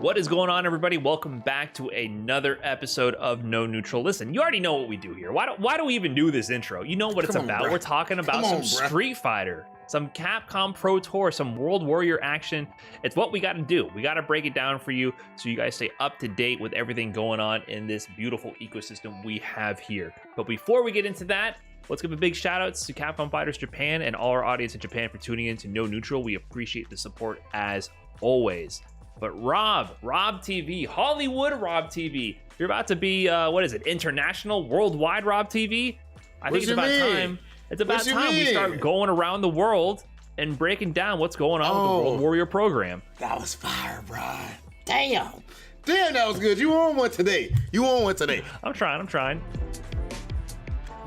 What is going on, everybody? Welcome back to another episode of No Neutral. Listen, you already know what we do here. Why do we even do this intro? You know what it's about. We're talking about some Street Fighter, some Capcom Pro Tour, some World Warrior action. It's what we got to do. We got to break it down for you so you guys stay up to date with everything going on in this beautiful ecosystem we have here. But before we get into that, let's give a big shout outs to Capcom Fighters Japan and all our audience in Japan for tuning in to No Neutral. We appreciate the support as always. But Rob TV, Hollywood Rob TV, you're about to be, international, worldwide Rob TV? I think it's about time. It's about time we start going around the world and breaking down what's going on with the World Warrior program. That was fire, bro. Damn, that was good. You won one today. I'm trying.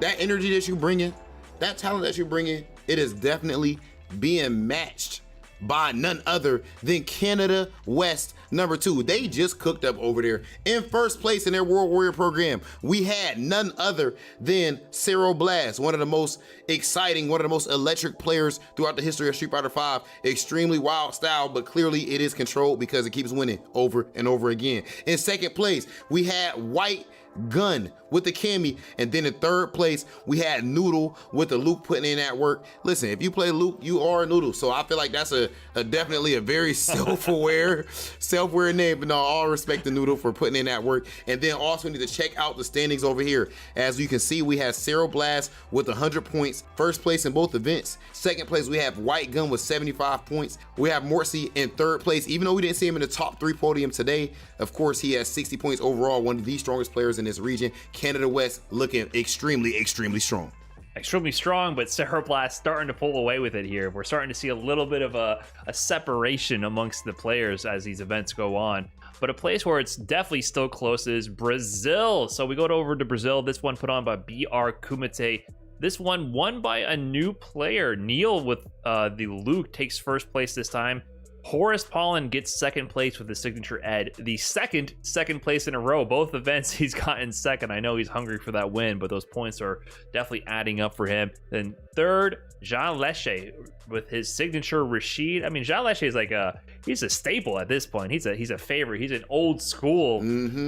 That energy that you bring in, that talent that you bring in, it is definitely being matched by none other than Canada West #2. They just cooked up over there. In first place in their World Warrior program, we had none other than Cero Blast, one of the most exciting, one of the most electric players throughout the history of Street Fighter V. Extremely wild style, but clearly it is controlled because it keeps winning over and over again. In second place, we had White Gun with the Cammy, and then in third place we had Noodle with the Luke putting in that work. Listen, if you play Luke, you are a Noodle, so I feel like that's a definitely a very self-aware name. But no, all respect to Noodle for putting in that work. And then also need to check out the standings over here. As you can see, we have Cero Blast with 100 points, first place in both events. Second place we have White Gun with 75 points. We have Mortsy in third place, even though we didn't see him in the top 3 podium today. Of course, he has 60 points overall, one of the strongest players in this region. Canada West looking extremely strong. Extremely strong, but Cero Blast starting to pull away with it here. We're starting to see a little bit of a separation amongst the players as these events go on. But a place where it's definitely still close is Brazil. So we go over to Brazil. This one put on by BR Kumite. This one won by a new player. Neil with the Luke takes first place this time. Horace Paulin gets second place with the signature Ed. The second place in a row. Both events he's gotten second. I know he's hungry for that win, but those points are definitely adding up for him. Then third, Jaleshi with his signature Rashid. I mean, Jaleshi is he's a staple at this point. He's a favorite. He's an old school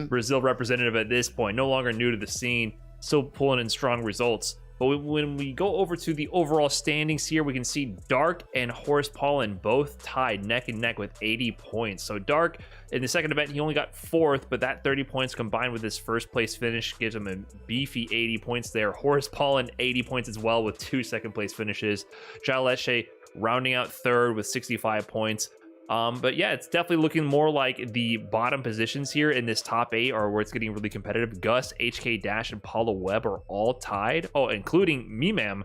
Brazil representative at this point. No longer new to the scene. Still pulling in strong results. But when we go over to the overall standings here, we can see Dark and Horace Paulin both tied neck and neck with 80 points. So Dark, in the second event, he only got 4th, but that 30 points combined with his first place finish gives him a beefy 80 points there. Horace Paulin, 80 points as well with 2 second place finishes. Jaleshi rounding out third with 65 points. But yeah, it's definitely looking more like the bottom positions here in this top 8 are where it's getting really competitive. Gus, HK Dash, and Paula Webb are all tied. Oh, including Mimam,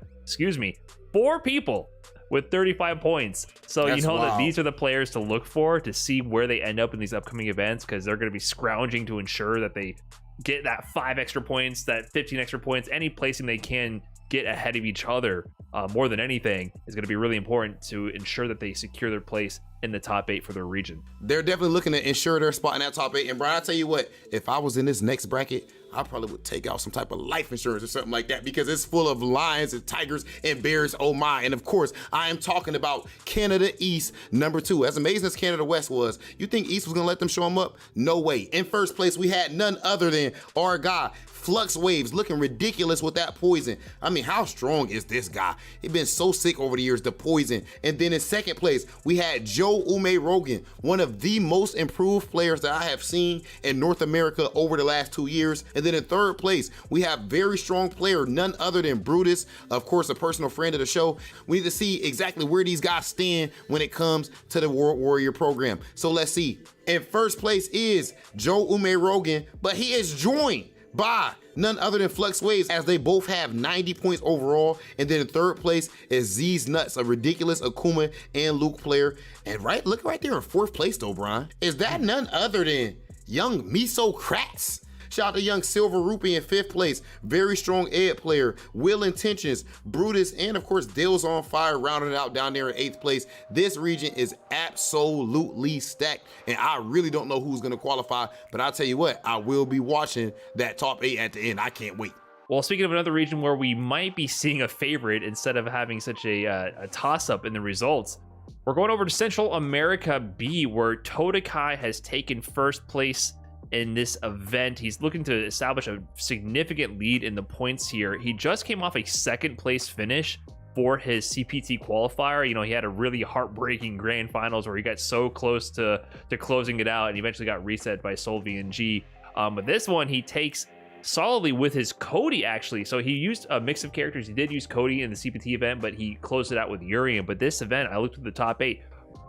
4 people with 35 points. So that's that these are the players to look for to see where they end up in these upcoming events, because they're going to be scrounging to ensure that they get that 5 extra points, that 15 extra points, any placing they can get ahead of each other. More than anything is going to be really important to ensure that they secure their place in the top 8 for their region. They're definitely looking to ensure their spot in that top 8. And Brian, I'll tell you what, if I was in this next bracket, I probably would take out some type of life insurance or something like that, because it's full of lions and tigers and bears. Oh my. And of course, I am talking about Canada East #2. As amazing as Canada West was, you think East was gonna let them show them up? No way. In first place, we had none other than our guy, Flux Waves, looking ridiculous with that poison. I mean, how strong is this guy? He's been so sick over the years, the poison. And then in second place, we had Joe Ume Rogan, one of the most improved players that I have seen in North America over the last 2 years. And then in third place, we have very strong player, none other than Brutus, of course, a personal friend of the show. We need to see exactly where these guys stand when it comes to the World Warrior program. So let's see. In first place is Joe Ume Rogan, but he is joined by none other than Flux Waves, as they both have 90 points overall. And then in third place is Z's Nuts, a ridiculous Akuma and Luke player. And look right there in fourth place though, Brian. Is that none other than young Miso Kratz? Shout out to young Silver Rupee in 5th place. Very strong Ed player. Will Intentions, Brutus, and of course Dale's on Fire rounding it out down there in 8th place. This region is absolutely stacked, and I really don't know who's gonna qualify, but I'll tell you what, I will be watching that top 8 at the end. I can't wait. Well, speaking of another region where we might be seeing a favorite instead of having such a toss-up in the results, We're going over to Central America B, where Todokai has taken first place in this event. He's looking to establish a significant lead in the points here. He just came off a second place finish for his CPT qualifier. You know, he had a really heartbreaking grand finals where he got so close to closing it out and eventually got reset by Solvian G. But this one he takes solidly with his Cody, actually. So he used a mix of characters. He did use Cody in the CPT event, but he closed it out with Urian. But this event, I looked at the top 8,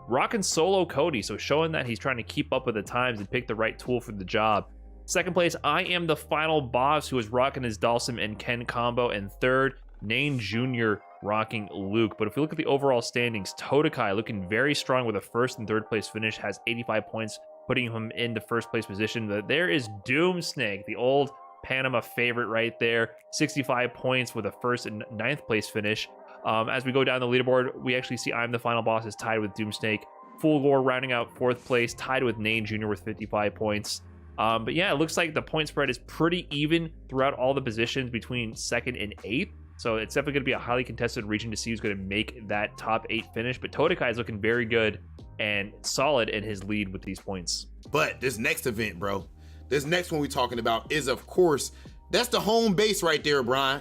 rocking solo Cody, so showing that he's trying to keep up with the times and pick the right tool for the job. Second place, I Am the Final Boss, who is rocking his Dalsum and Ken combo. And third, Nane Jr. rocking Luke. But if we look at the overall standings, Todokai looking very strong with a first and third place finish, has 85 points, putting him in the first place position. But there is Doomsnake, the old Panama favorite right there, 65 points with a first and ninth place finish. As we go down the leaderboard, we actually see I'm the Final Boss is tied with Doomsnake. Full Gore rounding out fourth place, tied with Nane Jr. with 55 points. But yeah, it looks like the point spread is pretty even throughout all the positions between second and eighth. So it's definitely going to be a highly contested region to see who's going to make that top 8 finish. But Todokai is looking very good and solid in his lead with these points. But this next event, bro, this next one we're talking about is, of course, that's the home base right there, Brian.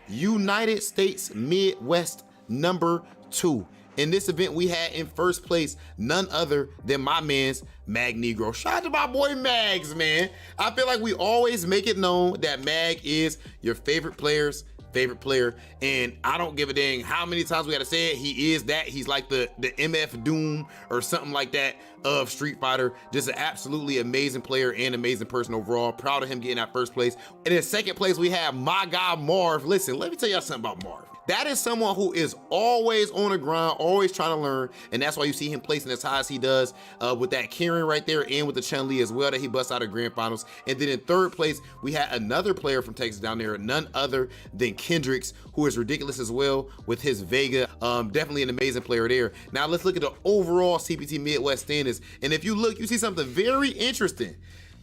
United States Midwest number 2. In this event, we had in first place none other than my man's Mag Negro. Shout out to my boy Mags, man. I feel like we always make it known that Mag is your favorite player's favorite player, and I don't give a dang how many times we gotta say it. He is that. He's like the MF Doom or something like that of Street Fighter. Just an absolutely amazing player and amazing person overall. Proud of him getting that first place. And in second place, we have my guy Marv. Listen, let me tell y'all something about Marv. That is someone who is always on the grind, always trying to learn, and that's why you see him placing as high as he does with that Karen right there and with the Chun-Li as well that he busts out of grand finals. And then in third place, we had another player from Texas down there, none other than Kendricks, who is ridiculous as well with his Vega. Definitely an amazing player there. Now let's look at the overall CPT Midwest standings. And if you look, you see something very interesting.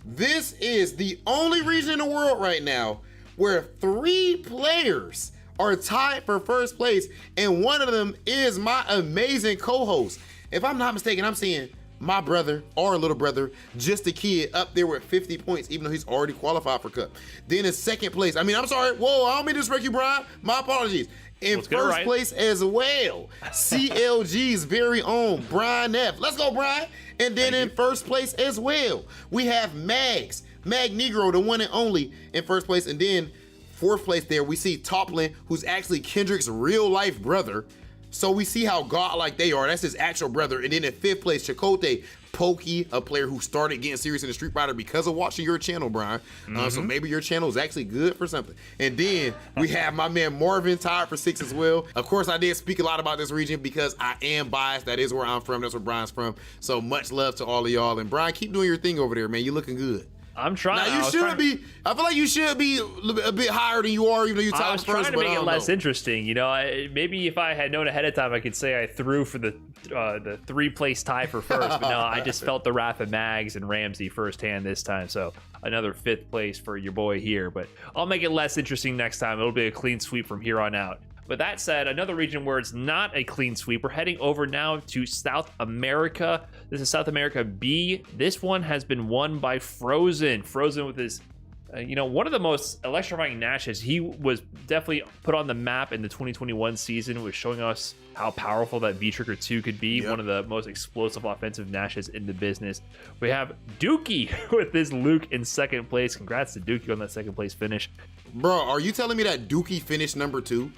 This is the only region in the world right now where 3 players are tied for first place, and one of them is my amazing co-host. If I'm not mistaken, I'm seeing my brother, our little brother, just a kid, up there with 50 points, even though he's already qualified for Cup. Then in second place, I don't mean to disrespect you, Brian. My apologies. In first place as well, CLG's very own Brian F. Let's go, Brian. And then in first place as well, we have Mag Negro, the one and only, in first place. And then fourth place there, we see Toplin, who's actually Kendrick's real life brother. So we see how godlike they are. That's his actual brother. And then in fifth place, Chakotay, Pokey, a player who started getting serious in the Street Fighter because of watching your channel, Brian. So maybe your channel is actually good for something. And then we have my man Marvin tied for 6 as well. Of course, I did speak a lot about this region because I am biased. That is where I'm from. That's where Brian's from. So much love to all of y'all. And Brian, keep doing your thing over there, man. You're looking good. I'm trying. Now I feel like you should be a bit higher than you are, even though you tied first. I was trying to make it less interesting. You know, maybe if I had known ahead of time, I could say I threw for the 3-place tie for first. But no, I just felt the wrath of Mags and Ramsey firsthand this time. So another 5th place for your boy here. But I'll make it less interesting next time. It'll be a clean sweep from here on out. But that said, another region where it's not a clean sweep, we're heading over now to South America. This is South America B. This one has been won by Frozen. Frozen with his, one of the most electrifying Nashes. He was definitely put on the map in the 2021 season, was showing us how powerful that V-Trigger 2 could be. Yep. One of the most explosive offensive Nashes in the business. We have Dookie with this Luke in second place. Congrats to Dookie on that second place finish. Bro, are you telling me that Dookie finished number 2?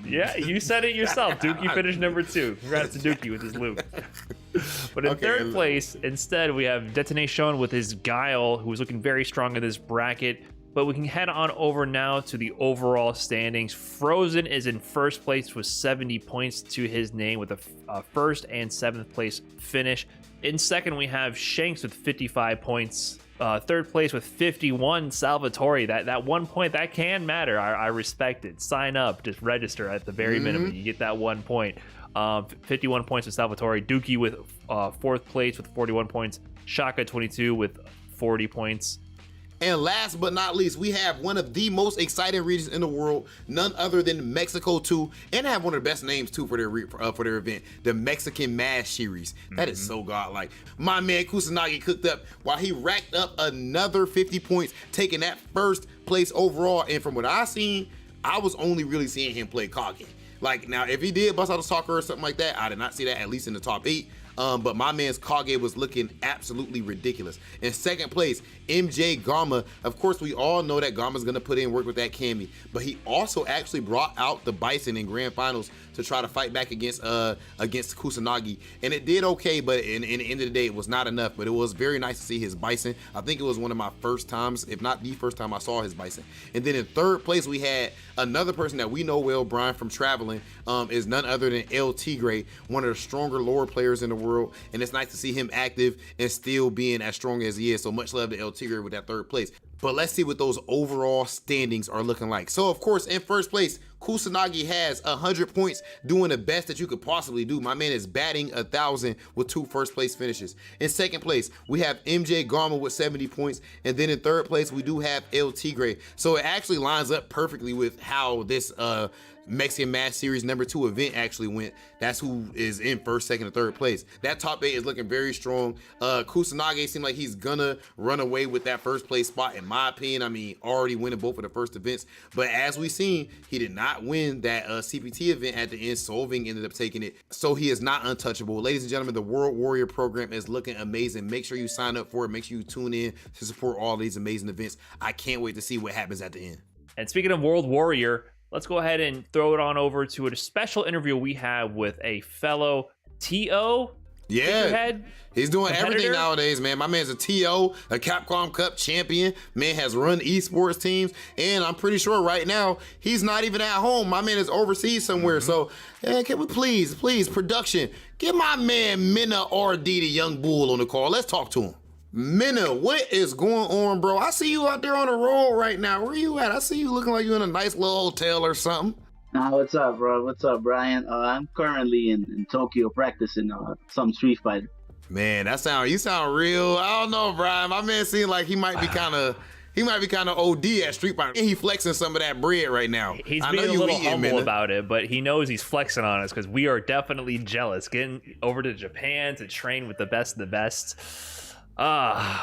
Yeah, you said it yourself. Dookie finished number 2. Congrats to Dookie with his Luke. But in third place, instead, we have Detonation with his Guile, who is looking very strong in this bracket. But we can head on over now to the overall standings. Frozen is in first place with 70 points to his name with a first and 7th place finish. In second, we have Shanks with 55 points. Third place with 51, Salvatore. That 1 point, that can matter. I respect it. Sign up, just register at the very minimum. You get that 1 point. 51 points with Salvatore. Dookie with 4th place with 41 points. Shaka 22 with 40 points. And last but not least, we have one of the most exciting regions in the world, none other than Mexico 2, and have one of the best names too for their event, the Mexican Mash Series. That is so godlike. My man Kusanagi cooked up while he racked up another 50 points, taking that first place overall. And from what I seen, I was only really seeing him play Kage. Like, now, if he did bust out a soccer or something like that, I did not see that, at least in the top 8. But my man's Kage was looking absolutely ridiculous. In second place, MJ Gama. Of course, we all know that Gama's gonna put in work with that Cammy, but he also actually brought out the Bison in grand finals to try to fight back against Kusanagi, and it did okay, but in the end of the day, it was not enough. But it was very nice to see his Bison. I think it was one of my first times, if not the first time I saw his Bison. And then in third place, we had another person that we know well, Brian, from traveling, is none other than El Tigre, one of the stronger lower players in the world, and it's nice to see him active and still being as strong as he is. So much love to El Tigre with that third place. But let's see what those overall standings are looking like. So of course, in first place, Kusanagi has 100 points, doing the best that you could possibly do. My man is batting 1,000 with 2 first place finishes. In second place, we have MJ Garma with 70 points. And then in third place, we do have El Tigre. So it actually lines up perfectly with how this Mexican Mash Series number 2 event actually went. That's who is in first, second, and third place. That top 8 is looking very strong. Kusanagi seemed like he's gonna run away with that first place spot, in my opinion. I mean, already winning both of the first events, but as we seen, he did not win that CPT event at the end. Solving ended up taking it, so he is not untouchable. Ladies and gentlemen, the World Warrior program is looking amazing. Make sure you sign up for it. Make sure you tune in to support all these amazing events. I can't wait to see what happens at the end. And speaking of World Warrior, let's go ahead and throw it on over to a special interview we have with a fellow TO. Yeah, he's doing competitor. Everything nowadays, man. My man's a TO, a Capcom Cup champion. Man has run esports teams, and I'm pretty sure right now he's not even at home. My man is overseas somewhere. So, can we please, production, get my man Minna RD, the young bull, on the call. Let's talk to him. Minna, what is going on, bro? I see you out there on the road right now. Where you at? I see you looking like you in a nice little hotel or something. What's up, bro? What's up, Brian? I'm currently in Tokyo practicing some Street Fighter. Man, you sound real. I don't know, Brian. My man seems like he might be kind of OD at Street Fighter. He flexing some of that bread right now. He's being a little humble about it, but he knows he's flexing on us because we are definitely jealous. Getting over to Japan to train with the best of the best.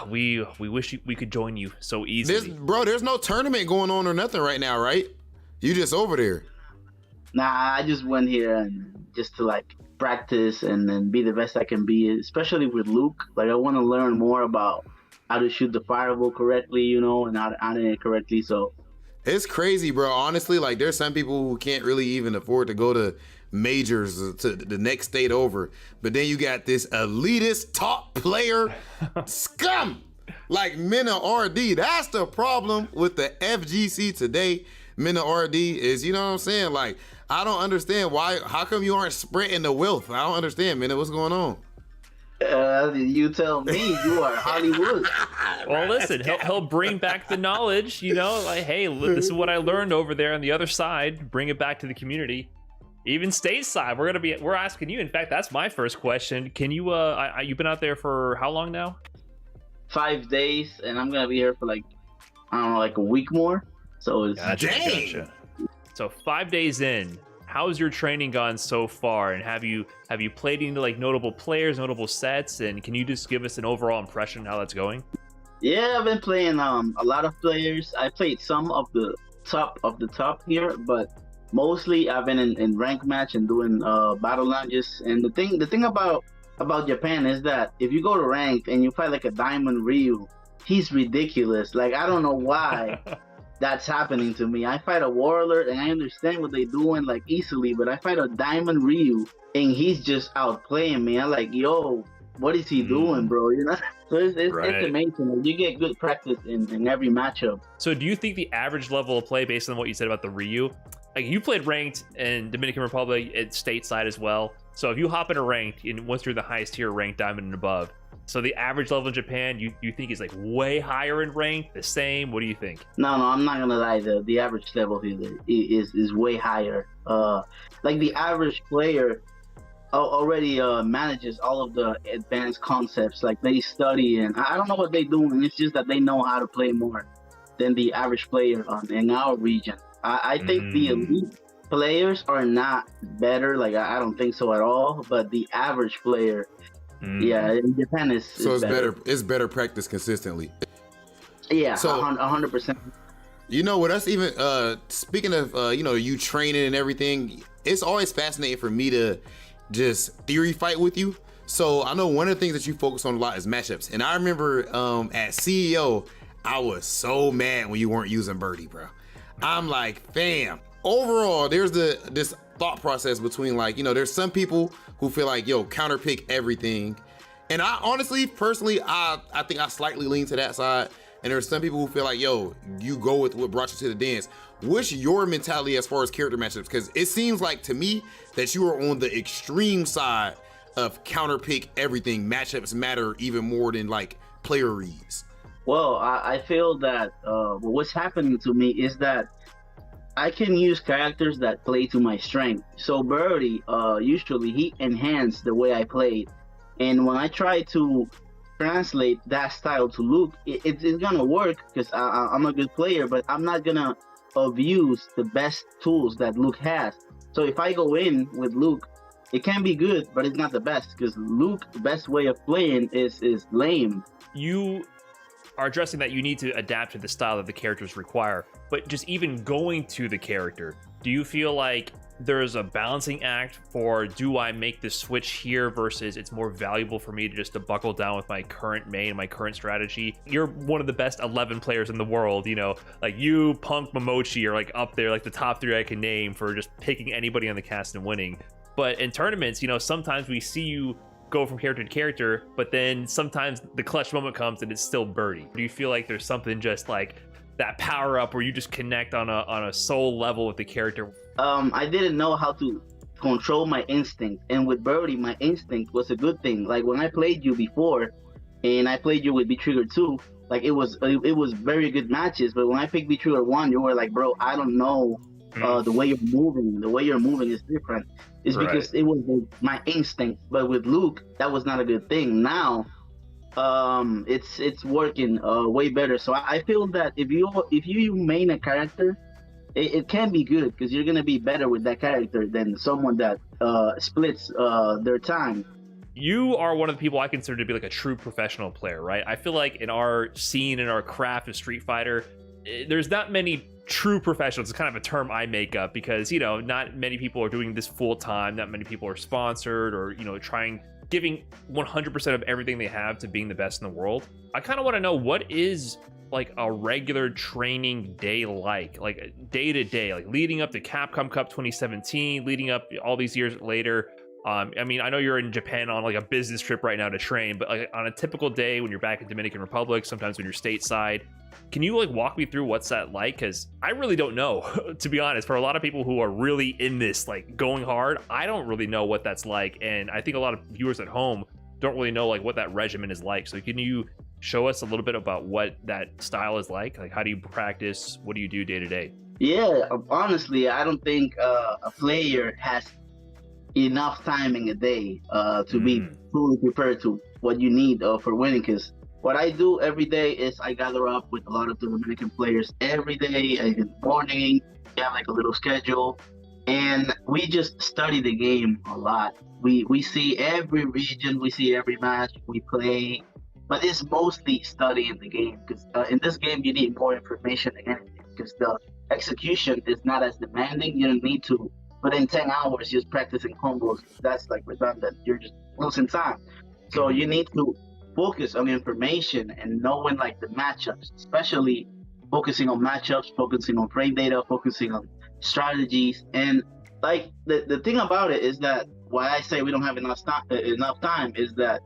We wish we could join you so easily. There's no tournament going on or nothing right now, right? You just over there. Nah, I just went here and just to like practice and then be the best I can be, especially with Luke. Like, I want to learn more about how to shoot the fireball correctly, you know, and how to animate it correctly. So it's crazy, bro. Honestly, like, there's some people who can't really even afford to go to majors to the next state over, but then you got this elitist top player scum like Minna RD. That's the problem with the FGC today. Minna RD is, you know what I'm saying? Like, I don't understand how come you aren't spreading the wealth? I don't understand, Minna. What's going on? You tell me. You are Hollywood. Well, listen, he'll bring back the knowledge, you know, like, hey, this is what I learned over there on the other side. Bring it back to the community. Even stateside, we're asking you. In fact, that's my first question. Can you you've been out there for how long now? 5 days, and I'm gonna be here for like, I don't know, like a week more. So it's gotcha. So 5 days in, how's your training gone so far? And have you played into like notable players, notable sets? And can you just give us an overall impression of how that's going? Yeah, I've been playing a lot of players. I played some of the top here, but mostly I've been in rank match and doing battle lounges. And the thing about Japan is that if you go to ranked and you fight like a Diamond Ryu, he's ridiculous. Like, I don't know why that's happening to me. I fight a Warlord and I understand what they're doing like easily, but I fight a Diamond Ryu and he's just outplaying me. I'm like, yo, what is he doing, bro? You know? So it's amazing. You get good practice in every matchup. So do you think the average level of play, based on what you said about the Ryu, like, you played ranked in Dominican Republic at stateside as well. So if you hop into ranked, and once you're the highest tier ranked diamond and above, so the average level in Japan, you think is like way higher in ranked, the same? What do you think? No, I'm not gonna lie. The average level here is way higher. Like, the average player already manages all of the advanced concepts. Like they study, and I don't know what they do, and it's just that they know how to play more than the average player in our region. I think the elite players are not better. Like I don't think so at all. But the average player, yeah, in Japan is it's better. It's better practice consistently. Yeah, so 100%. You know what? That's even speaking of you know, you training and everything. It's always fascinating for me to just theory fight with you. So I know one of the things that you focus on a lot is matchups. And I remember at CEO, I was so mad when you weren't using Birdie, bro. I'm like, fam. Overall, there's this thought process between, like, you know, there's some people who feel like, yo, counter pick everything. And I honestly, personally, I think I slightly lean to that side. And there's some people who feel like, yo, you go with what brought you to the dance. What's your mentality as far as character matchups? Because it seems like to me that you are on the extreme side of counter pick everything. Matchups matter even more than like player reads. Well, I feel that what's happening to me is that I can use characters that play to my strength. So Birdie, usually he enhanced the way I played. And when I try to translate that style to Luke, it's gonna work because I'm a good player, but I'm not gonna abuse the best tools that Luke has. So if I go in with Luke, it can be good, but it's not the best because Luke, the best way of playing is lame. You are addressing that you need to adapt to the style that the characters require, but just even going to the character, do you feel like there's a balancing act for, do I make the switch here versus it's more valuable for me to just to buckle down with my current main, my current strategy? You're one of the best 11 players in the world, you know, like you, Punk, Momochi are like up there, like the top 3 I can name for just picking anybody on the cast and winning. But in tournaments, you know, sometimes we see you go from character to character, but then sometimes the clutch moment comes and it's still Birdie. Do you feel like there's something just like that power up where you just connect on a soul level with the character? I didn't know how to control my instinct, and with Birdie, my instinct was a good thing. Like when I played you before, and I played you with B Trigger 2, like it was very good matches. But when I picked B Trigger 1, you were like, bro, I don't know. The way you're moving is different. It's because it was my instinct. But with Luke, that was not a good thing. Now, it's working way better. So I feel that if you main a character, it can be good because you're gonna be better with that character than someone that splits their time. You are one of the people I consider to be like a true professional player, right? I feel like in our scene, in our craft of Street Fighter, there's not many true professionals. It's kind of a term I make up because, you know, not many people are doing this full time. Not many people are sponsored or, you know, giving 100% of everything they have to being the best in the world. I kind of want to know, what is like a regular training day like day to day, like leading up to Capcom Cup 2017, leading up all these years later. I mean, I know you're in Japan on like a business trip right now to train, but like on a typical day when you're back in Dominican Republic, sometimes when you're stateside, can you like walk me through what's that like? Because I really don't know, to be honest. For a lot of people who are really in this, like going hard, I don't really know what that's like. And I think a lot of viewers at home don't really know like what that regimen is like. So can you show us a little bit about what that style is like? Like, how do you practice? What do you do day to day? Yeah, honestly, I don't think a player has enough time in a day to be fully prepared to what you need for winning. Because what I do every day is I gather up with a lot of the Dominican players every day in the morning. We have like a little schedule, and we just study the game a lot. We see every region, we see every match, we play, but it's mostly studying the game because in this game you need more information than anything because the execution is not as demanding. You don't need to put in 10 hours just practicing combos. That's like redundant. You're just losing time. So you need to focus on information and knowing like the matchups, especially focusing on matchups, focusing on frame data, focusing on strategies. And like the thing about it is that why I say we don't have enough time is that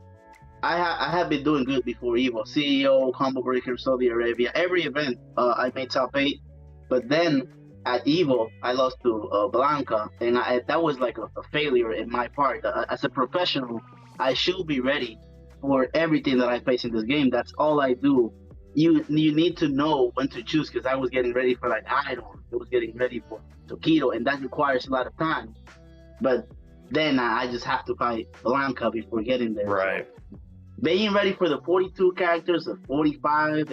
I have been doing good before Evo, CEO, Combo Breaker, Saudi Arabia, every event I made top 8, but then at Evo I lost to Blanca, and that was like a failure in my part. As a professional, I should be ready for everything that I face in this game. That's all I do. You need to know when to choose because I was getting ready for like Idol, I was getting ready for Tokido, and that requires a lot of time. But then I just have to fight Blanca before getting there. Right. So being ready for the 42 characters or 45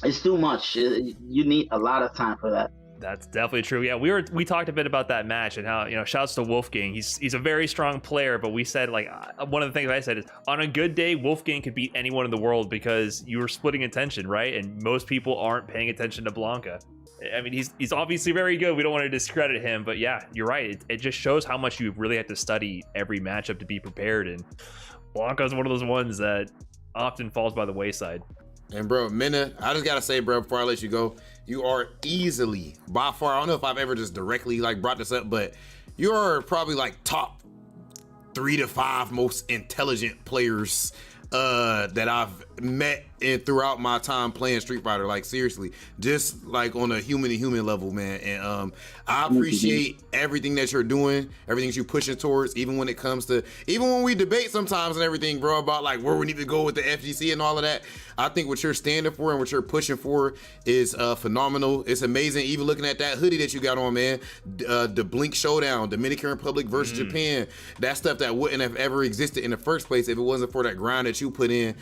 it's too much. You need a lot of time for that. That's definitely true. Yeah, we talked a bit about that match and how, shouts to Wolfgang. He's a very strong player, but we said, like, one of the things I said is on a good day, Wolfgang could beat anyone in the world because you were splitting attention, right? And most people aren't paying attention to Blanca. I mean, he's obviously very good. We don't want to discredit him, but yeah, you're right. It just shows how much you really have to study every matchup to be prepared. And Blanca is one of those ones that often falls by the wayside. And bro, Mena, I just gotta say, bro, before I let you go, you are easily, by far, I don't know if I've ever just directly like brought this up, but you are probably like top 3 to 5 most intelligent players that I've met throughout my time playing Street Fighter. Like, seriously, just like on a human to human level, man. And I appreciate everything that you're doing, everything that you're pushing towards, even when we debate sometimes and everything, bro, about like where we need to go with the FGC and all of that. I think what you're standing for and what you're pushing for is phenomenal. It's amazing. Even looking at that hoodie that you got on, man, the Blink Showdown, Dominican Republic versus Japan, that stuff that wouldn't have ever existed in the first place if it wasn't for that grind that you put in.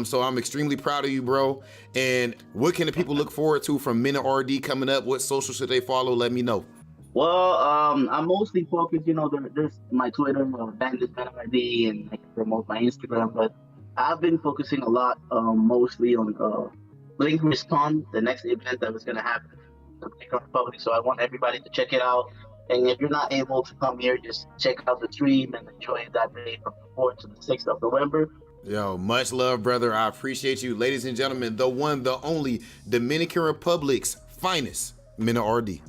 So I'm extremely proud of you, bro. And what can the people look forward to from Mena RD coming up? What social should they follow? Let me know. Well, I'm mostly focused, there's my Twitter, Bandit RD, and I promote my Instagram, but I've been focusing a lot, mostly on Blink Respond, the next event that was going to happen in the Dominican Republic. So I want everybody to check it out. And if you're not able to come here, just check out the stream and enjoy that day from the 4th to the 6th of November. Yo, much love, brother. I appreciate you. Ladies and gentlemen, the one, the only Dominican Republic's finest, Mena RD.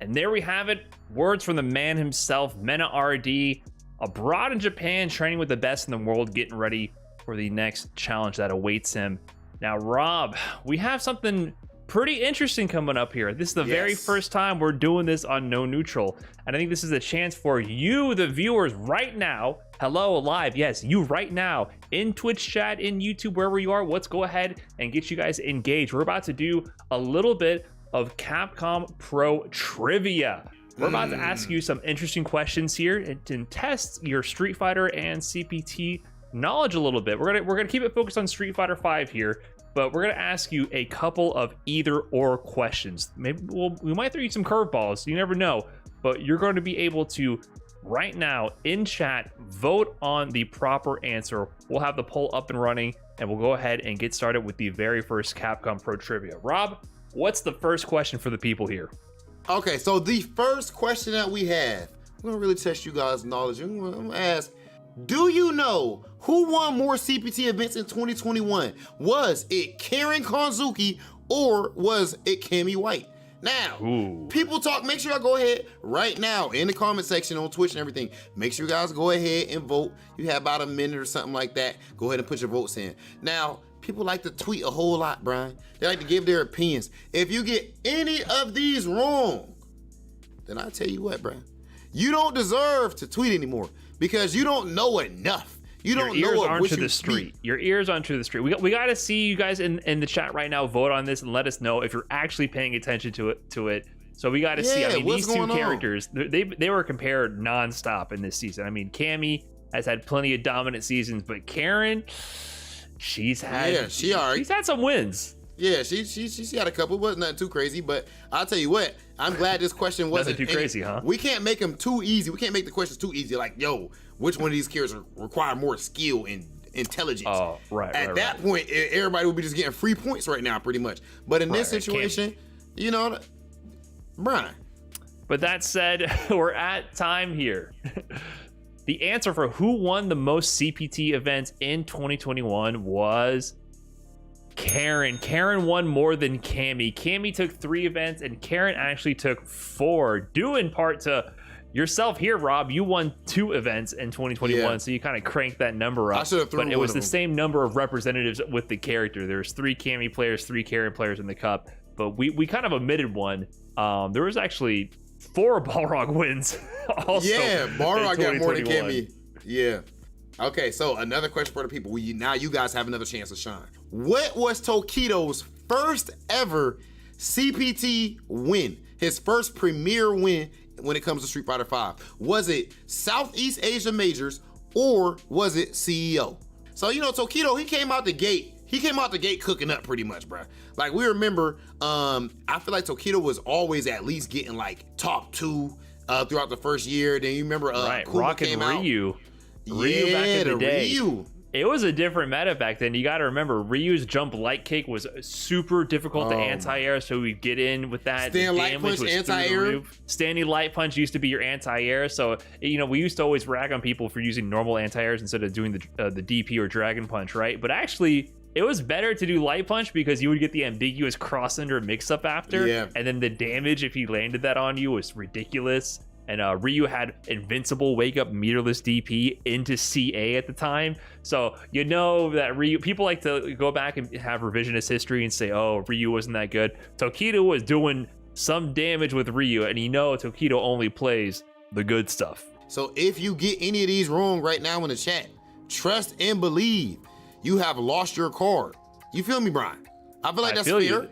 And there we have it. Words from the man himself, Mena RD, abroad in Japan, training with the best in the world, getting ready for the next challenge that awaits him. Now, Rob, we have something pretty interesting coming up here. This is the very first time we're doing this on No Neutral. And I think this is a chance for you, the viewers, right now. Hello, live. Yes, you right now in Twitch chat, in YouTube, wherever you are. Let's go ahead and get you guys engaged. We're about to do a little bit of Capcom Pro trivia. We're about to ask you some interesting questions here and test your Street Fighter and CPT knowledge a little bit. We're gonna keep it focused on Street Fighter V here, but we're gonna ask you a couple of either or questions. Maybe we might throw you some curveballs. You never know, but you're going to be able to right now in chat vote on the proper answer. We'll have the poll up and running, and we'll go ahead and get started with the very first Capcom Pro trivia. Rob, what's the first question for the people here? Okay, so the first question that we have, we're gonna really test you guys' knowledge. I'm gonna ask, do you know who won more CPT events in 2021? Was it Karen Konzuki or was it Cammy White? Now, people talk, make sure y'all go ahead right now in the comment section on Twitch and everything. Make sure you guys go ahead and vote. You have about a minute or something like that. Go ahead and put your votes in. Now, people like to tweet a whole lot, Brian. They like to give their opinions. If you get any of these wrong, then I tell you what, Brian, you don't deserve to tweet anymore because you don't know enough. You don't know what aren't to the street. Your ears aren't to the street. We got to see you guys in the chat right now. Vote on this and let us know if you're actually paying attention to it. So we got to see. I mean, these two characters, they were compared nonstop in this season. I mean, Cammy has had plenty of dominant seasons, but Karen, she's had some wins. Yeah, she had a couple, but nothing too crazy. But I'll tell you what, I'm glad this question wasn't too crazy, huh? We can't make them too easy. We can't make the questions too easy. Like, yo, which one of these characters require more skill and intelligence? Oh, right. At that point, everybody would be just getting free points right now, pretty much. But in this situation, you know, Brian. But that said, we're at time here. The answer for who won the most CPT events in 2021 was Karen. Karen won more than Cammy. Cammy took 3 events and Karen actually took 4, due in part to yourself here, Rob. You won 2 events in 2021, so you kind of cranked that number up. But it was the same number of representatives with the character. There's 3 Cammy players, 3 Karen players in the cup, but we kind of omitted one. There was actually 4 Balrog wins also. Yeah, Balrog got more than Cammy. Yeah. Okay, so another question for the people. Now you guys have another chance to shine. What was Tokido's first ever CPT win? His first premier win when it comes to Street Fighter V? Was it Southeast Asia Majors or was it CEO? So, you know, Tokido, he came out the gate cooking up pretty much, bro. Like, we remember, I feel like Tokido was always at least getting like top 2 throughout the first year. Then you remember right, Kuma rocking came Ryu. out. Ryu back in the day. Ryu. It was a different meta back then. You got to remember, Ryu's jump light kick was super difficult to anti-air, so we'd get in with that. Stand light punch anti-air. Standing light punch used to be your anti-air, so you know we used to always rag on people for using normal anti-airs instead of doing the DP or dragon punch, right? But actually, it was better to do light punch because you would get the ambiguous cross under mix-up after, and then the damage if he landed that on you was ridiculous. And Ryu had invincible wake up meterless DP into CA at the time. So you know that Ryu, people like to go back and have revisionist history and say, oh, Ryu wasn't that good. Tokido was doing some damage with Ryu, and you know Tokido only plays the good stuff. So if you get any of these wrong right now in the chat, trust and believe you have lost your card. You feel me, Brian? I feel like that's fair.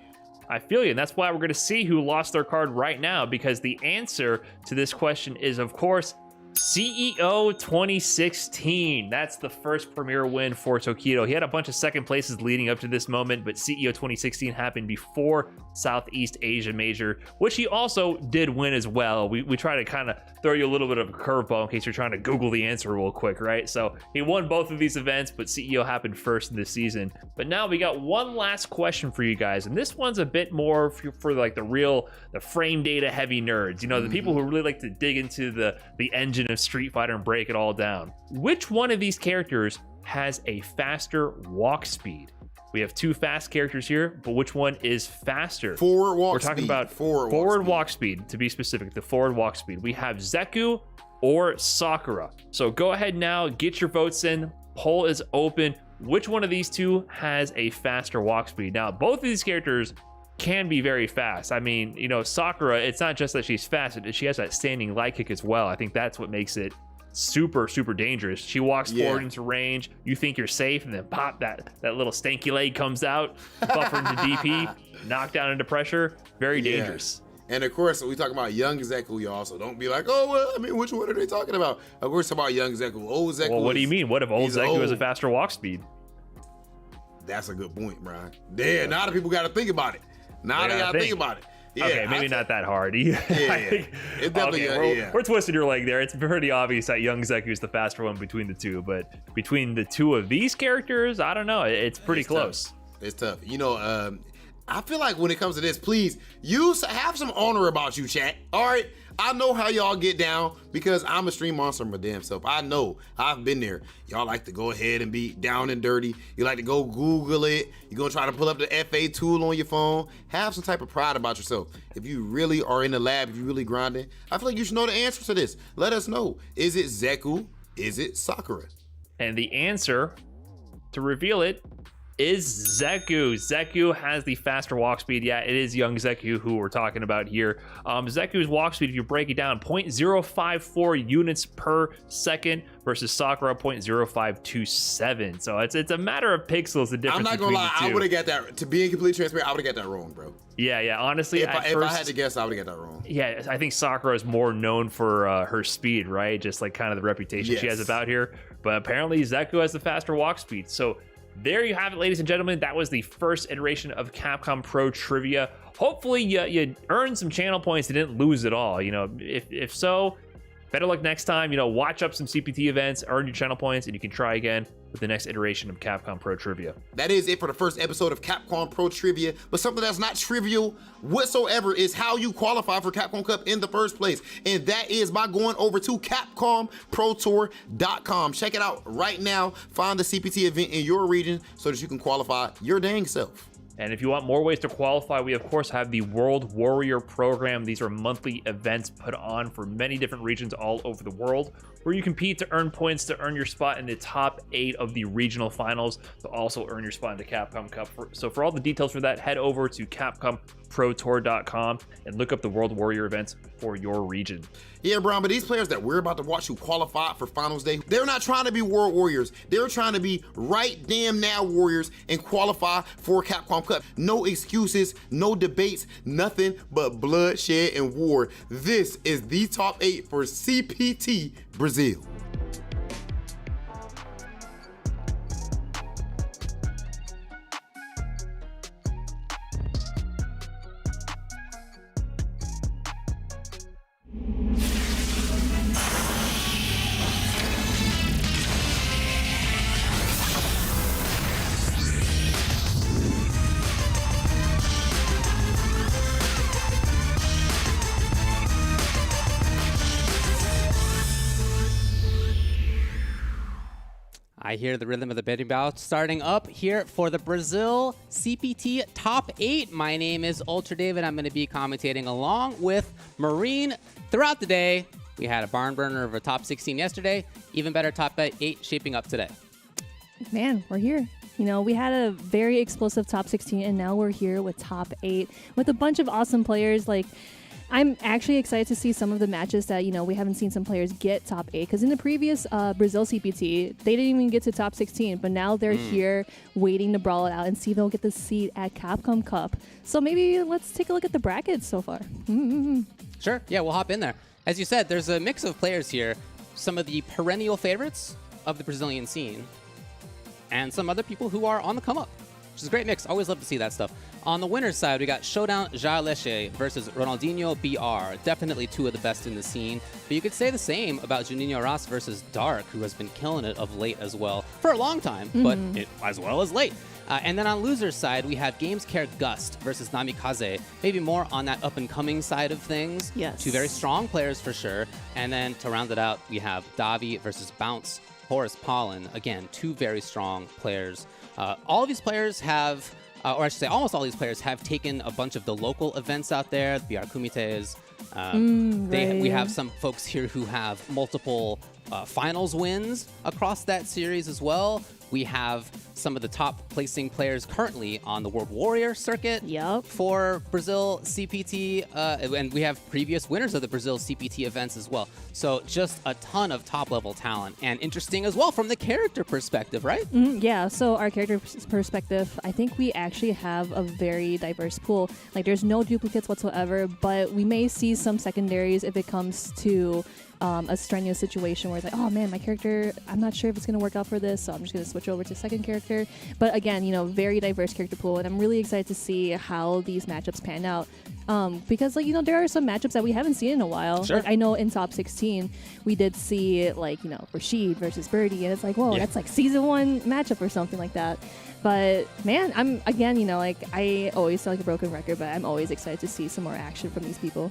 I feel you, and that's why we're going to see who lost their card right now, because the answer to this question is, of course, CEO 2016. That's the first premier win for Tokido. He had a bunch of second places leading up to this moment, but CEO 2016 happened before Southeast Asia Major, which he also did win as well. We try to kind of throw you a little bit of a curveball in case you're trying to Google the answer real quick, right? So he won both of these events, but CEO happened first in this season. But now we got one last question for you guys, and this one's a bit more for like the frame data heavy nerds, you know, the people who really like to dig into the engine of Street Fighter and break it all down. Which one of these characters has a faster walk speed? We have 2 fast characters here, but which one is faster? Forward walk speed. We're talking about forward walk speed, to be specific, the forward walk speed. We have Zeku or Sakura. So go ahead now, get your votes in. Poll is open. Which one of these 2 has a faster walk speed? Now, both of these characters can be very fast. I mean, you know, Sakura, it's not just that she's fast, she has that standing light kick as well. I think that's what makes it super dangerous. She walks forward into range, you think you're safe, and then pop, that little stanky leg comes out, buffer into DP, knockdown into pressure. Very dangerous. And of course, we talk about young Zeku, y'all, so don't be like, oh, well, I mean, which one are they talking about? Of course, about young Zeku. Old Zeku. Well, what do you mean? What if old Zeku has a faster walk speed? That's a good point, Brian. Damn, now the people got to think about it. Now they gotta think about it. Yeah, okay, maybe not that hard. It's definitely, we're twisting your leg there. It's pretty obvious that young Zeku is the faster one between the 2, but between the 2 of these characters, I don't know. It's pretty close. Tough. It's tough. You know, I feel like when it comes to this, please, have some honor about you, chat. All right? I know how y'all get down because I'm a stream monster my damn self. I know. I've been there. Y'all like to go ahead and be down and dirty. You like to go Google it. You're going to try to pull up the FA tool on your phone. Have some type of pride about yourself. If you really are in the lab, if you're really grinding, I feel like you should know the answer to this. Let us know. Is it Zeku? Is it Sakura? And the answer, to reveal it, is Zeku. Zeku has the faster walk speed. Yeah, it is young Zeku who we're talking about here. Zeku's walk speed, if you break it down, 0.054 units per second versus Sakura 0.0527. So it's a matter of pixels, the difference. I'm not gonna lie, I would have got that, to be completely transparent, I would have got that wrong, bro. Yeah, honestly, if I had to guess, I would have got that wrong. Yeah, I think Sakura is more known for her speed, right? Just like kind of the reputation she has about here. But apparently Zeku has the faster walk speed. So there you have it, ladies and gentlemen. That was the first iteration of Capcom Pro Trivia. Hopefully you earned some channel points and didn't lose it all. You know, if so, better luck next time. You know, watch up some CPT events, earn your channel points, and you can try again with the next iteration of Capcom Pro Trivia. That is it for the first episode of Capcom Pro Trivia, but something that's not trivial whatsoever is how you qualify for Capcom Cup in the first place, and that is by going over to CapcomProTour.com. Check it out right now. Find the CPT event in your region so that you can qualify your dang self. And if you want more ways to qualify, we of course have the World Warrior program. These are monthly events put on for many different regions all over the world. where you compete to earn points to earn your spot in the top 8 of the regional finals to also earn your spot in the Capcom Cup. So for all the details for that, head over to CapcomProTour.com and look up the World Warrior events for your region. Yeah, Brian, but these players that we're about to watch who qualified for Finals Day, they're not trying to be World Warriors. They're trying to be right damn now Warriors and qualify for Capcom Cup. No excuses, no debates, nothing but bloodshed and war. This is the top 8 for CPT Brazil. I hear the rhythm of the betting bout starting up here for the Brazil CPT Top 8. My name is Ultra David. I'm going to be commentating along with Marine throughout the day. We had a barn burner of a top 16 yesterday. Even better, top 8 shaping up today. Man, we're here. You know, we had a very explosive top 16, and now we're here with top 8 with a bunch of awesome players. Like, I'm actually excited to see some of the matches that, you know, we haven't seen some players get top 8. Because in the previous Brazil CPT, they didn't even get to top 16. But now they're here waiting to brawl it out and see if they'll get the seat at Capcom Cup. So maybe let's take a look at the brackets so far. Sure. Yeah, we'll hop in there. As you said, there's a mix of players here. Some of the perennial favorites of the Brazilian scene. And some other people who are on the come up, which is a great mix. Always love to see that stuff. On the winner's side, we got Showdown Jaleshi versus Ronaldinho Br. Definitely two of the best in the scene. But you could say the same about Nino Ross versus Dark, who has been killing it of late as well. For a long time, but as well as late. And then on loser's side, we have Gamescaregust versus Namikaze. Maybe more on that up-and-coming side of things. Yes. Two very strong players for sure. And then to round it out, we have Davi versus Bounce. Horace Pollen, again, two very strong players. All of these players have, or I should say almost all these players have taken a bunch of the local events out there, the BR Kumites. We have some folks here who have multiple finals wins across that series as well. We have some of the top placing players currently on the World Warrior circuit for Brazil CPT, and we have previous winners of the Brazil CPT events as well. So just a ton of top-level talent, and interesting as well from the character perspective, right? Yeah, so our character perspective, I think we actually have a very diverse pool. Like, there's no duplicates whatsoever, but we may see some secondaries if it comes to a strenuous situation where it's like, oh man, my character, I'm not sure if it's going to work out for this, so I'm just going to switch over to second character. But again, you know, very diverse character pool, and I'm really excited to see how these matchups pan out. Because, like, you know, there are some matchups that we haven't seen in a while. Sure. Like, I know in top 16, we did see, like, you know, Rashid versus Birdie, and it's like, whoa, that's like season 1 matchup or something like that. But man, I'm, again, you know, like, I always sound like a broken record, but I'm always excited to see some more action from these people.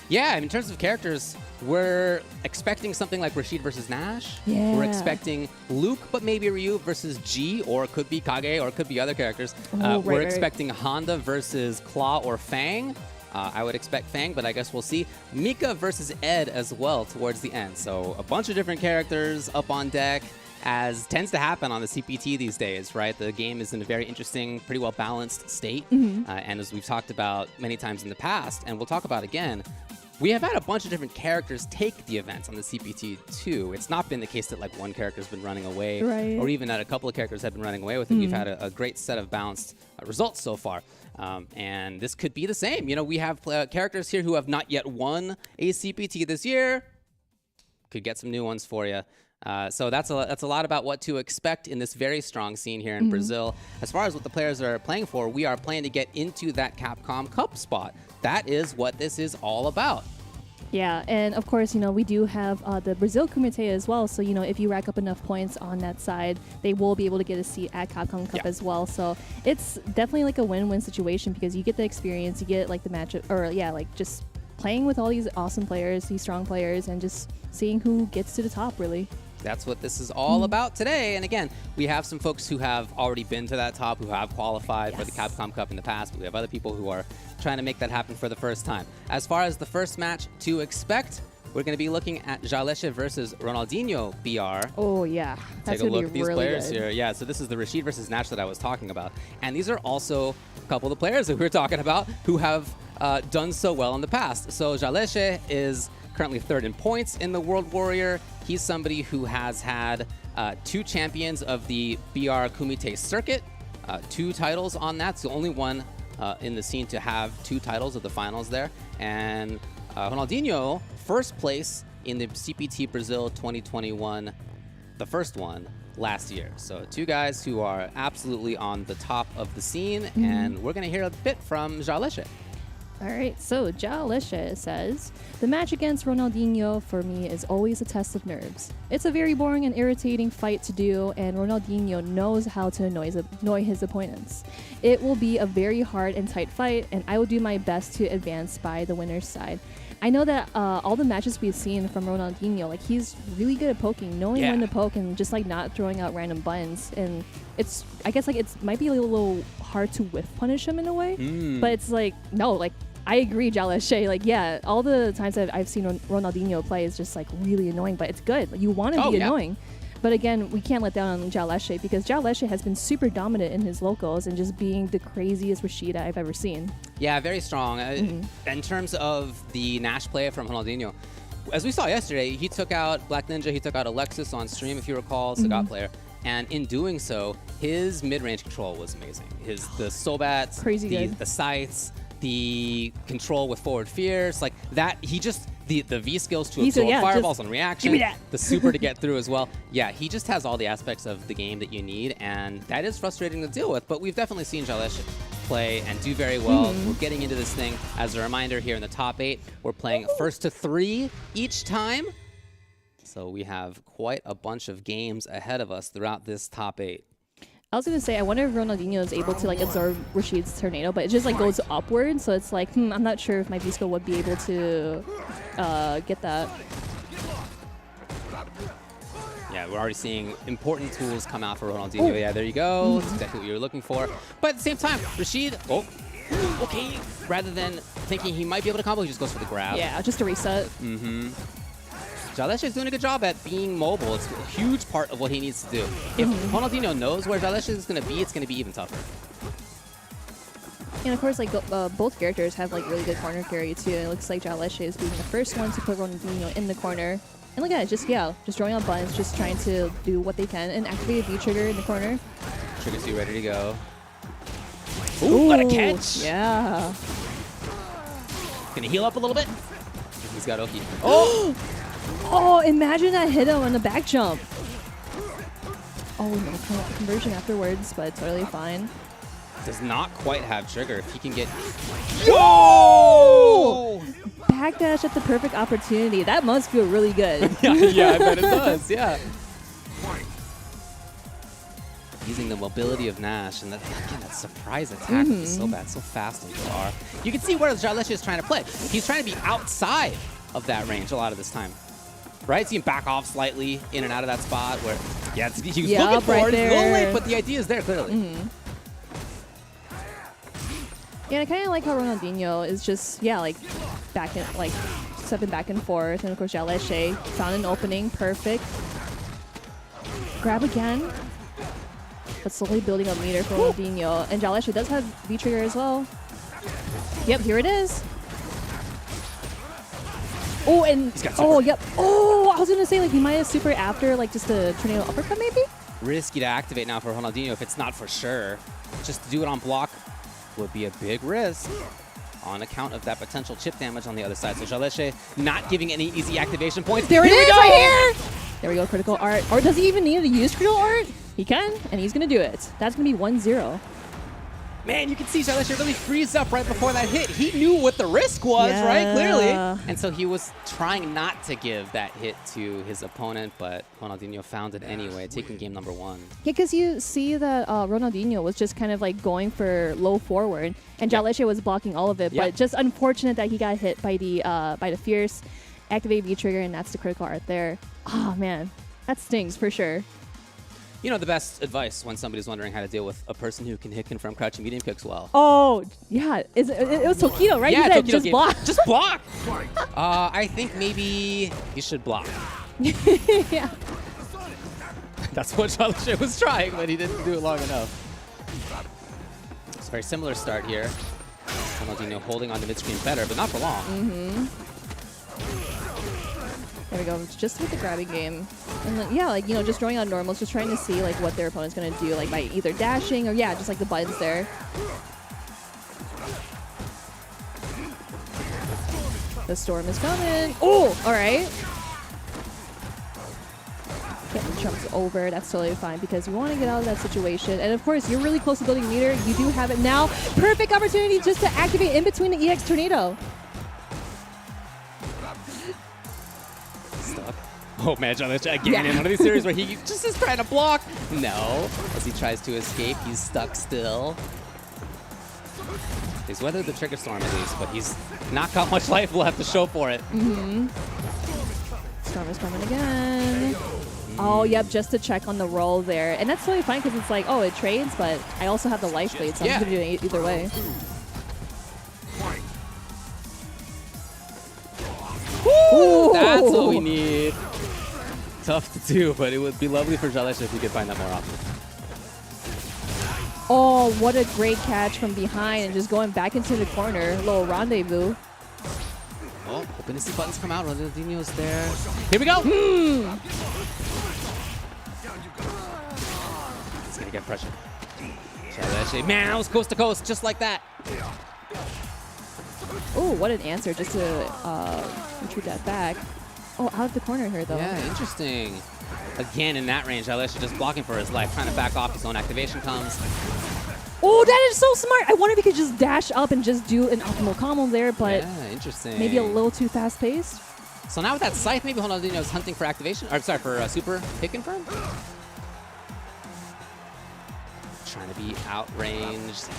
Yeah, in terms of characters, we're expecting something like Rashid versus Nash. Yeah. We're expecting Luke, but maybe Ryu versus G, or it could be Kage, or it could be other characters. We're expecting Honda versus Claw or Fang. I would expect Fang, but I guess we'll see. Mika versus Ed as well towards the end. So a bunch of different characters up on deck, as tends to happen on the CPT these days, right? The game is in a very interesting, pretty well balanced state. And as we've talked about many times in the past, and we'll talk about again, we have had a bunch of different characters take the events on the CPT too. It's not been the case that like one character's been running away, or even that a couple of characters have been running away with it. We've had a great set of balanced results so far. And this could be the same. You know, we have characters here who have not yet won a CPT this year. Could get some new ones for you. So that's a lot about what to expect in this very strong scene here in Brazil. As far as what the players are playing for, we are playing to get into that Capcom Cup spot. That is what this is all about. Yeah, and of course, you know, we do have the Brazil Kumite as well. So, you know, if you rack up enough points on that side, they will be able to get a seat at Capcom Cup as well. So it's definitely like a win-win situation because you get the experience, you get like the matchup, or like just playing with all these awesome players, these strong players, and just seeing who gets to the top, really. That's what this is all about today. And again, we have some folks who have already been to that top, who have qualified for the Capcom Cup in the past. But we have other people who are trying to make that happen for the first time. As far as the first match to expect, we're going to be looking at Jaleshi versus Ronaldinho Br. Oh, yeah. That's Take a look be at these really players good. here. Yeah, so this is the Rashid versus Nash that I was talking about. And these are also a couple of the players that we were talking about who have done so well in the past. So Jaleshi is currently 3rd in points in the World Warrior. He's somebody who has had 2 champions of the BR Kumite circuit, 2 titles on that. It's the only one in the scene to have 2 titles of the finals there. And Ronaldinho, 1st place in the CPT Brazil 2021, the first one last year. So 2 guys who are absolutely on the top of the scene, and we're going to hear a bit from Jaleshi. All right, so Jaleshi says, the match against Ronaldinho for me is always a test of nerves. It's a very boring and irritating fight to do, and Ronaldinho knows how to annoy his opponents. It will be a very hard and tight fight, and I will do my best to advance by the winner's side. I know that all the matches we've seen from Ronaldinho, like he's really good at poking, knowing when to poke and just like not throwing out random buttons. And it's, I guess like it's might be a little hard to whiff punish him in a way, but it's like, no, like I agree, Jaleshi. Like, yeah, all the times that I've seen Ronaldinho play is just like really annoying, but it's good. Like, you want to be annoying. But again, we can't let down on Jaleshi because Jaleshi has been super dominant in his locals and just being the craziest Rashida I've ever seen. Yeah, very strong. In terms of the Nash play from Ronaldinho, as we saw yesterday, he took out Black Ninja, he took out Alexis on stream, if you recall, Sagat player. And in doing so, his mid-range control was amazing. The Sobats, the scythes, the control with forward fears, like that, he just, the V skills to absorb fireballs on reaction, the super to get through as well. Yeah, he just has all the aspects of the game that you need, and that is frustrating to deal with, but we've definitely seen Jaleshi play and do very well. We're getting into this thing. As a reminder, here in the top 8, we're playing 1st to 3 each time. So we have quite a bunch of games ahead of us throughout this top 8. I was going to say, I wonder if Ronaldinho is able to like absorb Rashid's tornado, but it just like goes upward, so it's like, I'm not sure if my V-skill would be able to get that. Yeah, we're already seeing important tools come out for Ronaldinho. Yeah, there you go. That's exactly what you were looking for. But at the same time, Rashid, okay, rather than thinking he might be able to combo, he just goes for the grab. Yeah, just a reset. Jaleshi is doing a good job at being mobile. It's a huge part of what he needs to do. If Ronaldinho knows where Jaleshi is going to be, it's going to be even tougher. And of course, like both characters have like really good corner carry too. It looks like Jaleshi is being the first one to put Ronaldinho in the corner. And look at it, just throwing out buttons, just trying to do what they can and activate a V trigger in the corner. Trigger 2 ready to go. Ooh, what a catch! Yeah. Gonna heal up a little bit. He's got Oki. Oh, imagine that hit him on the back jump. Oh, no conversion afterwards, but totally fine. Does not quite have trigger. If he can get... Yo! Backdash at the perfect opportunity. That must feel really good. yeah, I bet it does, yeah. Using the mobility of Nash, and again, that surprise attack is so bad, so fast and far. You can see where Jaleshi is trying to play. He's trying to be outside of that range a lot of this time. Right? See him back off slightly in and out of that spot where, he was looking for it. It's a little late, but the idea is there clearly. Yeah, I kind of like how Ronaldinho is just, like back in, like stepping back and forth, and of course Jaleshi found an opening, perfect. Grab again, but slowly building up meter for Ronaldinho, and Jaleshi does have V trigger as well. Yep, here it is. Oh, and yep. Oh, I was gonna say like he might have super after like just a tornado uppercut maybe. Risky to activate now for Ronaldinho if it's not for sure. Just to do it on block would be a big risk on account of that potential chip damage on the other side. So Jaleshi not giving any easy activation points. There it is, right here! There we go, critical art. Or does he even need to use critical art? He can, and he's gonna do it. That's gonna be 1-0. Man, you can see Jaleshi really freeze up right before that hit. He knew what the risk was, right? Clearly. And so he was trying not to give that hit to his opponent, but Ronaldinho found it anyway, taking game number 1. Yeah, because you see that Ronaldinho was just kind of like going for low forward, and Jaleshi was blocking all of it. But just unfortunate that he got hit by the fierce activate V trigger, and that's the critical art there. Oh man, that stings for sure. You know, the best advice when somebody's wondering how to deal with a person who can hit confirm crouching medium kicks well. Oh, yeah. It was Tokido, right? Yeah, You said Tokido just game. block. Just block! I think maybe you should block. Yeah. That's what Jaleshi was trying, but he didn't do it long enough. It's a very similar start here. Ronaldinho holding on to mid-screen better, but not for long. There we go. Just with the grabbing game. And then, yeah, like, you know, just throwing on normals, just trying to see, like, what their opponent's going to do, like, by either dashing or, yeah, just, like, the buttons there. The storm is coming. Oh, all right. Getting jumps over. That's totally fine because you want to get out of that situation. And, of course, you're really close to building meter. You do have it now. Perfect opportunity just to activate in between the EX Tornado. Oh man, Jaleshi again in one of these series where he just is trying to block. No, as he tries to escape, he's stuck still. He's weathered the trigger storm at least, but he's not got much life left to show for it. Storm is coming again. Oh, yep, just to check on the roll there. And that's totally fine because it's like, oh, it trades, but I also have the life blade, so I'm going to do it either way. Ooh, that's what we need. Tough to do, but it would be lovely for Jaleshi if we could find that more often. Oh, what a great catch from behind and just going back into the corner. Little rendezvous. Oh, hoping to see buttons come out. Ronaldinho's there. Here we go. He's going to get pressure. Jaleshi, man, that was coast to coast, just like that. Oh, what an answer just to retreat that back. Oh, out of the corner here, though. Yeah, interesting. Again, in that range, Jaleshi just blocking for his life, trying to back off. His own activation comes. Oh, that is so smart. I wonder if he could just dash up and just do an optimal combo there, but yeah, interesting. maybe a little too fast-paced. So now with that scythe, maybe Ronaldinho is hunting for activation, or sorry, for super hit confirm. Trying to be outranged.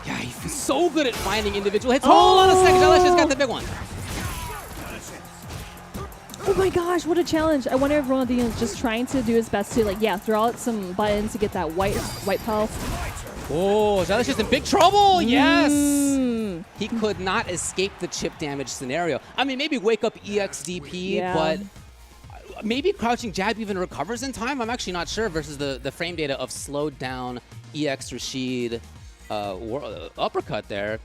Yeah, he's so good at finding individual hits. Hold on a second, Jaleshi's got the big one. Oh my gosh, what a challenge. I wonder if Ronaldinho is just trying to do his best to, like, yeah, throw out some buttons to get that white health. Oh, Jaleshi's in big trouble. Yes. He could not escape the chip damage scenario. I mean, maybe wake up EXDP, but maybe crouching jab even recovers in time. I'm actually not sure versus the frame data of slowed down EX Rashid uppercut there.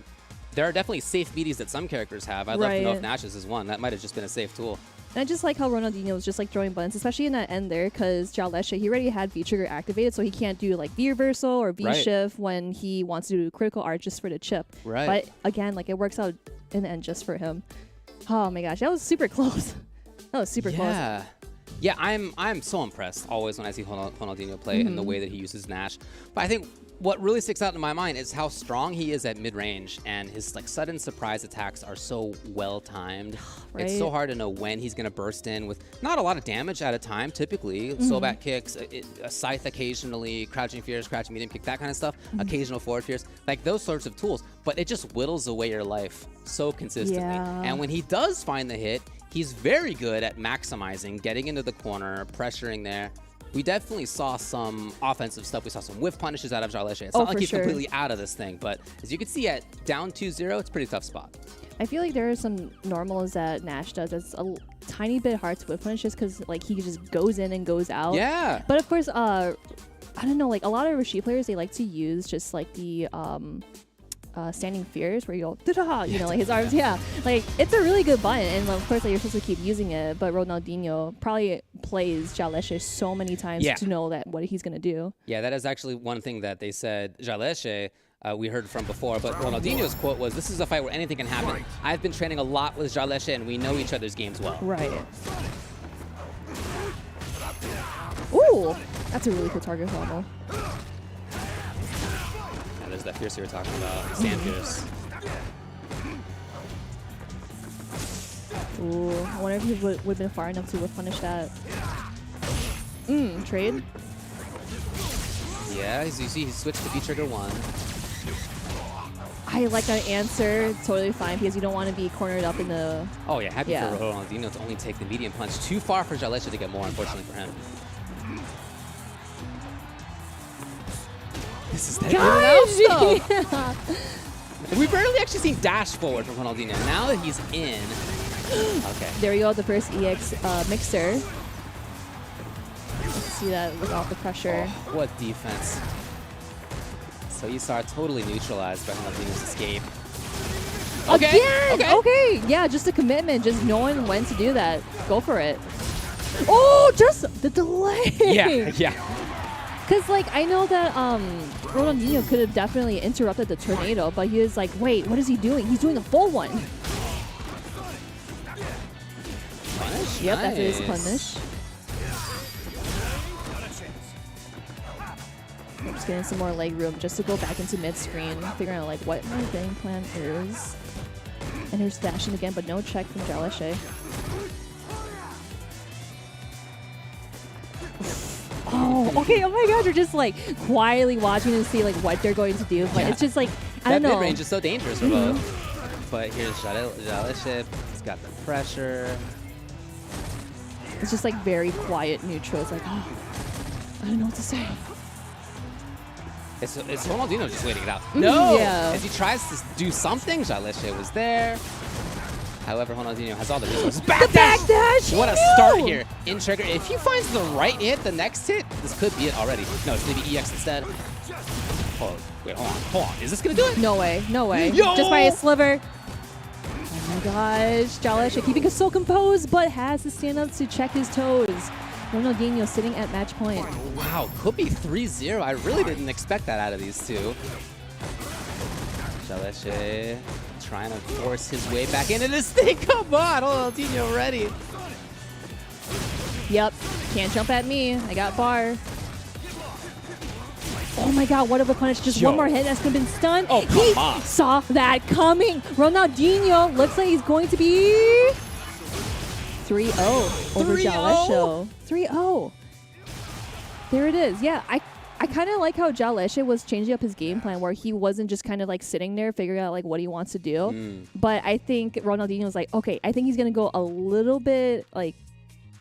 There are definitely safe BDs that some characters have. I'd love to know if Nash's is one. That might have just been a safe tool. And I just like how Ronaldinho was just like throwing buttons, especially in that end there, because Jaleshi, he already had V-Trigger activated, so he can't do like V-Reversal or V-Shift when he wants to do critical art just for the chip. But again, like, it works out in the end just for him. Oh my gosh, that was super close. That was super close. Yeah, I'm so impressed always when I see Ronaldinho play and the way that he uses Nash. But I think what really sticks out in my mind is how strong he is at mid-range, and his like sudden surprise attacks are so well timed. It's so hard to know when he's going to burst in with not a lot of damage at a time, typically. Sobat kicks, a scythe occasionally, crouching fears, crouching medium kick, that kind of stuff, occasional forward fears, like those sorts of tools. But it just whittles away your life so consistently. And when he does find the hit, he's very good at maximizing, getting into the corner, pressuring there. We definitely saw some offensive stuff. We saw some whiff punishes out of Jaleshi. It's not like he's completely out of this thing, but as you can see at down 2-0, it's a pretty tough spot. I feel like there are some normals that Nash does that's a tiny bit hard to whiff punish just because like he just goes in and goes out. Yeah. But of course, I don't know, like a lot of Rashid players, they like to use just like the standing fears where you go, da-da, you know, like his arms, like it's a really good button, and of course like you're supposed to keep using it, but Ronaldinho probably plays Jaleshi so many times to know that what he's gonna do. Yeah, that is actually one thing that they said Jaleshi we heard from before, but Ronaldinho's quote was, "This is a fight where anything can happen. I've been training a lot with Jaleshi and we know each other's games well." Ooh, that's a really cool target combo. There's that Fierce you were talking about, Sand Fierce. Ooh, I wonder if he would have been far enough to punish that. Trade. Yeah, as you see, he switched to V-Trigger 1. I like that answer. Totally fine, because you don't want to be cornered up in the... Oh yeah, happy for Ronaldinho to only take the medium punch. Too far for Jaleshi to get more, unfortunately for him. This is that in and out Gosh! stuff. We've barely actually seen dash forward from Ronaldinho. Now that he's in. Okay. There we go, the first EX mixer. Let's see that without the pressure. Oh, what defense. So you saw totally neutralized by Ronaldinho's escape. Okay. Again! Okay. Yeah, just a commitment, just knowing when to do that. Go for it. Oh, just the delay. Yeah. Because, like, I know that Ronaldinho could have definitely interrupted the tornado, but he was like, wait, what is he doing? He's doing a full one. Punish? Yep, nice. that is punish. I'm just getting some more leg room just to go back into mid-screen, figuring out, like, what my game plan is. And here's dashing again, but no check from Jaleshi. Oh, okay. Oh my gosh, we're just like quietly watching to see like what they're going to do. But it's just like, I don't know. That mid-range is so dangerous for both. But here's Jaleshi. He's got the pressure. It's just like very quiet neutral. It's like, oh, I don't know what to say. It's Ronaldinho just waiting it out. No! Yeah. As he tries to do something, Jaleshi was there. However, Ronaldinho has all the resources. Back dash! What a start here in trigger. If he finds the right hit, the next hit, this could be it already. No, it's going to be EX instead. Oh, wait, hold on. Is this going to do it? No way, no way. Yo! Just by a sliver. Oh my gosh, Jaleshi keeping us so composed, but has to stand up to check his toes. Ronaldinho sitting at match point. Wow, could be 3-0. I really didn't expect that out of these two. Jaleshi trying to force his way back into this thing. Come on, Ronaldinho ready. Yep, can't jump at me. I got bar. Oh my god, what of a punish. Just one more hit that's been stunned. Oh, he come on. saw that coming. Ronaldinho looks like he's going to be 3-0 over 3-0? Jaleshi. 3-0. There it is. Yeah, I kind of like how Jaleshi was changing up his game plan where he wasn't just kind of like sitting there figuring out like what he wants to do. But I think Ronaldinho was like, okay, I think he's going to go a little bit like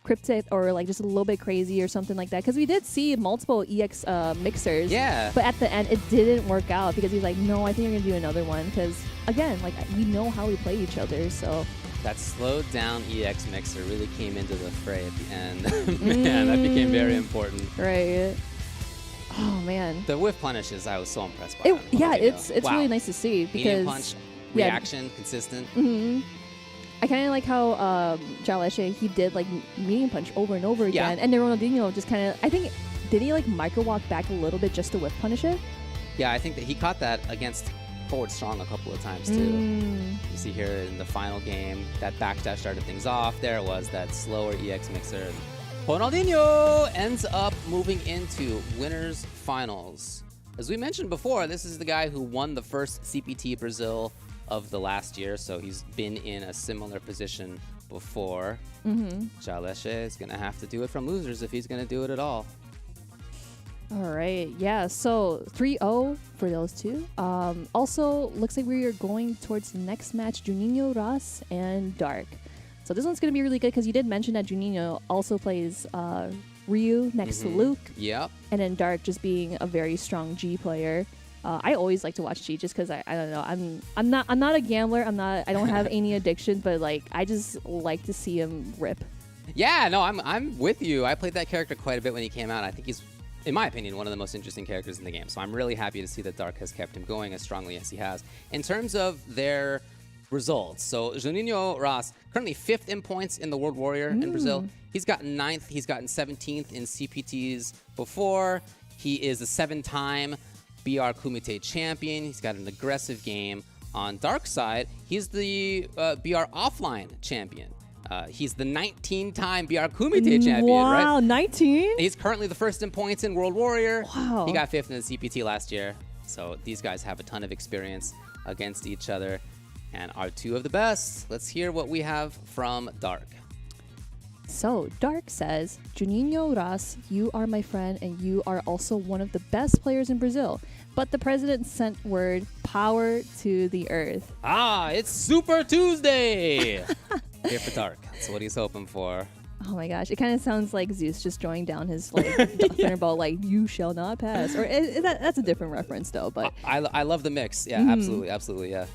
cryptic or like just a little bit crazy or something like that. Because we did see multiple EX mixers. Yeah. But at the end, it didn't work out because he's like, no, I think you're going to do another one. Because again, like we know how we play each other. So that slowed down EX mixer really came into the fray at the end. Man, that became very important. Right. Oh man. The whiff punishes, I was so impressed by. Yeah, Ronaldinho. it's Wow. really nice to see because Medium punch, reaction, consistent. I kind of like how Jaleshi, he did like medium punch over and over Yeah. again, and then Ronaldinho just kind of, I think, did he like micro walk back a little bit just to whiff punish it? Yeah, I think that he caught that against forward strong a couple of times too. You see here in the final game, that backdash started things off. There was that slower EX mixer. Ronaldinho ends up moving into winners finals. As we mentioned before, this is the guy who won the first CPT Brazil of the last year, so he's been in a similar position before. Jaleshi is going to have to do it from losers if he's going to do it at all. All right, yeah, so 3-0 for those two. Also, looks like we are going towards the next match, Nino Ross and Dark. So this one's going to be really good because you did mention that Juninho also plays Ryu next to Luke. Yep. And then Dark just being a very strong G player. I always like to watch G just because I don't know. I'm not a gambler. I don't have any addiction, but like I just like to see him rip. Yeah, no, I'm with you. I played that character quite a bit when he came out. I think he's, in my opinion, one of the most interesting characters in the game. So I'm really happy to see that Dark has kept him going as strongly as he has. In terms of their results, so Juninho Ross, currently 5th in points in the World Warrior in Brazil. He's gotten 9th. He's gotten 17th in CPTs before. He is a 7-time BR Kumite champion. He's got an aggressive game. On Dark side, he's the BR offline champion. He's the 19-time BR Kumite champion, right? Wow, 19? He's currently the 1st in points in World Warrior. Wow. He got 5th in the CPT last year. So these guys have a ton of experience against each other and are two of the best. Let's hear what we have from Dark. So, Dark says, Juninho Ross, you are my friend and you are also one of the best players in Brazil. But the president sent word, power to the earth. Ah, it's Super Tuesday! Here for Dark. That's what he's hoping for. Oh my gosh, it kind of sounds like Zeus just drawing down his like thunderbolt, like "You shall not pass." Or that's a different reference though. But I love the mix. Yeah, absolutely, yeah.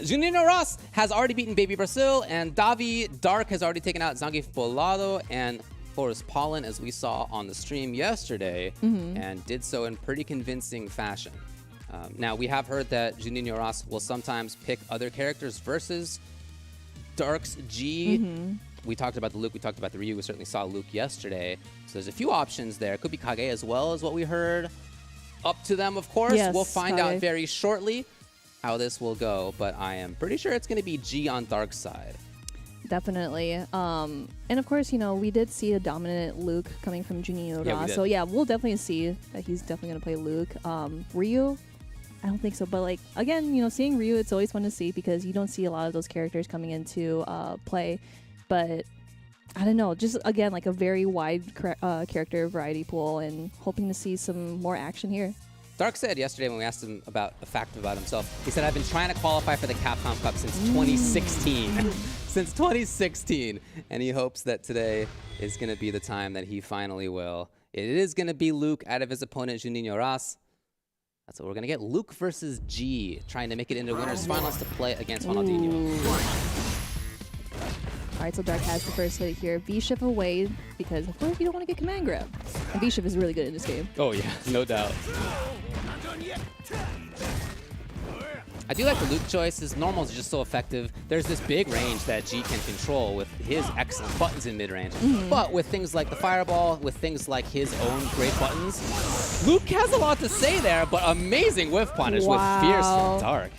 Nino Ross has already beaten Baby Brazil, and Davi Dark has already taken out Zangief Bolado and Forrest Pollen, as we saw on the stream yesterday, and did so in pretty convincing fashion. Now, we have heard that Nino Ross will sometimes pick other characters versus Dark's G. We talked about the Luke, we talked about the Ryu, we certainly saw Luke yesterday. So there's a few options there. Could be Kage as well, as what we heard. Up to them, of course. Yes, we'll find Kage. out very shortly how this will go, but I am pretty sure it's going to be G on Dark's side. definitely. And of course, you know, we did see a dominant Luke coming from Junineras. Yeah, we did. So yeah, we'll definitely see that he's definitely going to play Luke. Ryu, I don't think so. But like, again, you know, seeing Ryu, it's always fun to see because you don't see a lot of those characters coming into play. But I don't know, just again, like a very wide character variety pool, and hoping to see some more action here. Dark said yesterday when we asked him about a fact about himself, he said, I've been trying to qualify for the Capcom Cup since 2016. Since 2016. And he hopes that today is going to be the time that he finally will. It is going to be Luke out of his opponent, Juninho Ross. That's what we're going to get. Luke versus G, trying to make it into winners finals to play against Ronaldinho. All right, so Dark has the first hit here. V-Shift away, because of course you don't want to get command grab. And V-Shift is really good in this game. Oh yeah, no doubt. I do like the Luke choice. His normals are just so effective. There's this big range that G can control with his excellent buttons in mid-range. But with things like the Fireball, with things like his own great buttons, Luke has a lot to say there, but amazing whiff punish with Fierce from Dark.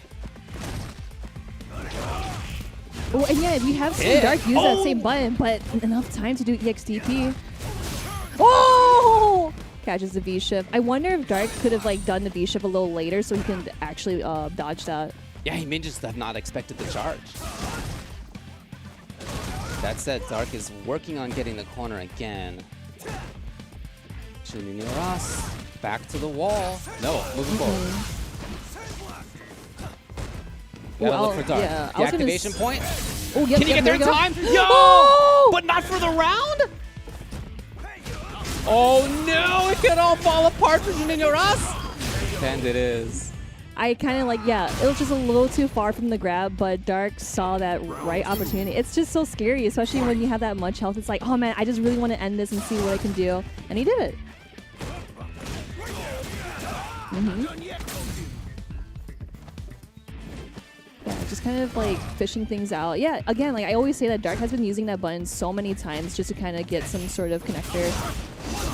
Oh, and yeah, we have seen Dark use that same button, but enough time to do EXDP. Oh! Catches the V-Shift. I wonder if Dark could have like done the V-Shift a little later so he can actually dodge that. Yeah, he may just have not expected the charge. That said, Dark is working on getting the corner again. Junineras back to the wall. No, moving forward. Gotta look for Dark. Yeah, the activation point. Oh, yep, Can he get there in time? Yo! No! But not for the round? Oh no! It could all fall apart for Junineras. And it is. I kind of like, yeah, it was just a little too far from the grab, but Dark saw that right opportunity. It's just so scary, especially when you have that much health. It's like, oh man, I just really want to end this and see what I can do. And he did it. Yeah, just kind of like fishing things out. Yeah, again, like I always say that Dark has been using that button so many times just to kind of get some sort of connector.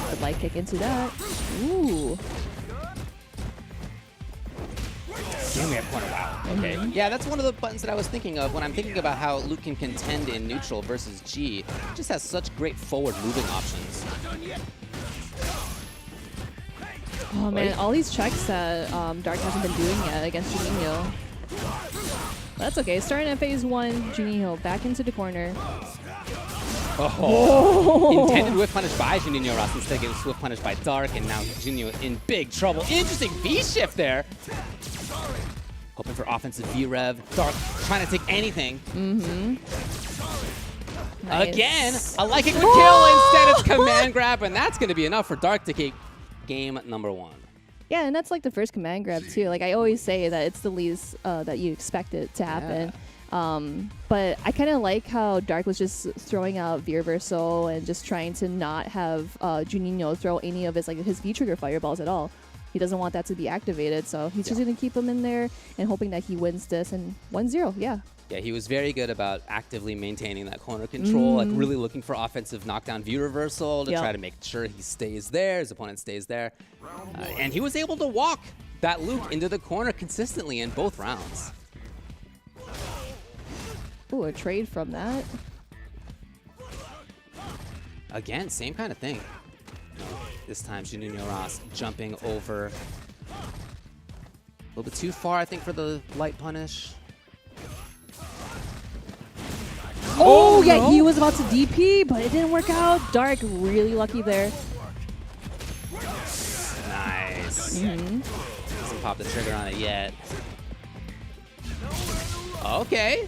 The light kick into that. Ooh. Give me a corner. Wow. Okay. Yeah, that's one of the buttons that I was thinking of when I'm thinking about how Luke can contend in neutral versus G. It just has such great forward moving options. Oh man, all these checks that Dark hasn't been doing yet against Juninho. That's okay. Starting at phase 1, Juninho back into the corner. Oh. Intended whiff punish by Juninho Ross, instead getting whiff punished by Dark, and now Juninho in big trouble. Interesting V-shift there. Hoping for offensive V-rev. Dark trying to take anything. Nice. Again, a like it would kill instead of command grab, and that's going to be enough for Dark to take game number 1. Yeah, and that's like the first command grab too. Like I always say that it's the least that you expect it to happen. But I kind of like how Dark was just throwing out V-reversal and just trying to not have Juninho throw any of his V-trigger fireballs at all. He doesn't want that to be activated, so he's just going to keep him in there and hoping that he wins this and 1-0, yeah. Yeah, he was very good about actively maintaining that corner control, like really looking for offensive knockdown view reversal to try to make sure he stays there, his opponent stays there. And he was able to walk that Luke into the corner consistently in both rounds. Ooh, a trade from that. Again, same kind of thing. This time, Juninho Ross jumping over. A little bit too far, I think, for the light punish. Oh, yeah, no. He was about to DP, but it didn't work out. Dark, really lucky there. Nice. Hasn't popped the trigger on it yet. Okay.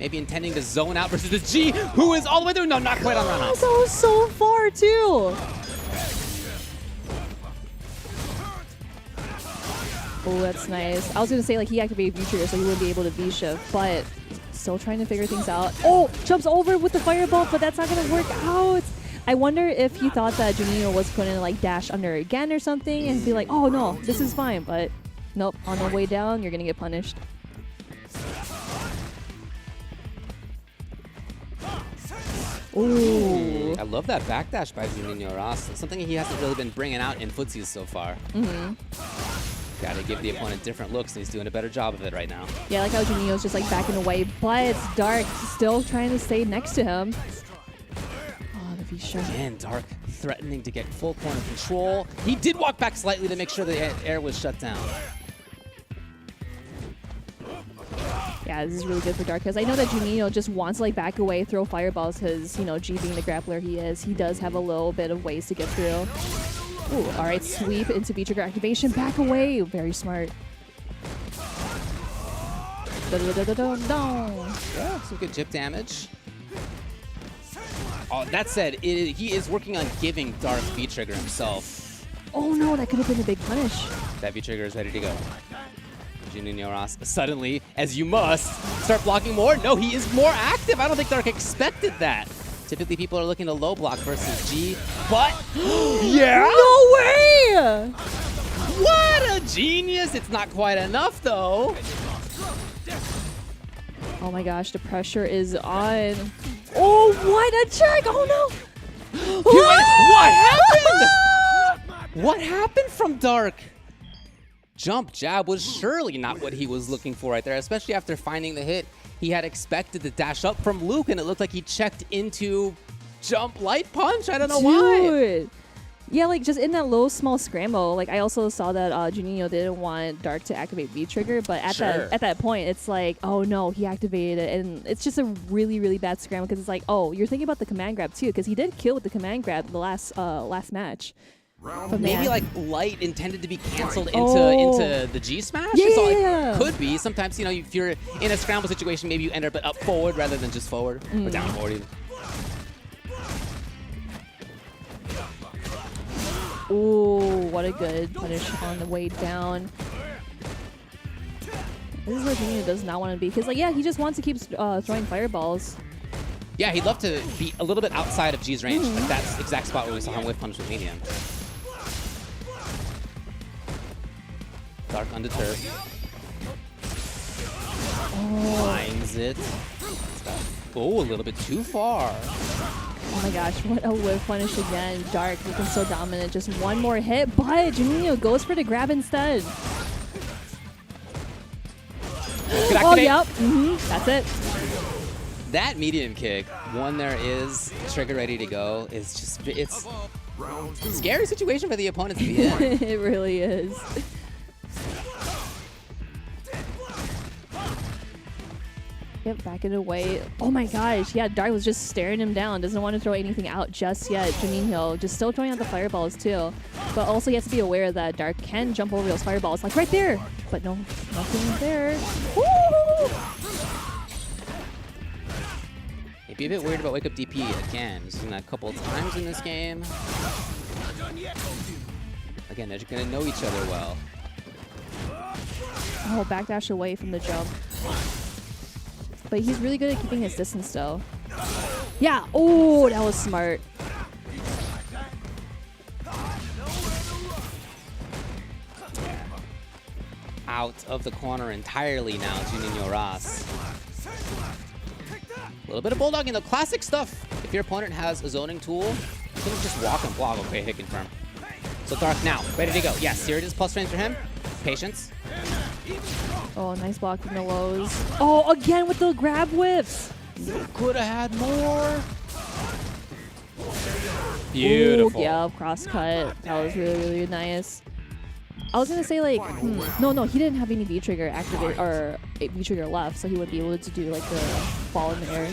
maybe intending to zone out versus this G, who is all the way through. No, not quite on run off. That was so far, too. Oh, that's nice. I was going to say, like, he activated V-Trigger, so he wouldn't be able to V-shift, but still trying to figure things out. Oh, jumps over with the fireball, but that's not going to work out. I wonder if he thought that Juninho was going to, like, dash under again or something and be like, oh, no, this is fine, but nope. On the way down, you're going to get punished. Ooh. I love that backdash by Nino Ross. It's something he hasn't really been bringing out in footsies so far. Gotta give the opponent different looks, and he's doing a better job of it right now. Yeah, I like how Juninho's just like backing away, but it's Dark still trying to stay next to him. Oh, the V-shot. Again, Dark threatening to get full corner control. He did walk back slightly to make sure the air was shut down. Yeah, this is really good for Dark because I know that Juninho just wants to like back away, throw fireballs because, you know, G being the grappler he is, he does have a little bit of ways to get through. Ooh, all right, sweep into V-trigger activation, back away. Very smart. Yeah, some good chip damage. Oh, that said, he is working on giving Dark V-trigger himself. Oh no, that could have been a big punish. That V-trigger is ready to go. Nino Ross suddenly, as you must, start blocking more. No, he is more active. I don't think Dark expected that. Typically, people are looking to low block versus G, but yeah! No way! What a genius! It's not quite enough, though. Oh my gosh, the pressure is on. Oh, what a check! Oh no! What happened? What happened from Dark? Jump jab was surely not what he was looking for right there, especially after finding the hit. He had expected to dash up from Luke, and it looked like he checked into jump light punch. I don't know why. Yeah, like just in that low, small scramble. Like I also saw that Juninho didn't want Dark to activate V-trigger, but at that point, it's like, oh no, he activated it, and it's just a really, really bad scramble because it's like, oh, you're thinking about the command grab too, because he did kill with the command grab the last match. But maybe man. like light intended to be canceled into the G smash. Yeah. It could be. Sometimes, you know, if you're in a scramble situation, maybe you end up forward rather than just forward or down forward even. Ooh, what a good punish on the way down. This is where Juninho does not want to be because, like, yeah, he just wants to keep throwing fireballs. Yeah, he'd love to be a little bit outside of G's range. Like that's the exact spot where we saw him whiff punch with medium. Dark undeterred. Finds it. Oh, a little bit too far. Oh my gosh, what a whiff punish again. Dark looking so dominant. Just one more hit, but Juninho goes for the grab instead. Oh, yep. That's it. That medium kick, one there is trigger ready to go, is just, it's a scary situation for the opponent to be in. It really is. Yep, backing away. Oh my gosh, yeah, Dark was just staring him down. Doesn't want to throw anything out just yet. Juninho just still throwing out the fireballs too. But also he has to be aware that Dark can jump over those fireballs, like right there. But no, nothing there. Woo! Maybe a bit worried about Wake Up DP again. We've seen that a couple of times in this game. Again, they're just going to know each other well. Oh, backdash away from the jump. But he's really good at keeping his distance though. Yeah, oh, that was smart. Out of the corner entirely now, Nino Ross. A little bit of bulldogging, the classic stuff. If your opponent has a zoning tool, you can just walk and block. Okay, hit confirm. So Dark now, ready to go. Yes, here it is, plus frames for him. Patience. Oh, nice block from the lows. Oh, again with the grab whiffs. Could have had more. Beautiful. Ooh, yeah, cross cut. That was really, really nice. I was gonna say like, no, he didn't have any V-trigger activate or V-trigger left, so he would be able to do like the fall in the air.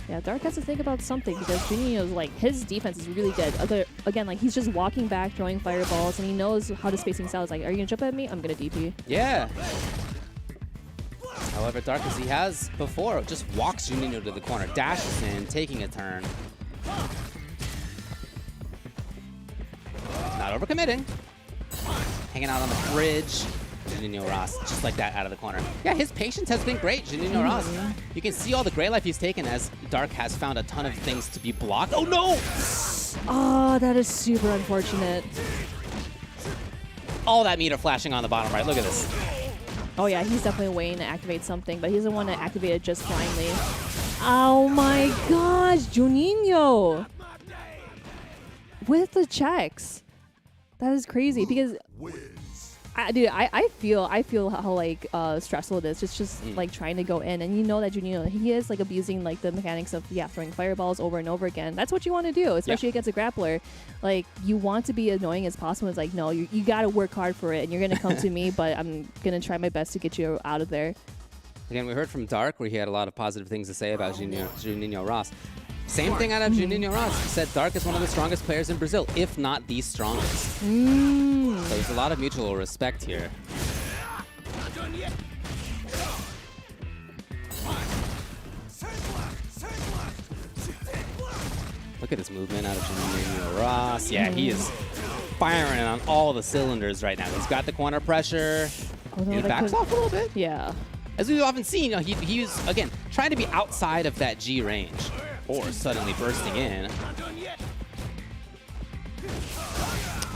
Yeah, Dark has to think about something because Juninho's like his defense is really good. Again, like he's just walking back, throwing fireballs, and he knows how to spacing out. It's like, are you gonna jump at me? I'm gonna DP. Yeah. However, Dark, as he has before, just walks Juninho to the corner, dashes in, taking a turn. Not overcommitting. Hanging out on the bridge. Nino Ross, just like that, out of the corner. Yeah, his patience has been great, Nino Ross. You can see all the gray life he's taken as Dark has found a ton of things to be blocked. Oh, no! Oh, that is super unfortunate. All that meter flashing on the bottom right. Look at this. Oh, yeah, he's definitely waiting to activate something, but he doesn't want to activate it just blindly. Oh, my gosh, Juninho! With the checks. That is crazy because... I feel how like stressful it is. It's just like trying to go in, and you know that Juninho, he is like abusing like the mechanics of throwing fireballs over and over again. That's what you want to do, especially against a grappler. Like you want to be annoying as possible. It's like no, you got to work hard for it, and you're gonna come to me, but I'm gonna try my best to get you out of there. Again, we heard from Dark where he had a lot of positive things to say about Juninho Ross. Same thing out of Juninho Ross. He said Dark is one of the strongest players in Brazil, if not the strongest. So there's a lot of mutual respect here. Look at his movement out of Juninho Ross. Yeah, he is firing on all the cylinders right now. He's got the corner pressure. He backs off a little bit. Yeah. As we've often seen, he's, again, trying to be outside of that G range. Or suddenly bursting in.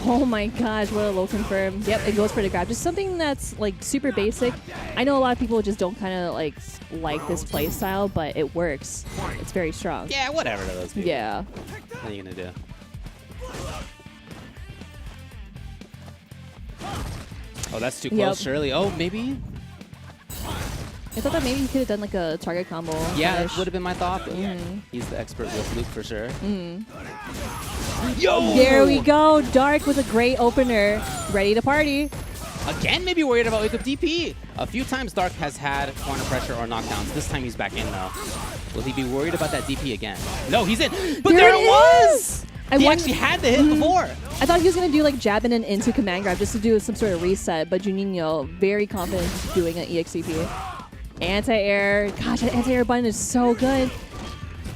Oh my gosh, what a low confirm. Yep, it goes for the grab. Just something that's like super basic. I know a lot of people just don't kind of like this play style, but it works. It's very strong. Yeah, whatever to those people. Yeah. What are you gonna do? Oh, that's too close, Shirley. Oh, maybe? I thought that maybe he could have done like a target combo. Yeah, that would have been my thought. But he's the expert with Luke for sure. Yo! There we go. Dark with a great opener. Ready to party. Again, maybe worried about wake up DP. A few times Dark has had corner pressure or knockdowns. This time he's back in though. Will he be worried about that DP again? No, he's in. But there it was! He actually had the hit before. I thought he was going to do like jabbing and into command grab just to do some sort of reset, but Juninho very confident doing an EXCP. Anti-air. Gosh, that anti-air button is so good.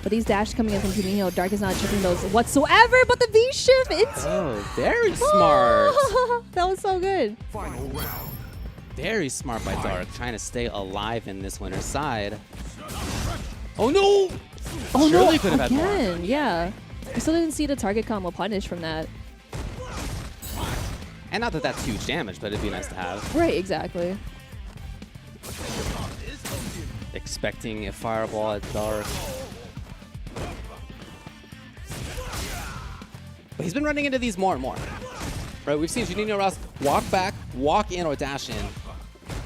But these dashes coming in from Juninho, Dark is not checking those whatsoever, but the V-shift into... Oh, very smart. That was so good. Final round. Very smart by Dark, trying to stay alive in this winner's side. Oh no! Oh Surely no, could have had more. again, yeah. I still didn't see the target combo punish from that. And not that that's huge damage, but it'd be nice to have. Right, exactly. Expecting a fireball at Dark. But he's been running into these more and more. Right, we've seen Nino Ross walk back, walk in, or dash in,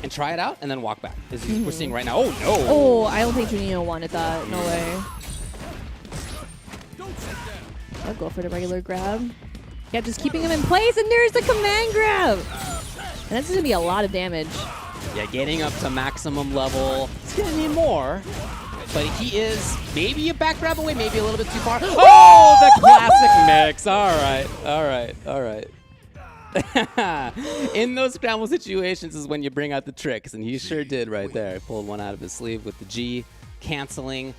and try it out, and then walk back. As we're seeing right now. Oh no! Oh, I don't think Juninho wanted that. No way. I'll go for the regular grab. Yeah, just keeping him in place, and there's the command grab! And that's gonna be a lot of damage. Yeah, getting up to maximum level. He's gonna need more. But he is maybe a back grab away, maybe a little bit too far. Oh, the classic mix. All right, all right, all right. In those scramble situations is when you bring out the tricks, and he sure did right there. Pulled one out of his sleeve with the G, canceling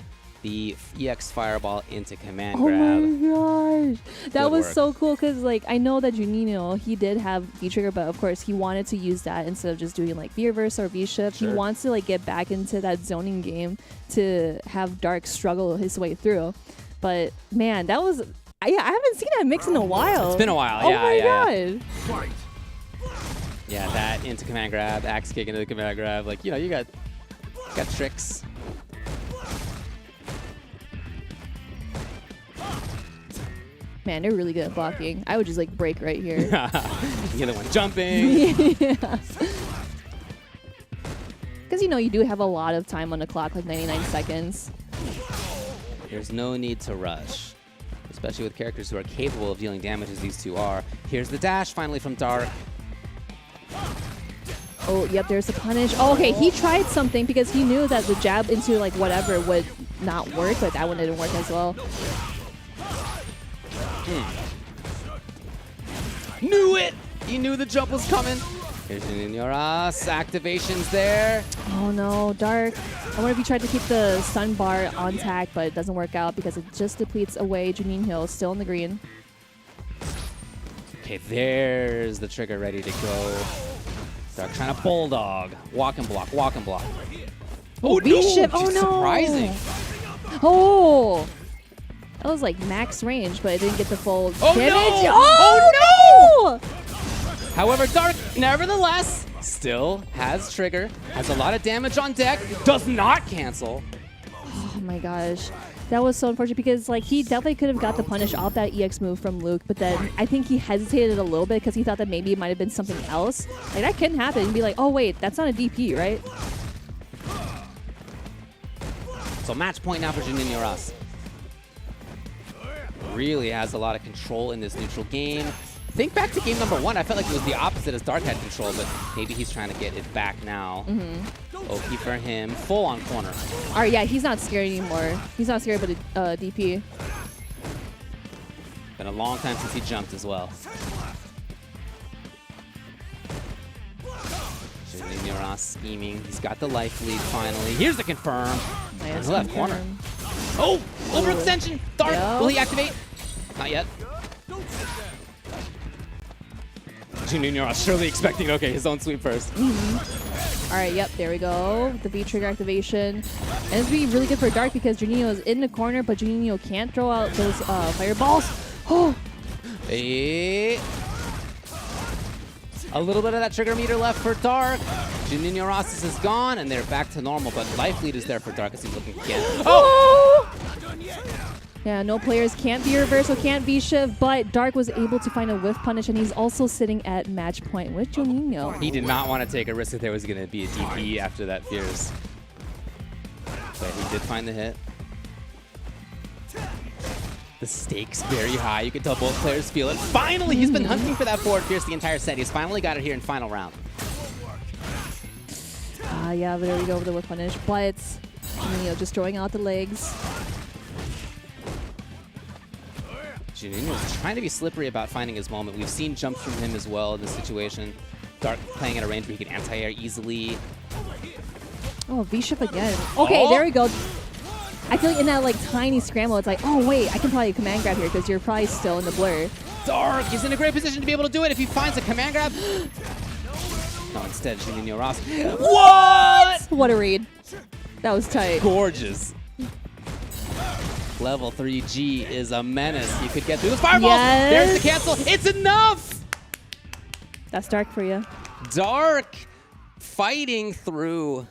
the EX fireball into command grab. Oh my gosh. That Good was work. so cool because like I know that Juninho, he did have V-trigger, but of course he wanted to use that instead of just doing like V-reverse or V-shift. Sure. He wants to like get back into that zoning game to have Dark struggle his way through. But man, that was I haven't seen that mix in a while. It's been a while, Oh yeah, my yeah. god. Yeah, that into command grab, axe kick into the command grab. Like, you know, you got tricks. Man, they're really good at blocking. I would just like break right here. The other one jumping. Yeah. Because you know you do have a lot of time on the clock, like 99 seconds. There's no need to rush, especially with characters who are capable of dealing damage as these two are. Here's the dash finally from Dark. Oh, yep, there's the punish. Oh, okay, he tried something because he knew that the jab into like whatever would not work, but that one didn't work as well. Knew it! He knew the jump was coming. Here's Junineras. Activations there. Oh no, Dark. I wonder if he tried to keep the stun bar on tack, but it doesn't work out because it just depletes away Juninho, still in the green. Okay, there's the trigger ready to go. Dark trying to bulldog. Walk and block, walk and block. Oh, V-shift. no! Oh no! Surprising. Oh! That was like max range, but it didn't get the full damage. No! Oh, no! However, Dark, nevertheless, still has trigger, has a lot of damage on deck, does not cancel. Oh my gosh. That was so unfortunate because like he definitely could have got the punish off that EX move from Luke, but then I think he hesitated a little bit because he thought that maybe it might have been something else. Like that can happen and be like, oh wait, that's not a DP, right? So match point now for Junineras. Really has a lot of control in this neutral game. Think back to game number 1. I felt like it was the opposite as Dark had control, but maybe he's trying to get it back now. OP for him. Full on corner. All right, yeah, he's not scared anymore. He's not scared of a DP. Been a long time since he jumped as well. Junineras scheming. He's got the life lead finally. Here's the confirm. Nice Left corner. Oh, overextension. Dark. Yep. Will he activate? Not yet. Junineras surely expecting, okay, his own sweep first. All right, yep, there we go. The V-trigger activation. And it's be really good for Dark because Juninho is in the corner, but Juninho can't throw out those fireballs. Oh! Hey. A little bit of that trigger meter left for Dark. Junineras is gone, and they're back to normal, but life lead is there for Dark as he's looking again. Oh! Yeah, no players can't be reversal, can't be shift, but Dark was able to find a whiff punish, and he's also sitting at match point with Juninho. He did not want to take a risk that there was going to be a DP after that Fierce. But he did find the hit. The stakes very high. You can tell both players feel it. Finally, he's been hunting for that forward Fierce the entire set. He's finally got it here in final round. Yeah, there we go with the whiff punish, but Juninho just throwing out the legs. Juninho is trying to be slippery about finding his moment. We've seen jumps from him as well in this situation. Dark playing at a range where he can anti-air easily. Oh, V-shift again. Okay, there we go. I feel like in that like tiny scramble, it's like, oh wait, I can probably command grab here because you're probably still in the blur. Dark is in a great position to be able to do it if he finds a command grab. No, instead, Junineras. What? What a read. That was tight. Gorgeous. Level 3G is a menace. You could get through the fireballs. Yes. There's the cancel. It's enough. That's Dark for you. Dark fighting through.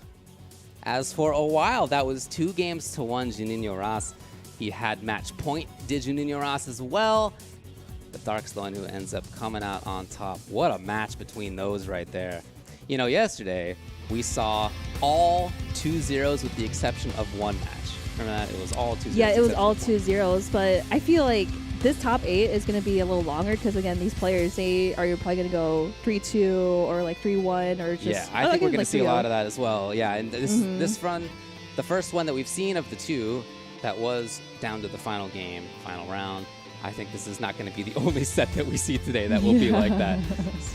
As for a while, that was 2-1 Junineras. He had match point, did Junineras as well. But Dark's the one who ends up coming out on top. What a match between those right there. You know, yesterday, we saw all 2-0s with the exception of one match. Remember that? It was all 2-0s. Yeah, it was all 2-0s, but I feel like this top 8 is going to be a little longer because, again, these players, they are probably going to go 3-2 or like 3-1 or just... Yeah, I think we're going to see a lot of that as well. Yeah, and this run, the first one that we've seen of the two that was down to the final game, final round, I think this is not going to be the only set that we see today that will be like that.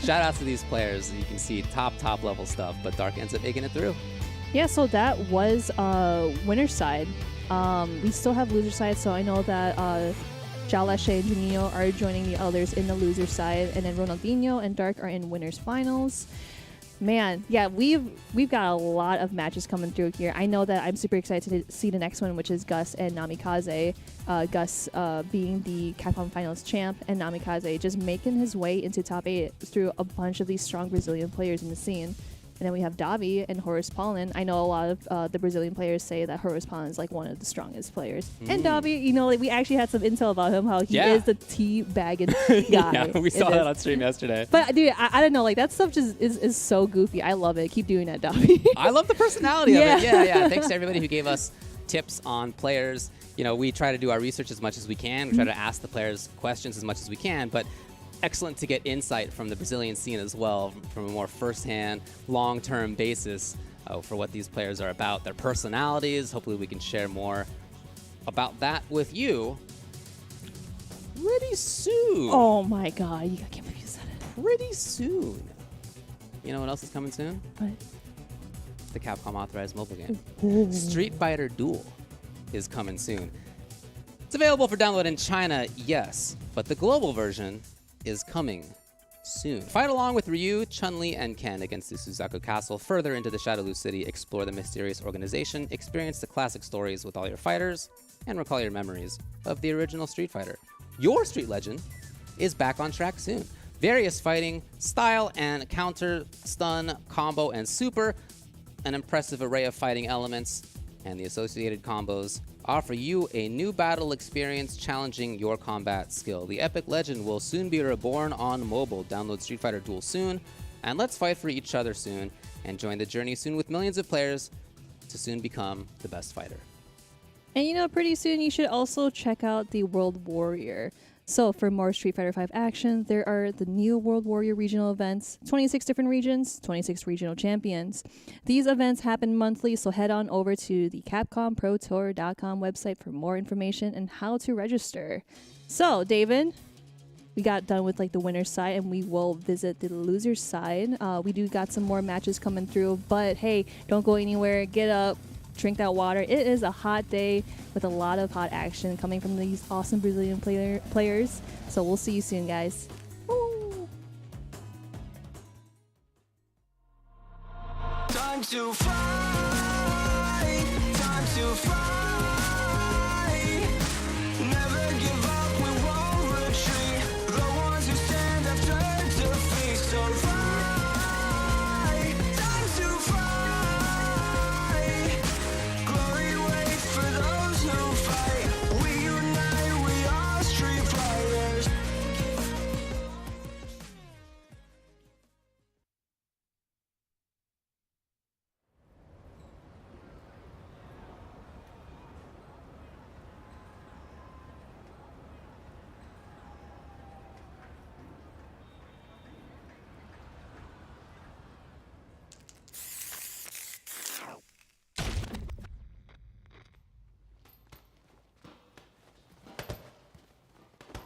Shout out to these players. You can see top level stuff, but Dark ends up making it through. Yeah, so that was winner's side. We still have loser side, so I know that Jaleshi and Juninho are joining the others in the loser side, and then Ronaldinho and Dark are in winners finals. Man, yeah, we've got a lot of matches coming through here. I know that I'm super excited to see the next one, which is Gus and Namikaze. Gus being the Capcom Finals champ, and Namikaze just making his way into top 8 through a bunch of these strong Brazilian players in the scene. And then we have Davi and Horus Pollen. I know a lot of the Brazilian players say that Horus Pollen is like one of the strongest players. And Davi, you know, like we actually had some intel about him, how he is the tea-bagging guy. Yeah, we saw that on stream yesterday. But dude, I don't know, like that stuff just is so goofy. I love it. Keep doing that, Davi. I love the personality of it. Yeah. Thanks to everybody who gave us tips on players. You know, we try to do our research as much as we can. We try to ask the players questions as much as we can, but excellent to get insight from the Brazilian scene as well, from a more first-hand, long-term basis for what these players are about, their personalities. Hopefully we can share more about that with you pretty soon. Oh my god, I can't believe you said it. Pretty soon. You know what else is coming soon? What? The Capcom authorized mobile game. Street Fighter Duel is coming soon. It's available for download in China, yes, but the global version is coming soon. Fight along with Ryu, Chun-Li, and Ken against the Suzaku Castle, further into the Shadowloo City, explore the mysterious organization, experience the classic stories with all your fighters, and recall your memories of the original Street Fighter. Your Street Legend is back on track soon. Various fighting, style and counter, stun, combo, and super, an impressive array of fighting elements, and the associated combos offer you a new battle experience challenging your combat skill. The epic legend will soon be reborn on mobile. Download Street Fighter Duel soon, and let's fight for each other soon, and join the journey soon with millions of players to soon become the best fighter. And you know, pretty soon you should also check out the World Warrior. So for more Street Fighter V action, there are the new World Warrior regional events, 26 different regions, 26 regional champions. These events happen monthly, so head on over to the CapcomProTour.com website for more information and how to register. So, David, we got done with like the winner's side, and we will visit the loser's side. We do got some more matches coming through, but hey, don't go anywhere. Get up. Drink that water. It is a hot day with a lot of hot action coming from these awesome Brazilian players. So we'll see you soon, guys. Woo. Time to fight, time to fight. Never give up, we won't retreat. The ones who stand have turned to feast. So fight, time to fight. Glory waits for those who fight. We unite, we are street fighters.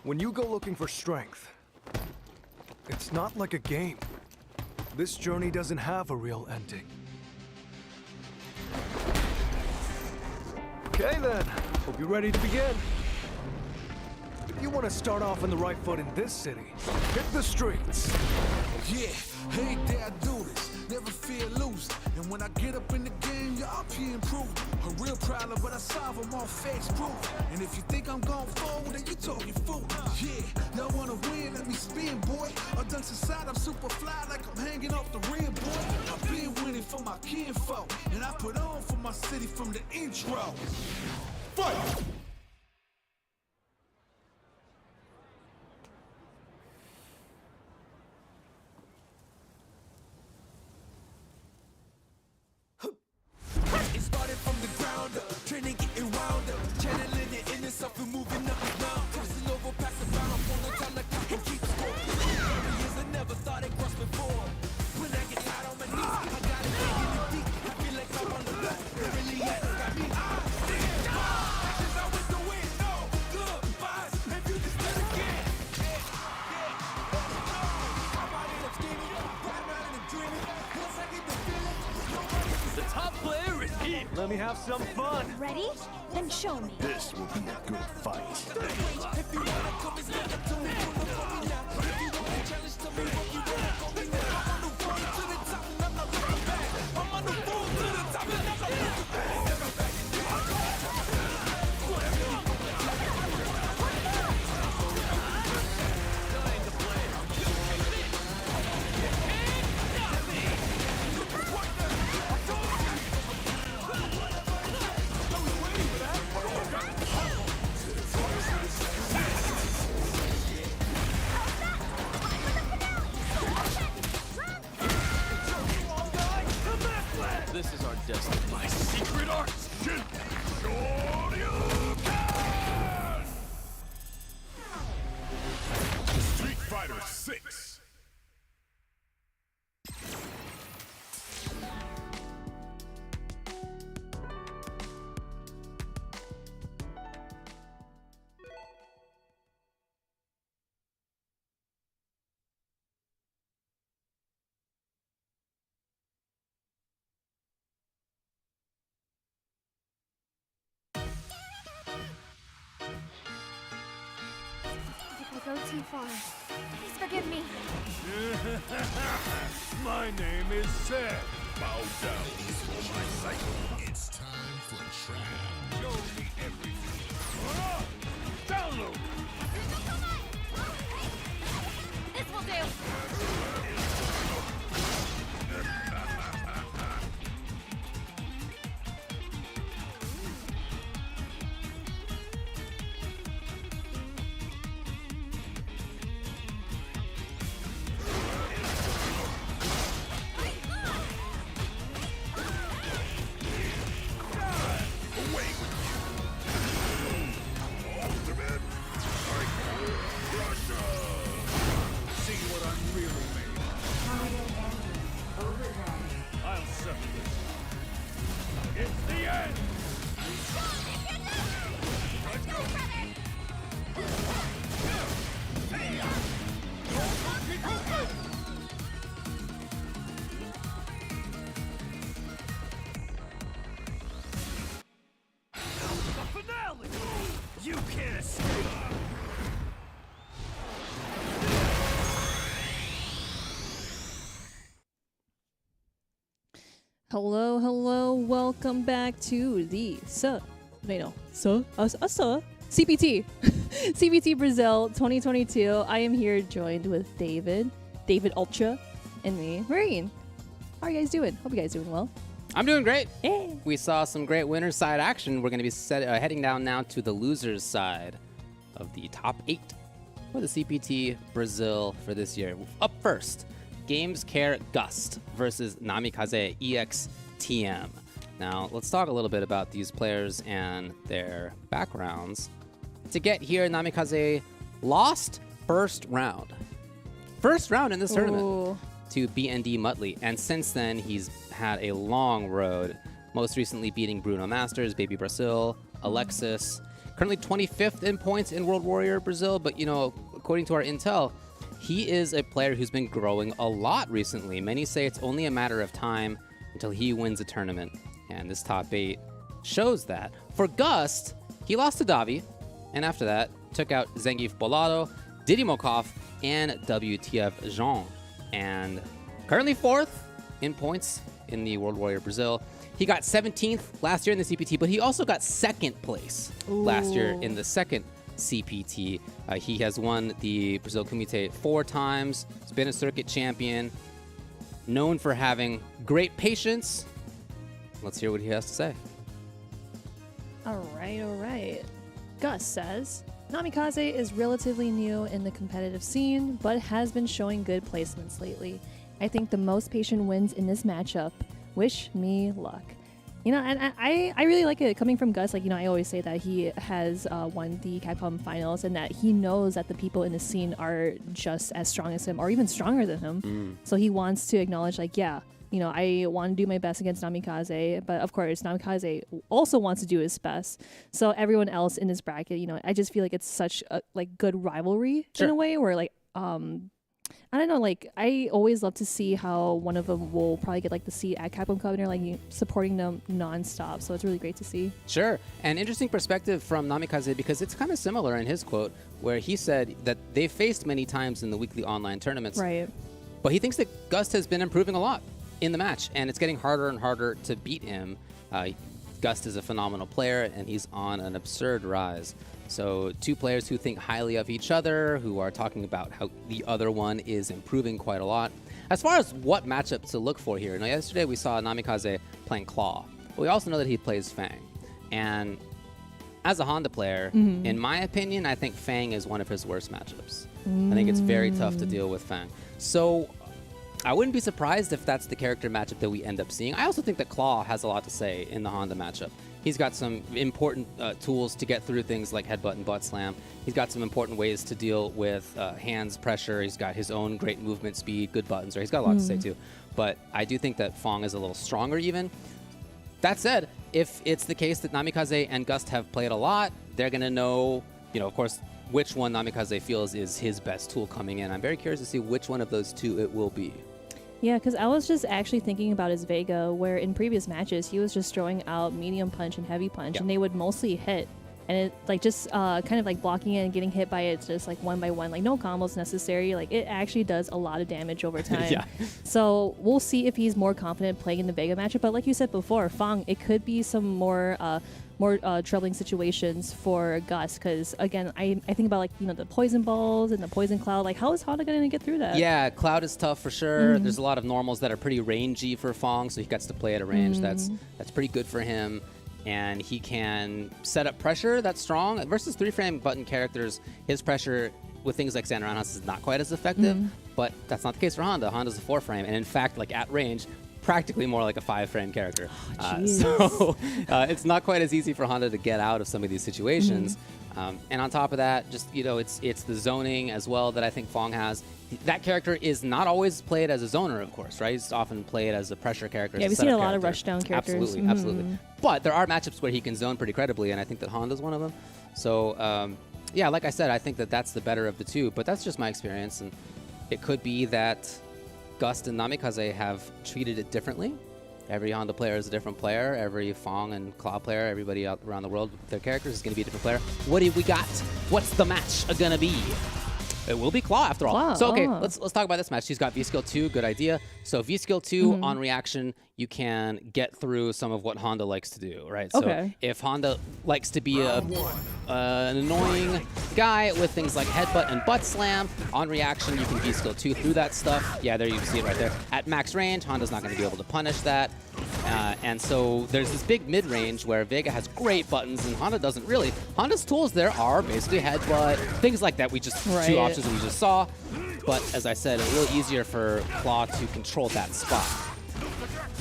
When you go looking for strength, it's not like a game. This journey doesn't have a real ending. Okay then, hope you're ready to begin. If you want to start off on the right foot in this city, hit the streets. Yeah, hey there, I do this. Never fear losing. And when I get up in the game, y'all be improved. A real problem, but I solve them all facts proof. And if you think I'm going forward, then you talking fool. Yeah, y'all wanna win, let me spin, boy. All dunks aside, I'm super fly like I'm hanging off the rim, boy. I've been winning for my kinfolk, and I put on for my city from the intro. Fight! It started from the ground up, training getting wound up, channeling the inner self and moving up and down, crossing over, passing around, I'm on the time like I can keep score. Years I never thought it crossed before. When I get out on my knees, I got it digging it deep. I feel like I'm on the road, it really has got me. Since I went to win, no good vibes, if you just did again. I'm out in the scheming, riding around and dreaming. Once I get the feeling, The top player is here. Let me have some fun. Ready? Then show me. This will be a good fight. If you wanna come and stand up to me, pull up on me now. If you wanna challenge to me, what you wanna call me now. I'm on the road to the top and I'm not looking back. I'm on the road to the top and I'm not looking back. go too far. Please forgive me. My name is Seth. Bow down for my sight. It's time for trap. Show me everything. Download. This will do. See what I'm really made of. I'll settle this. It's the end. Let's go. The finale. You can't escape. Hello, hello, welcome back to the CPT CPT Brazil 2022. I am here joined with David Ultra, and me, Marine. How are you guys doing? Hope you guys doing well. I'm doing great. Yeah. We saw some great winner's side action. We're going to be heading down now to the losers side of the top 8 for the CPT Brazil for this year. Up first, Gamescaregust versus Namikaze EXTM. Now, let's talk a little bit about these players and their backgrounds. To get here, Namikaze lost first round. First round in this tournament Ooh. to BND Muttley. And since then, he's had a long road, most recently beating Bruno Masters, Baby Brazil, Alexis. Currently 25th in points in World Warrior Brazil, but, you know, according to our intel, he is a player who's been growing a lot recently. Many say it's only a matter of time until he wins a tournament, and this top 8 shows that. For Gust, he lost to Davi, and after that, took out Zangief Bolado, Didymokov, and WTF Jean. And currently 4th in points in the World Warrior Brazil. He got 17th last year in the CPT, but he also got 2nd place last year in the second CPT. He has won the Brazil Kumite 4 times. He's been a circuit champion, known for having great patience. Let's hear what he has to say. All right. Gus says, Namikaze is relatively new in the competitive scene, but has been showing good placements lately. I think the most patient wins in this matchup. Wish me luck. You know, and I really like it coming from Gus. Like, you know, I always say that he has won the Capcom finals and that he knows that the people in the scene are just as strong as him or even stronger than him. So he wants to acknowledge, like, yeah, you know, I want to do my best against Namikaze, but of course, Namikaze also wants to do his best. So everyone else in this bracket, you know, I just feel like it's such a like good rivalry in a way where like, I don't know, like, I always love to see how one of them will probably get, like, the seat at Capcom Cup, and they're, like, supporting them nonstop, so it's really great to see. Sure. An interesting perspective from Namikaze, because it's kind of similar in his quote, where he said that they faced many times in the weekly online tournaments. Right. But he thinks that Gust has been improving a lot in the match, and it's getting harder and harder to beat him. Gust is a phenomenal player, and he's on an absurd rise. So 2 players who think highly of each other, who are talking about how the other one is improving quite a lot. As far as what matchup to look for here, now yesterday we saw Namikaze playing Claw, but we also know that he plays Fang. And as a Honda player, in my opinion, I think Fang is one of his worst matchups. I think it's very tough to deal with Fang. So I wouldn't be surprised if that's the character matchup that we end up seeing. I also think that Claw has a lot to say in the Honda matchup. He's got some important tools to get through things like headbutt and butt slam. He's got some important ways to deal with hands pressure. He's got his own great movement speed, good buttons. Right? He's got a lot to say too. But I do think that Fong is a little stronger even. That said, if it's the case that Namikaze and Gust have played a lot, they're going to know, you know, of course, which one Namikaze feels is his best tool coming in. I'm very curious to see which one of those 2 it will be. Yeah, because I was just actually thinking about his Vega, where in previous matches, he was just throwing out medium punch and heavy punch, and they would mostly hit. and it like just kind of like blocking it and getting hit by it just like one by one, like no combos necessary. Like it actually does a lot of damage over time. Yeah. So we'll see if he's more confident playing in the Vega matchup. But like you said before, Fang, it could be some more troubling situations for Gus, because again, I think about like, you know, the poison balls and the poison cloud. Like, how is Honda going to get through that? Yeah, Cloud is tough for sure. There's a lot of normals that are pretty rangy for Fong, so he gets to play at a range that's pretty good for him. And he can set up pressure that's strong. Versus 3-frame button characters, his pressure with things like Xander Roundhouse is not quite as effective, but that's not the case for Honda. Honda's a 4-frame, and in fact, like at range, practically more like a 5-frame character. So it's not quite as easy for Honda to get out of some of these situations. And on top of that, just, you know, it's the zoning as well that I think Fong has. That character is not always played as a zoner, of course, right? He's often played as a pressure character. Yeah, we've seen a lot of rushdown characters. Absolutely, absolutely. But there are matchups where he can zone pretty credibly, and I think that Honda's one of them. So, yeah, like I said, I think that that's the better of the two, but that's just my experience. And it could be that Gust and Namikaze have treated it differently. Every Honda player is a different player. Every Fong and Cloud player, everybody out around the world with their characters is going to be a different player. What do we got? What's the match going to be? It will be Claw after all. Claw, So, okay, let's talk about this match. She's got V-Skill 2, good idea. So V-Skill 2, on reaction, you can get through some of what Honda likes to do, right? Okay. So if Honda likes to be an annoying guy with things like headbutt and butt slam, on reaction, you can V-Skill 2 through that stuff. Yeah, there you can see it right there. At max range, Honda's not going to be able to punish that. And so there's this big mid-range where Vega has great buttons and Honda doesn't really. Honda's tools there are basically headbutt, things like that. We just two options that we just saw. But as I said, a little easier for Claw to control that spot.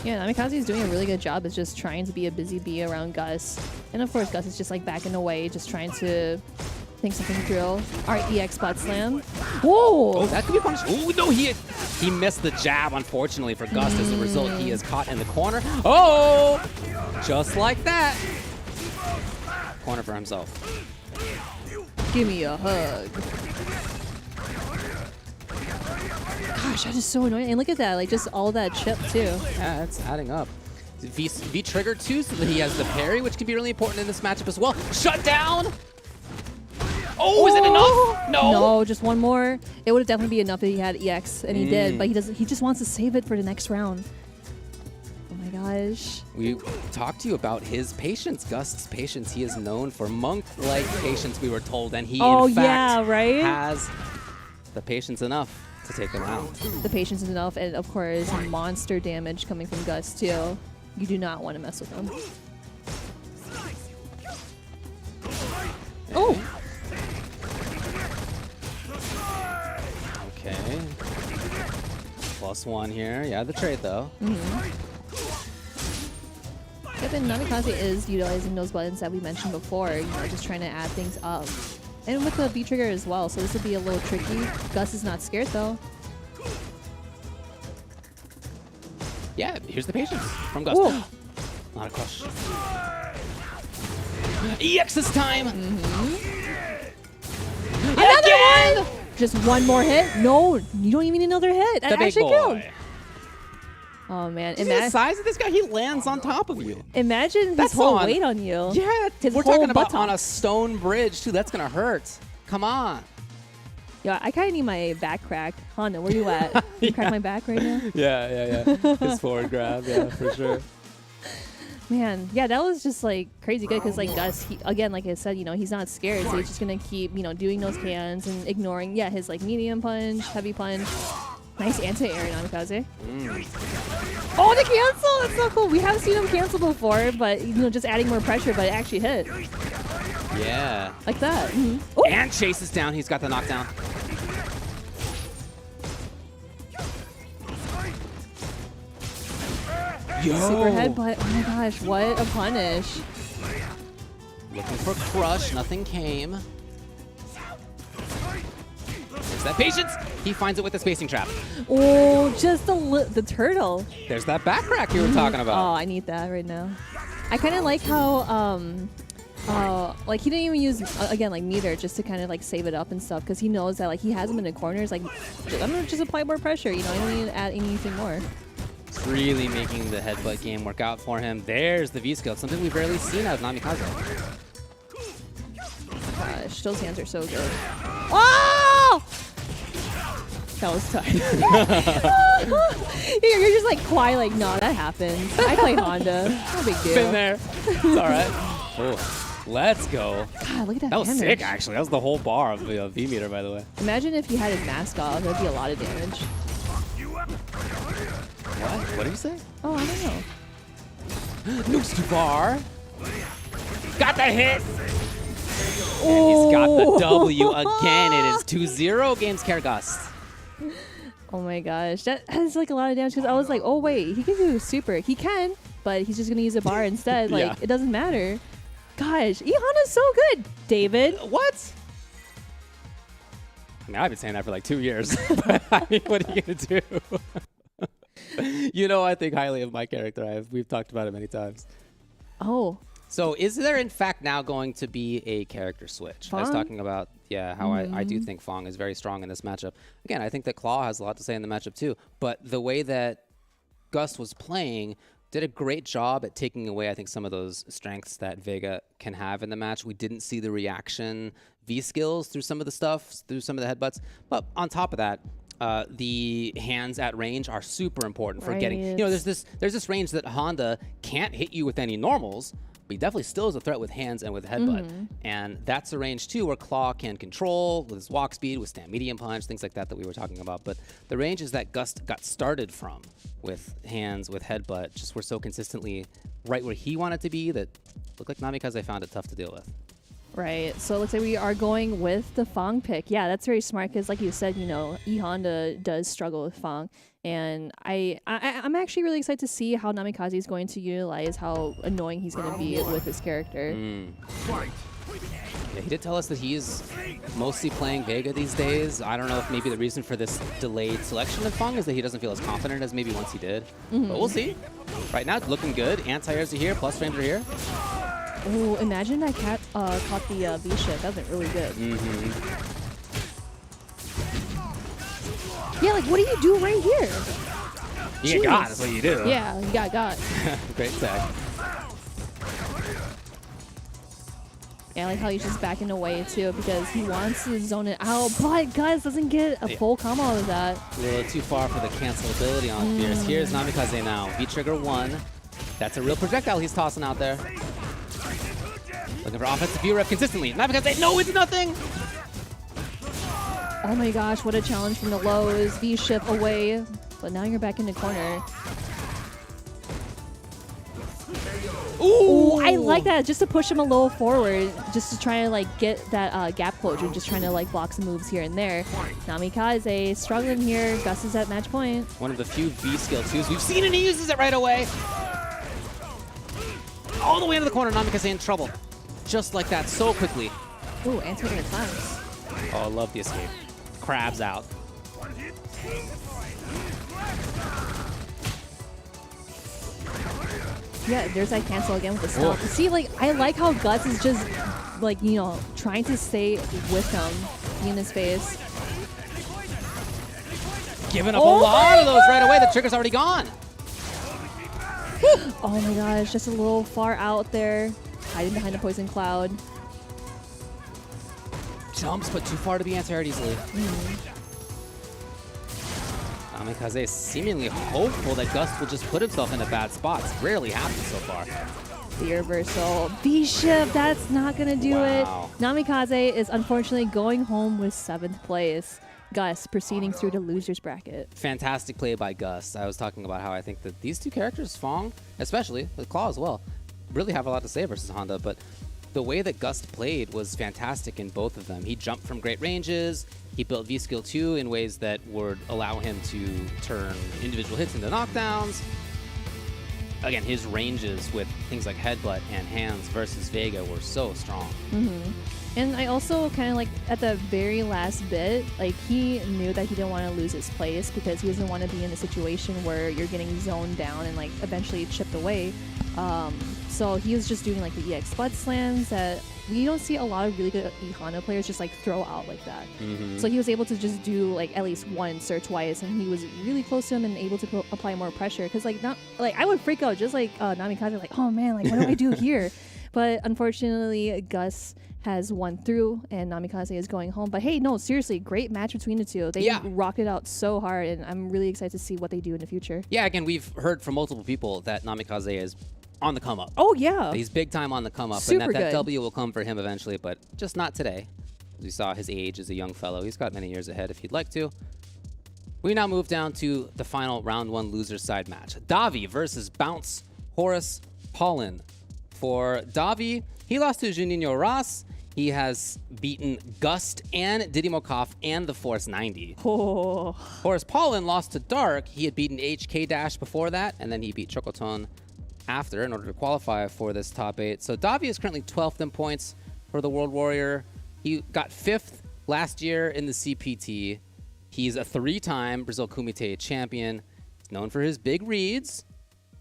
Yeah, Namikaze is doing a really good job. It's just trying to be a busy bee around Gus. And of course, Gus is just like backing away, just trying to think something through. All right, EX butt slam. Whoa! Oh, that could be punished. Oh, no, he missed the jab, unfortunately, for Gus. As a result, he is caught in the corner. Oh! Just like that. Corner for himself. Give me a hug. Gosh, that is so annoying. And look at that, like just all that chip too. Yeah, it's adding up. V trigger too, so that he has the parry, which can be really important in this matchup as well. Shut down! Oh, is it enough? No. No, just one more. It would definitely be enough if he had EX, and he did, but he doesn't. He just wants to save it for the next round. Oh my gosh. We talked to you about his patience, Gust's patience. He is known for monk-like patience, we were told, and he in fact has the patience enough to take him out. The patience is enough, and of course, monster damage coming from Gus too. You do not want to mess with him. Oh! Okay. +1 here. Yeah, the trade though. Yep, and Namikaze is utilizing those buttons that we mentioned before, you know, just trying to add things up. And with the V-trigger as well, so this will be a little tricky. Gus is not scared though. Yeah, here's the patience from Gus. Whoa. Not a crush. EX this time! Another one! Just one more hit? No, you don't even need another hit. That The big actually boy. killed. Oh man, See the size of this guy? He lands on top of you. imagine That's his whole on- weight on you. Yeah, His we're whole talking about buttock. on a stone bridge too. That's gonna hurt. Come on. Yeah, I kind of need my back cracked. Honda, where you at? You crack my back right now? Yeah. His forward grab, yeah, for sure. Man, yeah, that was just like crazy good because like Gus, he, again, like I said, you know, he's not scared, so he's just gonna keep, you know, doing those cans and ignoring, yeah, his like medium punch, heavy punch. Nice anti-air, Namikaze. Oh, the cancel! That's so cool. We haven't seen him cancel before, but you know, just adding more pressure, but it actually hit Yeah. like that. And chases down. He's got the knockdown. Yo. Super headbutt. Oh my gosh, what a punish! Looking for crush. Nothing came. There's that patience. He finds it with the spacing trap. Oh, just the turtle. There's that back crack you were talking Oh, about. I need that right now. I kind of like how like he didn't even use again like meter just to kind of like save it up and stuff because he knows that like he has him in the corners. Like I'm gonna just apply more pressure. You know, I don't need to add anything more. It's really making the headbutt game work out for him. There's the V skill, something we've rarely seen out of Namikaze. gosh, those hands are so good. Oh! That was tough. You're just like quiet, like, no, that happens. I play Honda. No big deal. Been there. It's all right. Oh, let's go. God, look at that. That was damage. sick, actually. That was the whole bar of the V meter, by the way. Imagine if he had his mask off. That'd be a lot of damage. What did you say? Oh, I don't know. Nukes too far. Got the hit. And he's got the W again. It is 2-0 Gamescaregust. Oh my gosh, that has like a lot of damage because I was like, oh wait, he can do super. He can, but he's just gonna use a bar instead. Like Yeah. it doesn't matter. Gosh, Ihana's so good, David. What? I mean, I've been saying that for like 2 years. But I mean, what are you gonna do? You know, I think highly of my character. We've talked about it many times. Oh, So is there, in fact, now going to be a character switch? I was Fong? talking about, how I do think Fong is very strong in this matchup. Again, I think that Claw has a lot to say in the matchup too. But the way that Gust was playing did a great job at taking away, I think, some of those strengths that Vega can have in the match. We didn't see the reaction V skills through some of the stuff, through some of the headbutts. But on top of that, the hands at range are super important for getting. You know, there's this range that Honda can't hit you with any normals, but he definitely still is a threat with hands and with headbutt. And that's a range too where Claw can control with his walk speed, withstand medium punch, things like that that we were talking about. But the ranges that Gust got started from with hands, with headbutt, just were so consistently right where he wanted to be that looked like Namikaze found it tough to deal with. right. So it looks like we are going with the Fong pick. Yeah, that's very smart because, like you said, you know, E Honda does struggle with Fong. And I'm actually really excited to see how Namikaze is going to utilize how annoying he's going to be with his character. Yeah, he did tell us that he's mostly playing Vega these days. I don't know if maybe the reason for this delayed selection of Fong is that he doesn't feel as confident as maybe once he did. But we'll see. Right now, it's looking good. Anti-airs are here, plus frames are here. Oh, imagine that cat caught the V-shift. That was really good. Yeah, like, what do you do right here? You get got, that's what you do. Yeah, you got. Great tag. Yeah, I like how he's just backing away, too, because he wants to zone it out, but Gus doesn't get a full combo out of that. A little too far for the cancelability on Fierce. Here's Namikaze now. V-trigger 1. That's a real projectile he's tossing out there. Looking for offensive V-rep consistently. Namikaze, no, it's nothing! Oh my gosh, what a challenge from the lows. V-shift away, but now you're back in the corner. Ooh, I like that, just to push him a little forward, just to try to like get that gap closure, just trying to like block some moves here and there. Namikaze struggling here. Gus is at match point. One of the few V skill 2s we've seen, and he uses it right away. All the way into the corner, Namikaze in trouble. Just like that, so quickly. Ooh, anti-air times. Oh, I love the escape. Crabs out. Yeah, there's that cancel again with the stomp. See, like, I like how Guts is just, like, you know, trying to stay with him, be in his face. Giving up a lot of those right away. The trigger's already gone. Oh my gosh, just a little far out there, hiding behind the poison cloud. Jumps, but too far to be anti-aired easily. Namikaze is seemingly hopeful that Gust will just put himself in a bad spot. It's rarely happened so far. The reversal. V-shift, that's not going to do it. Namikaze is unfortunately going home with 7th place. Gus proceeding through the loser's bracket. Fantastic play by Gus. I was talking about how I think that these two characters, Fong, especially, with Claw as well, really have a lot to say versus Honda, but the way that Gust played was fantastic in both of them. He jumped from great ranges. He built V-Skill 2 in ways that would allow him to turn individual hits into knockdowns. Again, his ranges with things like headbutt and hands versus Vega were so strong. And I also kind of like at the very last bit, like he knew that he didn't want to lose his place because he doesn't want to be in a situation where you're getting zoned down and like eventually chipped away. So he was just doing like the EX Bud slams that we don't see a lot of really good Ihana players just like throw out like that. So he was able to just do like at least once or twice, and he was really close to him and able to apply more pressure. Because like not like I would freak out just like Namikaze, like, oh man, like what do I do here? But unfortunately, Gus has won through, and Namikaze is going home. But hey, no, seriously, great match between the two. They rocked it out so hard, and I'm really excited to see what they do in the future. Yeah, again, we've heard from multiple people that Namikaze is on the come up. Oh, yeah. He's big time on the come up. Super and that good. W will come for him eventually, but just not today. As we saw his age as a young fellow. He's got many years ahead if he'd like to. We now move down to the final round 1 loser side match. Davi versus Bounce Horace Paulin. For Davi, he lost to Juninho Ross. He has beaten Gust and Didymokov and the Force 90. Oh. Horace Paulin lost to Dark. He had beaten HK Dash before that, and then he beat Chocoton after in order to qualify for this top 8. So Davi is currently 12th in points for the World Warrior. He got 5th last year in the CPT. He's a 3-time Brazil Kumite champion. He's known for his big reads,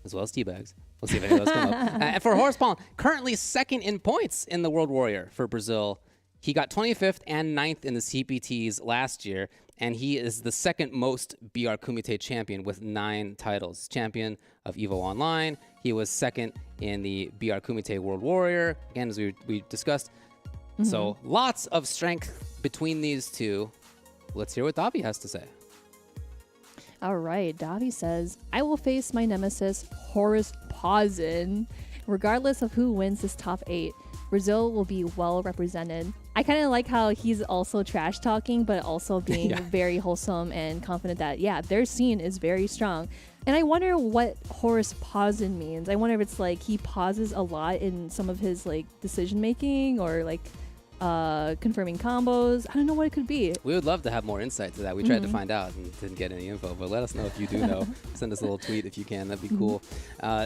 as well as teabags. We'll see if any of those come up. And for Horace Paulin, currently 2nd in points in the World Warrior for Brazil. He got 25th and 9th in the CPTs last year, and he is the 2nd most BR Kumite champion with 9 titles. Champion of EVO Online. He was 2nd in the BR Kumite World Warrior, again, as we discussed. So lots of strength between these two. Let's hear what Davi has to say. All right, Davi says, I will face my nemesis, Horace Paulin. Regardless of who wins this top 8, Brazil will be well represented. I kind of like how he's also trash talking, but also being very wholesome and confident that, their scene is very strong. And I wonder what Horace Paulin means. I wonder if it's like he pauses a lot in some of his like decision making or like confirming combos. I don't know what it could be. We would love to have more insight to that. We tried to find out and didn't get any info, but let us know if you do know. Send us a little tweet if you can. That'd be cool.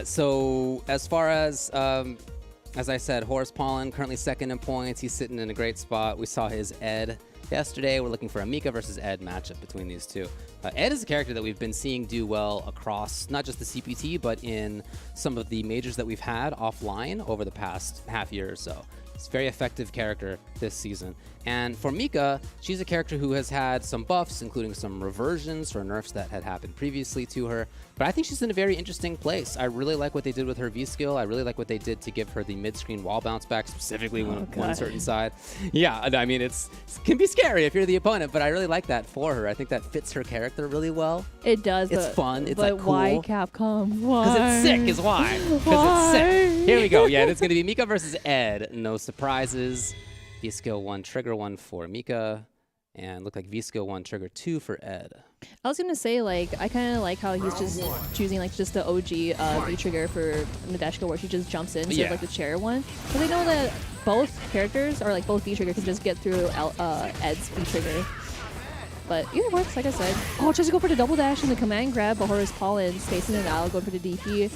So as far as I said, Horace Paulin currently 2nd in points. He's sitting in a great spot. We saw his Ed yesterday. We're looking for a Mika versus Ed matchup between these two. Ed is a character that we've been seeing do well across not just the CPT, but in some of the majors that we've had offline over the past half year or so. It's a very effective character this season. And for Mika, she's a character who has had some buffs, including some reversions or nerfs that had happened previously to her. But I think she's in a very interesting place. I really like what they did with her V-skill. I really like what they did to give her the mid-screen wall bounce back, specifically when one certain side. Yeah, I mean, it can be scary if you're the opponent, but I really like that for her. I think that fits her character really well. It does. It's fun. It's but like cool. Why Capcom? Why? Because it's sick is why. Because it's sick. Here we go. Yeah, it's going to be Mika versus Ed. No surprises. V-skill 1, trigger 1 for Mika. And look like V-skill 1, trigger 2 for Ed. I was gonna say, like, I kind of like how he's just choosing like just the OG V-trigger for Nadeshko, where she just jumps in instead of like the chair one. But I know that both characters, or like both V-trigger, can just get through Ed's V-trigger. But either works, like I said. Oh, tries to go for the double dash and the command grab, but Horace Paulin spacing it out, going for the DP.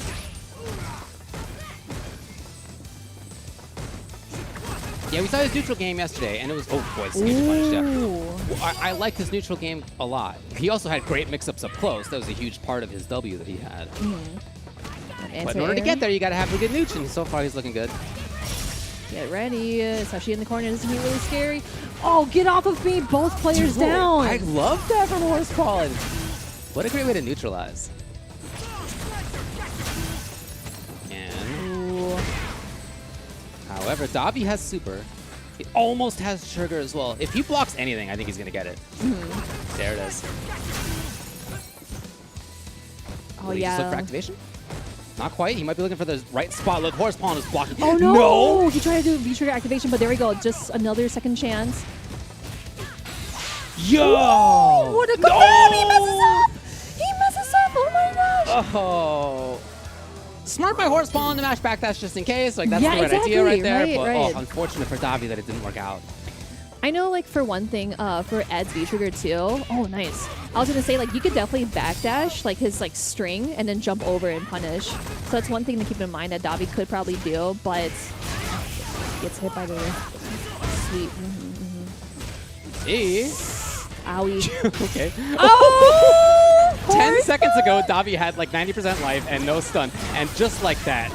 Yeah, we saw his neutral game yesterday, and it was, oh boy, this is punished, yeah. I like his neutral game a lot. He also had great mix-ups up close. That was a huge part of his W that he had. But in order to get there, you got to have a good neutral, and so far he's looking good. Get ready, especially in the corner. This is going to be really scary. Oh, get off of me, both players down. I love that from Horace Paulin. What a great way to neutralize. However, Davi has super. He almost has trigger as well. If he blocks anything, I think he's going to get it. There it is. Oh, Will he just look for activation? Not quite. He might be looking for the right spot. Look, Horace Paulin is blocking. Oh, no! He tried to do V-trigger activation, but there we go. Just another second chance. Yo! Ooh, what a good He messes up! He messes up! Oh, my gosh! Oh. Smart by Horace Paulin to mash backdash just in case. Like, that's the right exactly, idea right there. Right, but right. Oh, unfortunate for Davi that it didn't work out. I know, like, for one thing, for Ed's V-trigger too. Oh, nice. I was going to say, like, you could definitely backdash, like, his, like, string and then jump over and punish. So that's one thing to keep in mind that Davi could probably do, but gets hit by the sweet. See? Owie. Okay. Oh! 10 seconds ago, Davi had like 90% life and no stun. And just like that,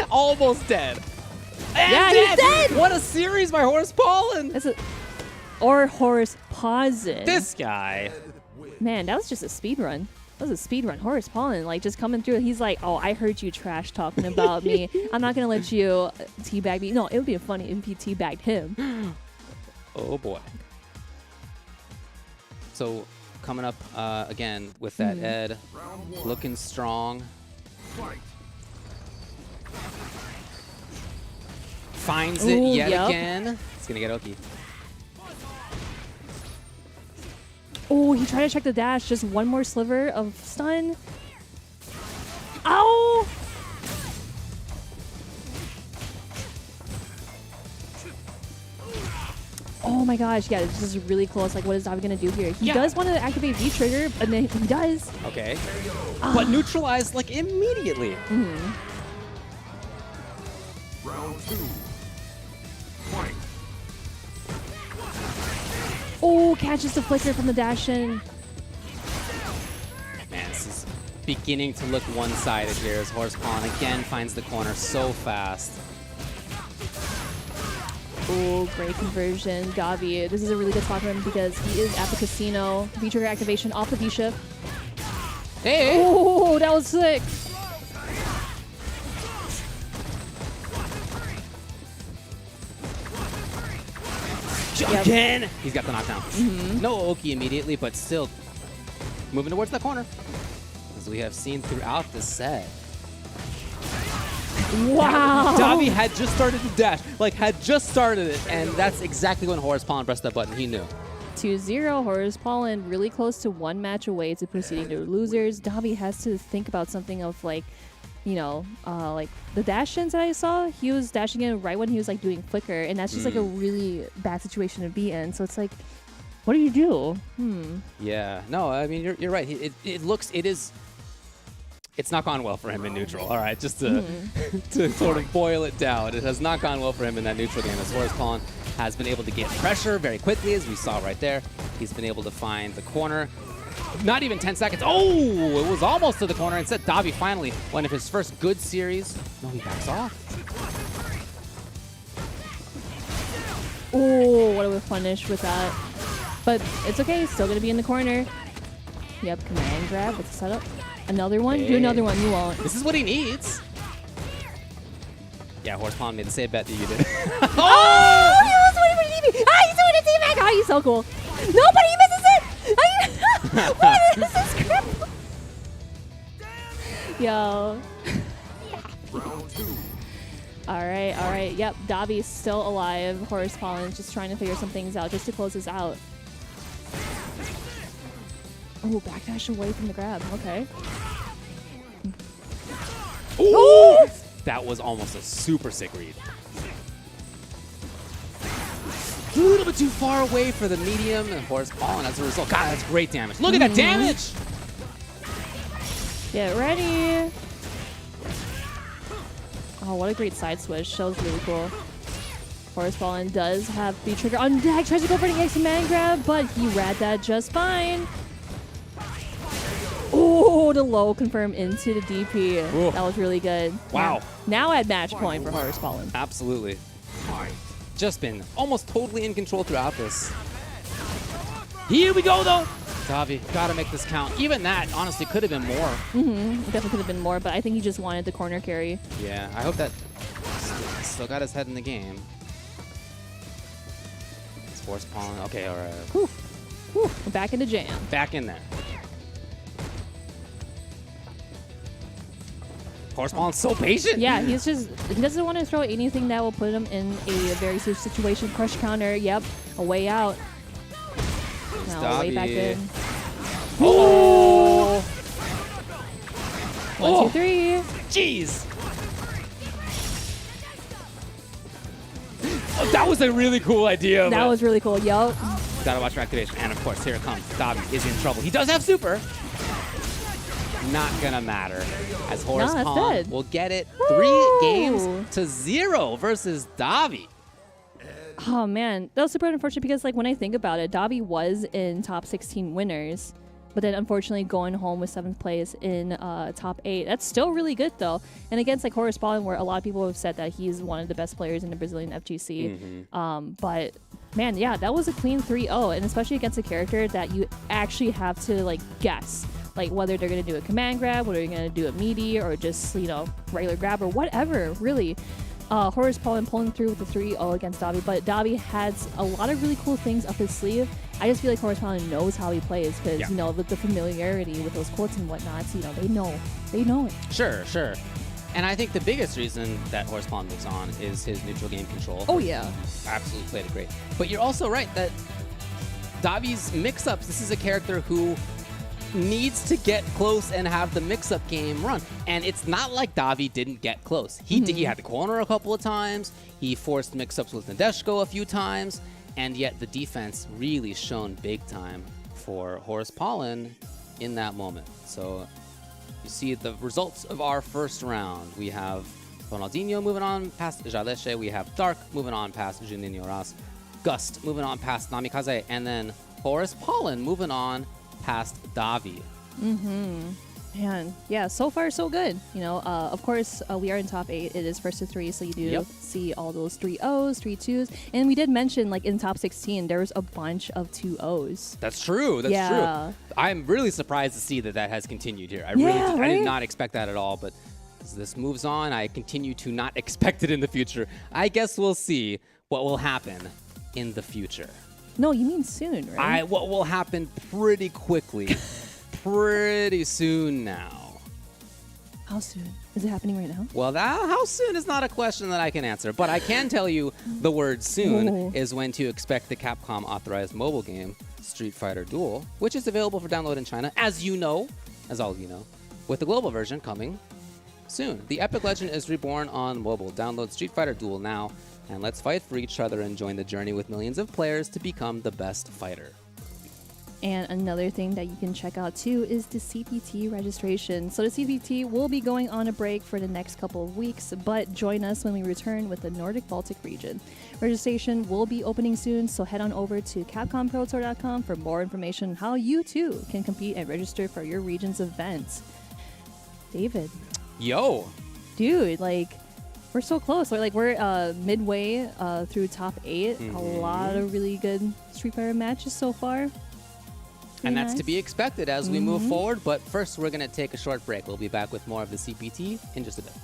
almost dead. Yeah, he's dead! What a series by Horace Paulin! Or Horace Paulin. This guy. Man, that was just a speed run. That was a speed run. Horace Paulin, like, just coming through. He's like, oh, I heard you trash talking about me. I'm not going to let you teabag me. No, it would be funny if he teabagged him. Oh, boy. So, coming up again with that Ed. Looking strong. Finds it yet again. It's going to get Oki. Oh, he tried to check the dash. Just one more sliver of stun. Ow! Oh my gosh, yeah, this is really close. Like, what is Davi gonna do here? He does want to activate V-Trigger, and then he does. Okay. But neutralized, like, immediately. Round 2. Fight. Oh, catches the flicker from the dash in. Man, this is beginning to look one-sided here as Horace Pawn again finds the corner so fast. Oh, great conversion. Gavi, this is a really good spot for him because he is at the casino. V-Trigger activation off the B-Ship. Hey! Oh, that was sick. Again! He's got the knockdown. No Oki immediately, but still moving towards that corner. As we have seen throughout the set. Wow. Davi had just started to dash, like had just started it, and that's exactly when Horace Pawn pressed that button. He knew. 2-0, Horace Paulin really close to one match away to proceeding to losers. Davi has to think about something of like, you know, like the dash-ins that I saw, he was dashing in right when he was like doing flicker, and that's just like a really bad situation to be in. So it's like, what do you do? Yeah, no, I mean, you're right. It's not gone well for him in neutral. All right, just to, to sort of boil it down, it has not gone well for him in that neutral game as Horace Pawn has been able to get pressure very quickly, as we saw right there. He's been able to find the corner. Not even 10 seconds. Oh, it was almost to the corner. Instead, Davi finally, one of his first good series. No, he backs off. Oh, what a punish with that. But it's okay, still gonna be in the corner. Yep, command grab with the setup. Another one? Do another one, you won't. This is what he needs. Yeah, Horace Pawn made the same bet that you did. Oh, he was waiting for the DB. Ah, he's doing a teabag. Oh, he's so cool. No, but he misses it. What is this crap? Yo. All right. Yep, Davi's still alive. Horace Paulin just trying to figure some things out just to close this out. Oh, backdash away from the grab. Okay. Ooh! That was almost a super sick read. A little bit too far away for the medium, and Horace Paulin as a result. God, that's great damage. Look at that damage! Get ready. Oh, what a great side switch. That was really cool. Horace Paulin does have the trigger on deck. Tries to go for the X man grab, but he read that just fine. Oh, the low confirm into the DP. Ooh. That was really good. Wow. Now at match point for Horace Paulin. Absolutely. Just been almost totally in control throughout this. Here we go, though. Davi, gotta make this count. Even that, honestly, could have been more. It definitely could have been more, but I think he just wanted the corner carry. Yeah, I hope that still got his head in the game. It's Horace Paulin. Okay, all right. Whew. We're back in the jam. Back in there. Horace Paulin's so patient. Yeah, he doesn't want to throw anything that will put him in a very serious situation. Crush counter, yep, a way out. Now way back in. Oh! 1, 2, 3. Jeez. Oh, that was a really cool idea. That was really cool, yup. Gotta watch for activation. And of course, here it comes. Davi is in trouble. He does have super. Not gonna matter, as Horace Pawn will get it 3-0 versus Davi. Oh man, that was super unfortunate because like when I think about it, Davi was in top 16 winners, but then unfortunately going home with 7th place in top 8. That's still really good though. And against like Horace Paulin, where a lot of people have said that he's one of the best players in the Brazilian FGC. But man, yeah, that was a clean 3-0, and especially against a character that you actually have to like guess. like whether they're going to do a command grab, whether they're going to do a meaty, or just, you know, regular grab or whatever, really. Horace Paulin pulling through with the 3-0 against Davi, but Davi has a lot of really cool things up his sleeve. I just feel like Horace Paulin knows how he plays because, you know, with the familiarity with those quotes and whatnot, so, you know, they know it. Sure. And I think the biggest reason that Horace Paulin moves on is his neutral game control. Oh, yeah. Absolutely played it great. But you're also right that Davi's mix-ups, this is a character who needs to get close and have the mix-up game run. And it's not like Davi didn't get close. He had the corner a couple of times. He forced mix-ups with Nadeshko a few times. And yet the defense really shone big time for Horace Paulin in that moment. So you see the results of our first round. We have Ronaldinho moving on past Jaleshi. We have Dark moving on past Junineras. Gust moving on past Namikaze. And then Horace Paulin moving on past Davi. Man, yeah, so far so good. You know, of course, we are in top 8. It is first to 3, so you do see all those 3-0s, 3-2s. And we did mention, like, in top 16, there was a bunch of 2-0s. That's true. That's true. I'm really surprised to see that has continued here. I did not expect that at all, but as this moves on, I continue to not expect it in the future. I guess we'll see what will happen in the future. No, you mean soon, right? What will happen pretty quickly. Pretty soon now. How soon? Is it happening right now? Well, how soon is not a question that I can answer, but I can tell you the word soon is when to expect the Capcom authorized mobile game, Street Fighter Duel, which is available for download in China, as all of you know, with the global version coming soon. The epic legend is reborn on mobile. Download Street Fighter Duel now, and let's fight for each other and join the journey with millions of players to become the best fighter. And another thing that you can check out too is the CPT registration. So the CPT will be going on a break for the next couple of weeks, but join us when we return with the Nordic Baltic region. Registration will be opening soon, so head on over to CapcomProTour.com for more information on how you too can compete and register for your region's events. David. Yo. Dude, like, we're so close. We're midway through top 8. A lot of really good Street Fighter matches so far. And that's to be expected as we move forward. But first, we're going to take a short break. We'll be back with more of the CPT in just a bit.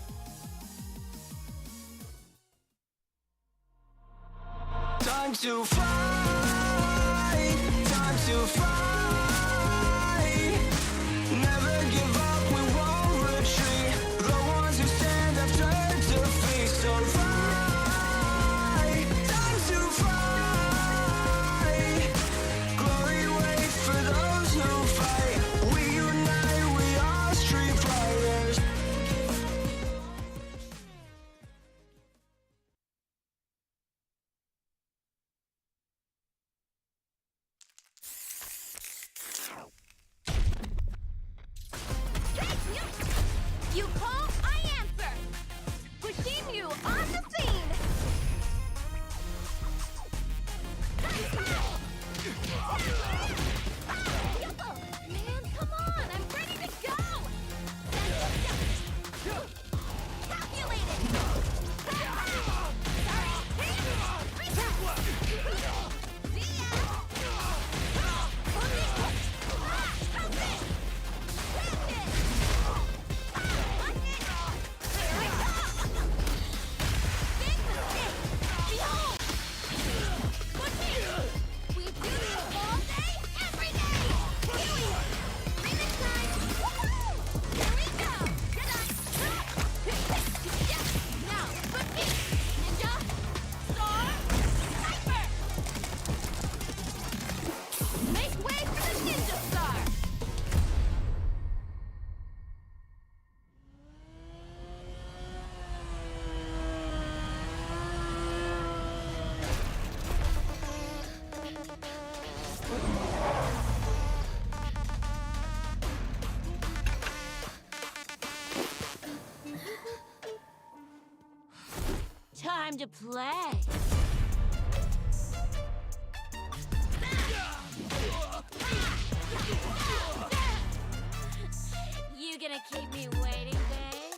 Time to fight. Time to fight. Never give up. We won't retreat. The ones who stand have turned to defeat. So fight. Time to fight. Glory waits for those who fight. We unite. We are Street Fighters. You call, I answer. Pushing you on the scene. Man, come on, I'm ready to go. Calculated. We do this all day, every day. Remix time. Woohoo! Here we go. Now, cookie, ninja, star, sniper. Make way for the ninja star. Time to play. You gonna keep me waiting, babe?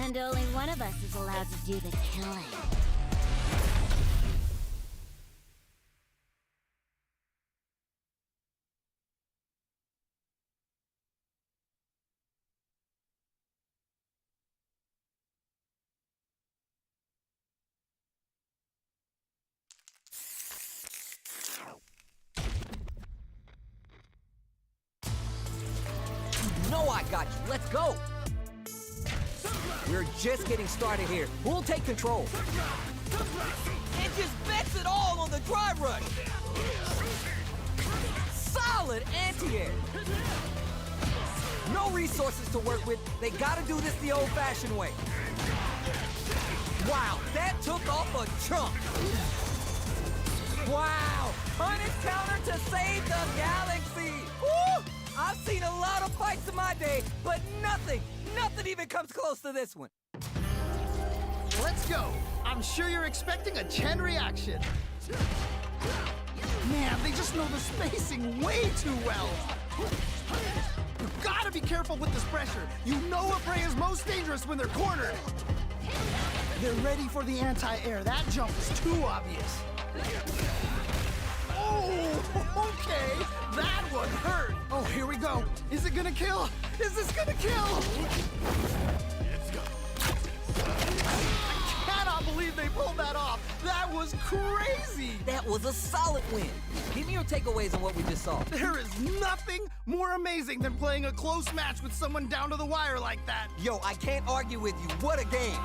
And only one of us is allowed to do the killing. No, I got you. Let's go. We're just getting started here. We'll take control. And just bets it all on the drive rush. Solid anti-air. No resources to work with. They gotta do this the old-fashioned way. Wow, that took off a chunk. Wow, punish counter to save the galaxy. Woo! I've seen a lot of fights in my day, but nothing even comes close to this one. Let's go. I'm sure you're expecting a Chen reaction. Man, they just know the spacing way too well. You've got to be careful with this pressure. You know a prey is most dangerous when they're cornered. They're ready for the anti-air. That jump is too obvious. Oh, okay. That one hurt. Oh, here we go. Is it gonna kill? Is this gonna kill? I cannot believe they pulled that off. That was crazy. That was a solid win. Give me your takeaways on what we just saw. There is nothing more amazing than playing a close match with someone down to the wire like that. Yo, I can't argue with you. What a game.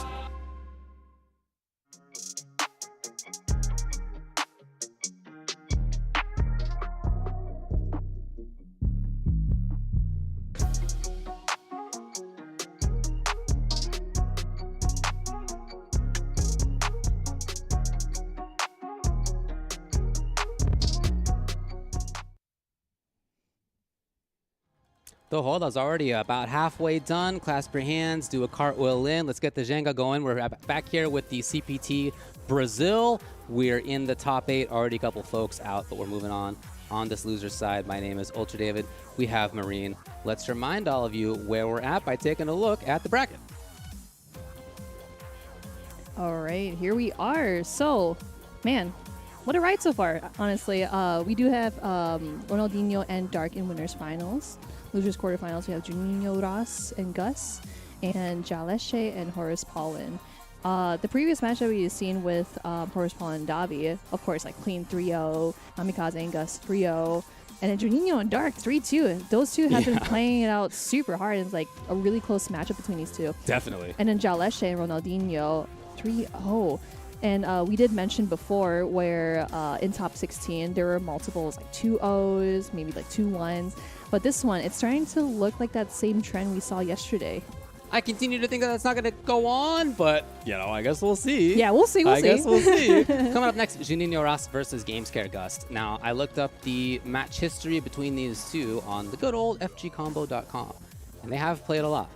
The Hola's already about halfway done. Clasp your hands, do a cartwheel in. Let's get the Jenga going. We're back here with the CPT Brazil. We're in the top 8. Already a couple folks out, but we're moving on. On this loser side, my name is Ultra David. We have Marine. Let's remind all of you where we're at by taking a look at the bracket. All right, here we are. So, man, what a ride so far, honestly. We do have Ronaldinho and Dark in winners finals. Losers quarterfinals, we have Nino Ross and Gus, and Jaleshi and Horace Paulin. The previous match that we've seen with Horace Paulin and Davi, of course, like clean 3-0, Namikaze and Gus 3-0, and then Juninho and Dark 3-2. Those two have been playing it out super hard, and it's like a really close matchup between these two. Definitely. And then Jaleshi and Ronaldinho 3-0. And we did mention before where in top 16 there were multiples, like 2-0s, maybe like 2-1s. But this one, it's starting to look like that same trend we saw yesterday. I continue to think that that's not going to go on, but, you know, I guess we'll see. Yeah, we'll see. I guess we'll see. Coming up next, Junineras Ross versus Gamescaregust. Now, I looked up the match history between these two on the good old fgcombo.com, and they have played a lot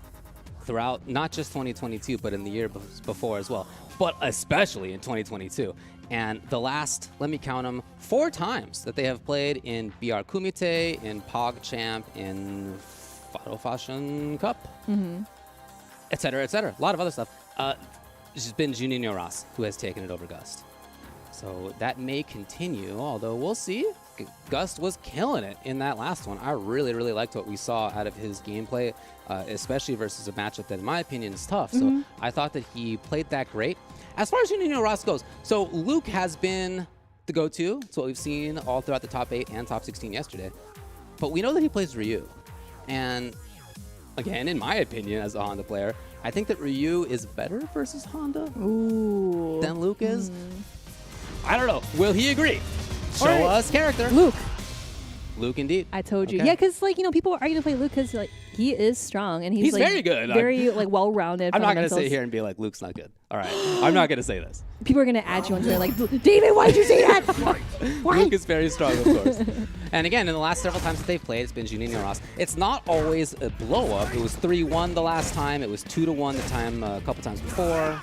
throughout not just 2022, but in the year before as well, but especially in 2022. And the last, let me count them, 4 times that they have played in BR Kumite, in PogChamp, in Fado Fashion Cup, et cetera, et cetera. A lot of other stuff. It's just been Junineras Ross who has taken it over Gust. So that may continue, although we'll see. Gust was killing it in that last one. I really, really liked what we saw out of his gameplay, especially versus a matchup that, in my opinion, is tough. So I thought that he played that great. As far as Nino Ross goes, so Luke has been the go-to. It's what we've seen all throughout the top 8 and top 16 yesterday. But we know that he plays Ryu. And again, in my opinion, as a Honda player, I think that Ryu is better versus Honda than Luke is. I don't know. Will he agree? Show us character. Luke, indeed. I told you. Okay. Yeah, because, like, you know, people are going to play Luke because, like, he is strong and he's like, very good. Very, like, well-rounded. I'm not going to sit here and be like, Luke's not good. All right. I'm not going to say this. People are going to add you onto it, like, David, why'd you say that? Why? Luke is very strong, of course. And again, in the last several times that they've played, it's been Junineras Ross. It's not always a blow-up. It was 3-1 the last time. It was 2-1 the time a couple times before.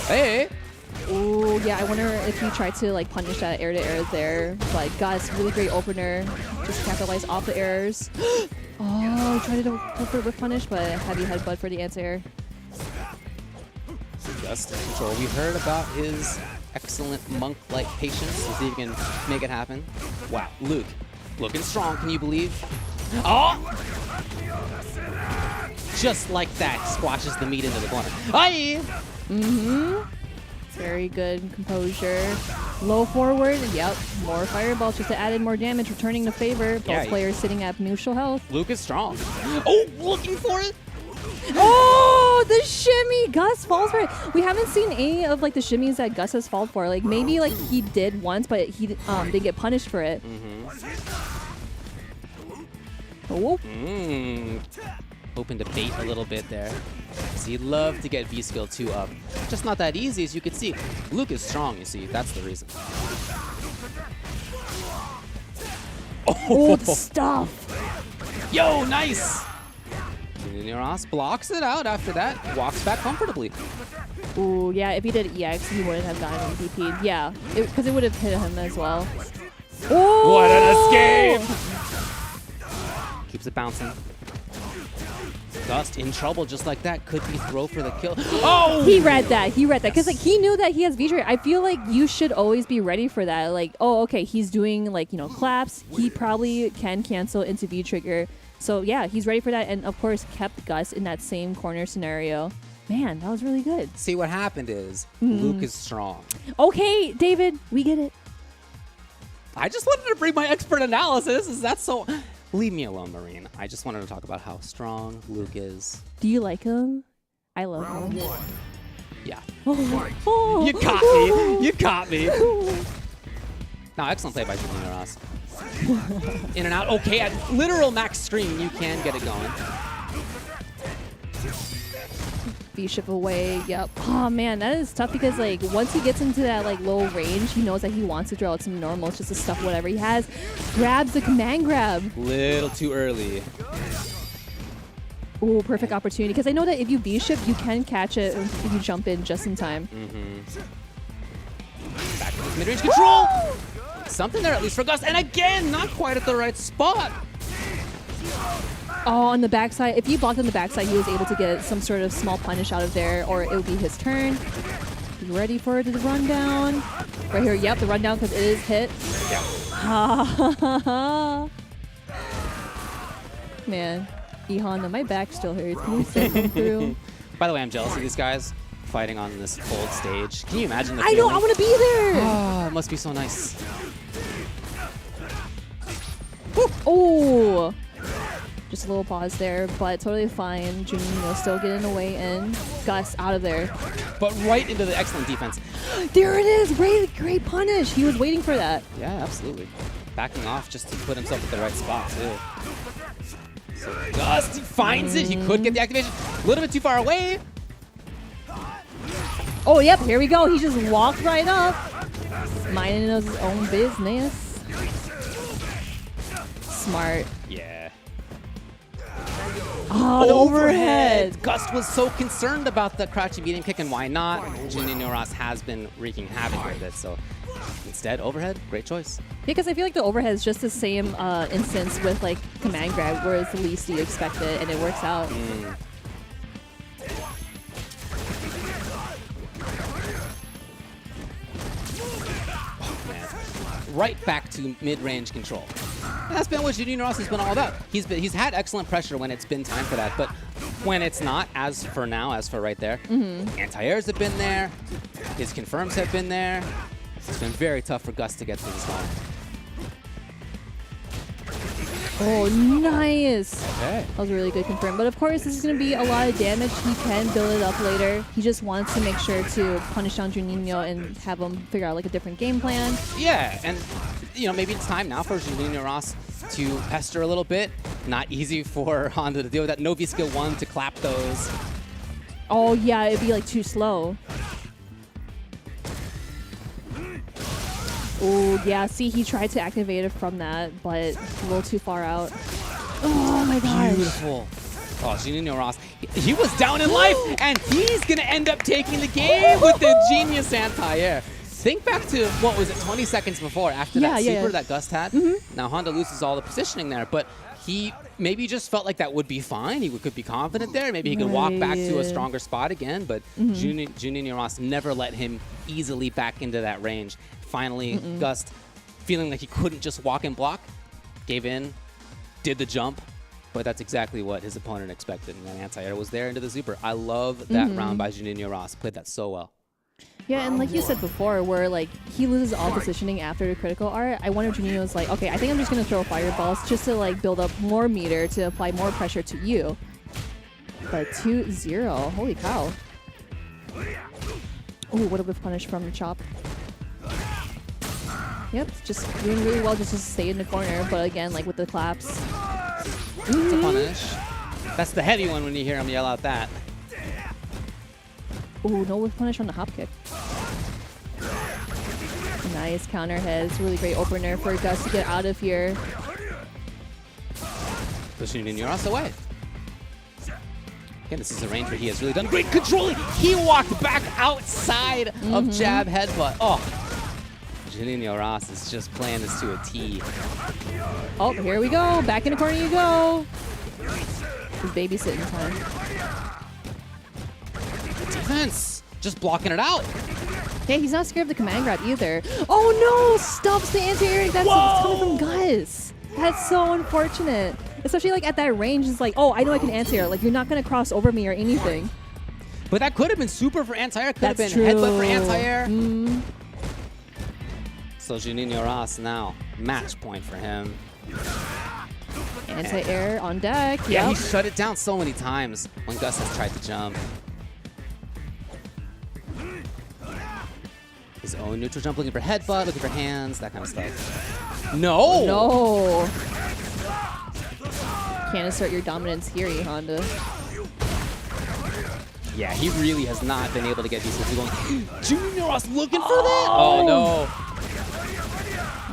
Hey! Ooh, yeah, I wonder if he tried to, like, punish that air-to-air there. But Gus, really great opener. Just capitalize off the errors. Oh, tried to go for the whip punish, but heavy headbutt for the anti-air. Gust in control. We heard about his excellent monk-like patience. Let's see if he can make it happen. Wow, Luke, looking strong. Can you believe? Oh! Just like that, squashes the meat into the corner. Aye! Very good composure. Low forward. Yep. More fireballs just to add in more damage, returning the favor. Both players sitting at neutral health. Luke is strong. Oh, looking for it. Oh, the shimmy! Gus falls for it. We haven't seen any of like the shimmies that Gus has fallen for. Like maybe like he did once, but he didn't get punished for it. Oh. Hoping to bait a little bit there. So he'd love to get V-Skill 2 up. Just not that easy, as you can see. Luke is strong, you see. That's the reason. Oh, the stuff! Yo, nice! Nino Ross blocks it out after that. Walks back comfortably. Ooh, yeah, if he did EX, he wouldn't have gotten MVP'd. Yeah, because it would have hit him as well. Oh! What an escape! Keeps it bouncing. Gust in trouble just like that. Could be throw for the kill. Oh! He read that. He read that. Because like he knew that he has V-Trigger. I feel like you should always be ready for that. Like, oh, okay, he's doing like, you know, claps. He probably can cancel into V-Trigger. So yeah, he's ready for that. And of course, kept Gus in that same corner scenario. Man, that was really good. See, what happened is Luke is strong. Okay, David, we get it. I just wanted to bring my expert analysis. Is that so... Leave me alone, Marine. I just wanted to talk about how strong Luke is. Do you like him? I love him. Yeah. Oh. You caught me. You caught me. Now, excellent play by Nino Ross. In and out. Okay, at literal max screen, you can get it going. V-ship away. Yep. Oh man, that is tough because like once he gets into that like low range, he knows that he wants to throw out some normals just to stuff whatever he has. Grabs the command grab. Little too early. Ooh, perfect opportunity because I know that if you V-ship, you can catch it if you jump in just in time. Back to this mid-range control. Something there at least for Gus, and again, not quite at the right spot. Oh, on the backside. If you blocked on the backside, he was able to get some sort of small punish out of there, or it would be his turn. Be ready for the rundown. Right here, yep, the rundown because it is hit. Yeah. Man, E-Honda, my back still hurts. Can you still come through? By the way, I'm jealous of these guys fighting on this cold stage. Can you imagine the I know, I want to be there. Oh, it must be so nice. Oh. Just a little pause there, but totally fine. Juninho still getting the way in. Gus out of there. But right into the excellent defense. There it is! Great punish! He was waiting for that. Yeah, absolutely. Backing off just to put himself at the right spot, too. So Gus, he finds it. He could get the activation. A little bit too far away. Oh, yep, here we go. He just walked right up. Minding his own business. Smart. Yeah. Oh, the overhead. Gust was so concerned about the crouching medium kick, and why not? Nino Ross has been wreaking havoc with it, so instead, overhead, great choice. Yeah, because I feel like the overhead is just the same instance with like command grab, where it's the least you expect it, and it works out. Right back to mid-range control. That's been what Nino Ross has been all about. He's had excellent pressure when it's been time for that, but when it's not, as for right there, anti-airs have been there, his confirms have been there. It's been very tough for Gus to get things going. Oh, nice. Okay. That was a really good confirm. But of course, this is going to be a lot of damage. He can build it up later. He just wants to make sure to punish down Juninho and have him figure out like a different game plan. Yeah, and you know, maybe it's time now for Nino Ross to pester a little bit. Not easy for Honda to deal with that. No V-Skill 1 to clap those. Oh, yeah, it'd be like too slow. Oh, yeah, see, he tried to activate it from that, but a little too far out. Oh, my gosh. Beautiful. Oh, Nino Ross, he was down in life, and he's going to end up taking the game with the genius anti-air. Think back to, what was it, 20 seconds before, after that super that Gust had. Now, Honda loses all the positioning there, but he maybe just felt like that would be fine. He could be confident there. Maybe he could walk back to a stronger spot again, but Junineras Ross never let him easily back into that range. Finally, Gust, feeling like he couldn't just walk and block, gave in, did the jump, but that's exactly what his opponent expected. And then anti-air was there into the super. I love that round by Junineras Ross. Played that so well. Yeah, and like you said before, where like he loses all positioning after the critical art, I wonder if Juninho was like, okay, I think I'm just gonna throw fireballs just to like build up more meter to apply more pressure to you. But 2-0, holy cow. Ooh, what a whiff punish from the chop. Yep, just doing really well just to stay in the corner, but again, like with the claps. It's a punish. That's the heavy one when you hear him yell out that. Ooh, no whiff punish on the hop kick. Nice counter hits. Really great opener for Gus to get out of here. Pushing Junineras away. Again, this is a range where he has really done great controlling. He walked back outside of jab headbutt. Oh, Junineras is just playing this to a T. Oh, here we go. Back in the corner you go. It's babysitting time. Defense, just blocking it out. Yeah, he's not scared of the command grab either. Oh no, stops the anti-air. That's coming from Gus. That's so unfortunate. Especially like at that range, it's like, oh, I know I can anti-air. Like you're not gonna cross over me or anything. But that could have been super for anti-air. Could have been true. headbutt for anti-air. So Junineras now, match point for him. Anti-air on deck. Yeah, he shut it down so many times when Gus has tried to jump. His own neutral jump, looking for headbutt, looking for hands, that kind of stuff. No! No! Can't assert your dominance here, Honda. Yeah, he really has not been able to get these hits going. Junineras looking for that! Oh no!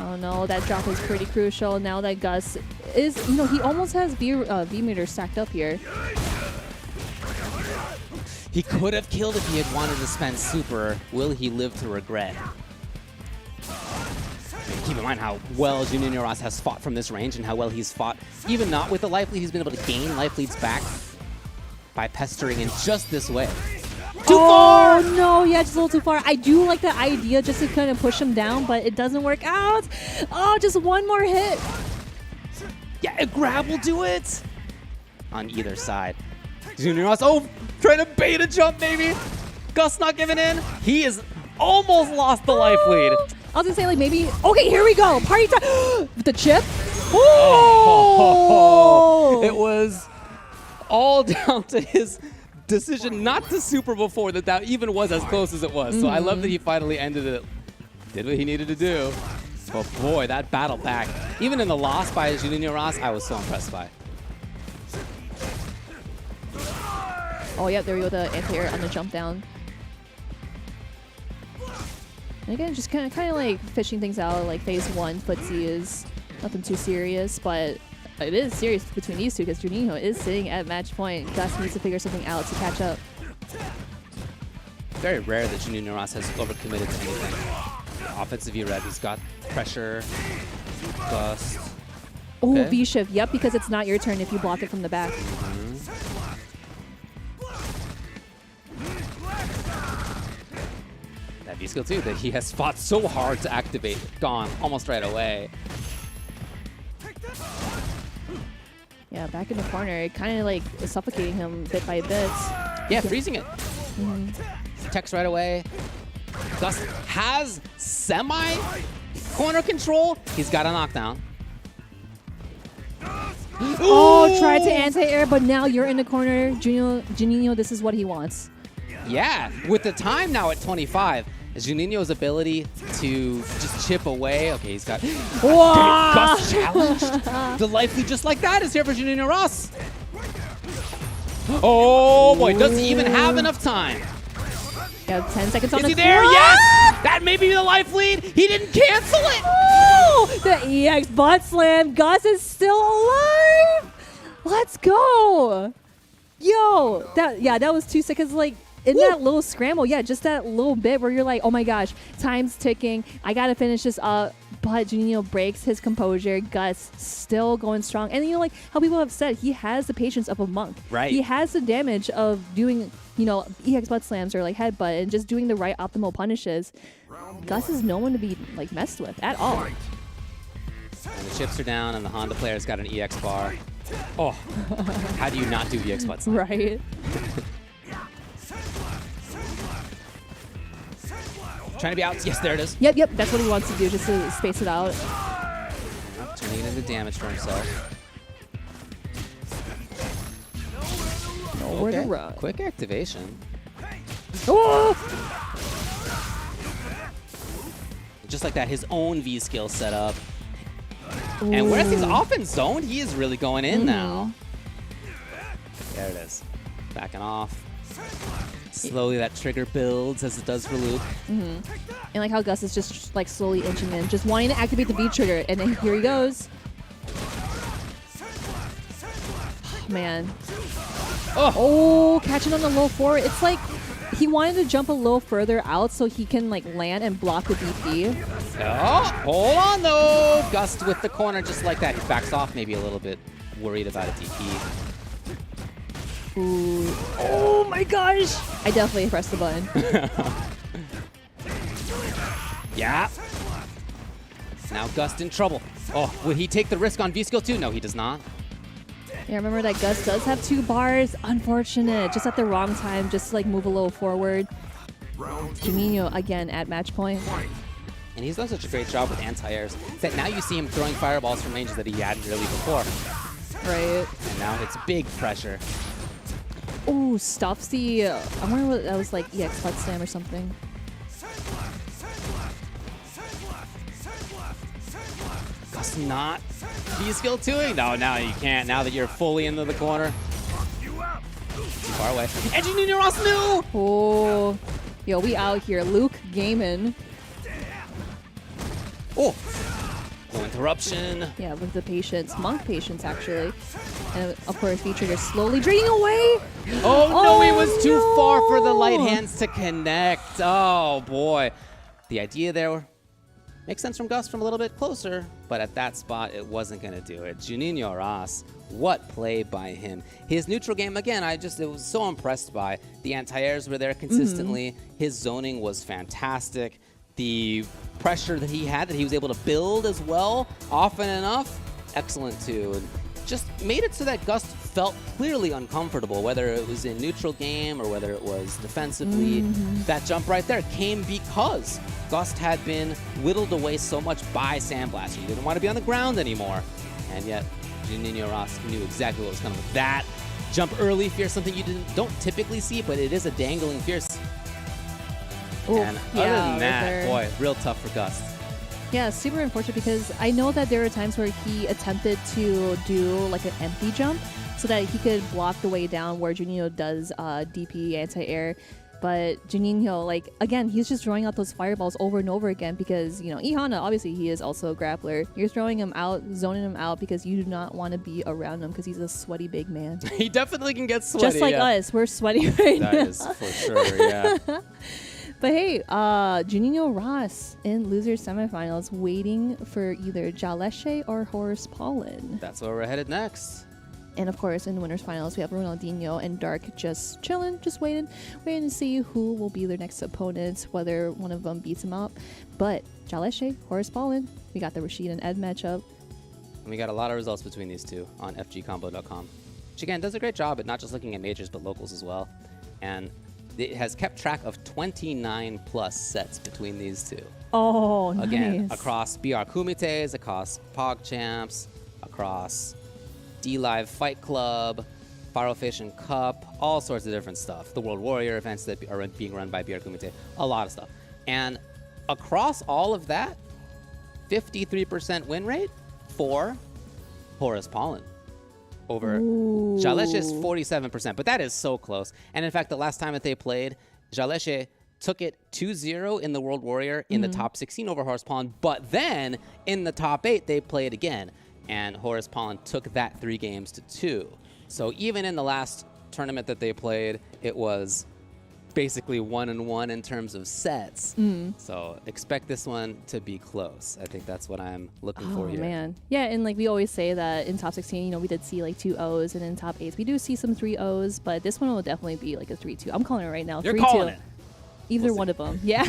Oh no, that drop is pretty crucial now that Gus is, you know, he almost has V meter stacked up here. He could have killed if he had wanted to spend super. Will he live to regret? And keep in mind how well Junineras has fought from this range and how well he's fought. Even not with the life lead, he's been able to gain life leads back by pestering in just this way. Too far! Oh no, yeah, just a little too far. I do like the idea just to kind of push him down, but it doesn't work out. Oh, just one more hit. Yeah, a grab will do it. On either side. Junineras, oh, trying to bait a jump, maybe. Gus not giving in. He has almost lost the life lead. I was gonna say, like, maybe. Okay, here we go. Party time. The chip. Oh! It was all down to his decision not to super before that even was as close as it was. So I love that he finally ended it. Did what he needed to do. But boy, that battle back, even in the loss by Junineras, I was so impressed by. Oh, yeah, there we go, the anti-air on the jump down. And again, just kind of like fishing things out. Like phase one, footsie is nothing too serious, but it is serious between these two because Juninho is sitting at match point. Gus needs to figure something out to catch up. Very rare that Junineras has overcommitted to anything. Offensive red, he's got pressure, Gus. Oh, Okay. V-shift, yep, because it's not your turn if you block it from the back. That V-skill too, that he has fought so hard to activate, gone almost right away. Yeah, back in the corner, it kind of like is suffocating him bit by bit. Yeah, freezing it. Text right away. Gus has semi-corner control. He's got a knockdown. Oh, tried to anti-air, but now you're in the corner. Juninho, this is what he wants. Yeah, with the time now at 25, Juninho's ability to just chip away. Okay, he's got Gus challenged. The life lead just like that is here for Junineras. Oh boy, does he even have enough time? Yeah, 10 seconds on Is the he there? clock. Yes! That may be the life lead. He didn't cancel it. Oh, the EX butt slam. Gus is still alive. Let's go. Yo, that was 2 seconds. Like, in that little scramble, yeah, just that little bit where you're like, oh my gosh, time's ticking. I got to finish this up. but Juninho breaks his composure. Gus still going strong. And like how people have said, he has the patience of a monk. Right. He has the damage of doing, EX butt slams or like headbutt and just doing the right optimal punishes. Gus is no one to be like messed with at all. And the chips are down, and the Honda player's got an EX bar. Oh, how do you not do EX butt slam? Right. Trying to be out. Yes, there it is. Yep. That's what he wants to do, just to space it out. Turning it into damage for himself. Nowhere to run. Quick activation. Oh! Just like that, his own V skill set up. And whereas he's often zoned, he is really going in now. There it is. Backing off. Slowly that trigger builds as it does for Luke. And like how Gus is just like slowly inching in, just wanting to activate the V trigger, and then here he goes. Man. Oh, catching on the low forward. It's like he wanted to jump a little further out so he can like land and block the DP. Oh, hold on though. Gust with the corner just like that. He backs off maybe a little bit worried about a DP. Ooh. Oh my gosh. I definitely pressed the button. Yeah. Now Gust in trouble. Oh, will he take the risk on V-Skill too? No, he does not. Yeah, remember that Gus does have 2 bars. Unfortunate. Just at the wrong time, just to like move a little forward. Juninho again at match point. And he's done such a great job with anti-airs that now you see him throwing fireballs from ranges that he hadn't really before. Right. And now it's big pressure. Oh, stops the... I wonder what that was, like EX butt slam or something. Gus not V-Skill 2ing? No, now you can't. Now that you're fully into the corner. Too far away. And Nino Ross knew! Oh. Yo, we out here. Luke gaming. Oh. No interruption. Yeah, with the patience. Monk patience, actually. And of course, V-Trigger slowly draining away. Oh, no, he was too far for the light hands to connect. Oh, boy. The idea there makes sense from Gus from a little bit closer, but at that spot, it wasn't going to do it. Junineras Ross, what play by him. His neutral game, again, I was so impressed by. The anti-airs were there consistently. His zoning was fantastic. The pressure that he had, that he was able to build as well, often enough, excellent too. And just made it so that Gust felt clearly uncomfortable, whether it was in neutral game or whether it was defensively. That jump right there came because Gust had been whittled away so much by Sandblaster. He didn't want to be on the ground anymore. And yet, Nino Ross knew exactly what was coming. That jump early fierce, something you don't typically see, but it is a dangling fierce. Ooh, and other than that, boy, real tough for Gust. Yeah, super unfortunate because I know that there were times where he attempted to do like an empty jump so that he could block the way down where Juninho does DP anti-air. But Juninho, like, again, he's just throwing out those fireballs over and over again because, Ihana, obviously he is also a grappler. You're throwing him out, zoning him out because you do not want to be around him because he's a sweaty big man. He definitely can get sweaty. Just like us, we're sweaty right now. That is for sure, yeah. But hey, Juninho Ross in losers semifinals waiting for either Jaleshi or Horus Pollen. That's where we're headed next. And of course, in the winners finals, we have Ronaldinho and Dark just chilling, just waiting to see who will be their next opponents, whether one of them beats him up. But Jaleshi, Horus Pollen, we got the Rashid and Ed matchup. And we got a lot of results between these two on fgcombo.com, which again does a great job at not just looking at majors, but locals as well. And it has kept track of 29 plus sets between these two. Oh, Again, nice. across BR Kumites, across PogChamps, across D-Live Fight Club, Firofation Cup, all sorts of different stuff. The World Warrior events that are being run by BR Kumite, a lot of stuff. And across all of that, 53% win rate for Horus Pollen. Over Jaleshi's 47%, but that is so close. And in fact, the last time that they played, Jaleshi took it 2-0 in the World Warrior in the top 16 over Horus Pollen, but then in the top 8, they played again, and Horus Pollen took that 3 games to 2. So even in the last tournament that they played, it was basically 1-1 in terms of sets. So expect this one to be close. I think that's what I'm looking for here. Oh man, yeah, and like we always say that in top 16, we did see like 2 O's, and in top 8s we do see some 3 O's, but this one will definitely be like a 3-2. I'm calling it right now. You're 3-2. calling it. Either one of them, yeah.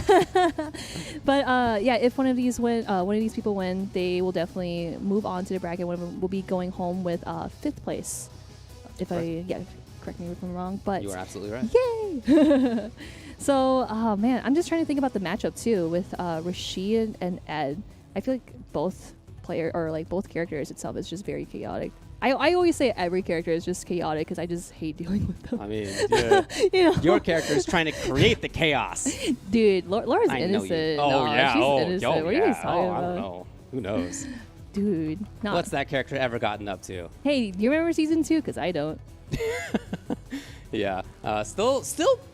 But yeah, if one of these people win, they will definitely move on to the bracket. One of them will be going home with 5th place. Correct me if I'm wrong, but You are absolutely right. yay! So, oh man, I'm just trying to think about the matchup too with Rashid and Ed. I feel like both characters itself is just very chaotic. I always say every character is just chaotic because I just hate dealing with them. I mean, your character is trying to create the chaos. Dude, Laura's I know you. innocent. Oh, No, yeah. she's Oh, innocent. oh, What are you guys yeah. talking Oh, about? I don't know. Who knows? Dude, What's that character ever gotten up to? Hey, do you remember season 2? Because I don't. Yeah. Still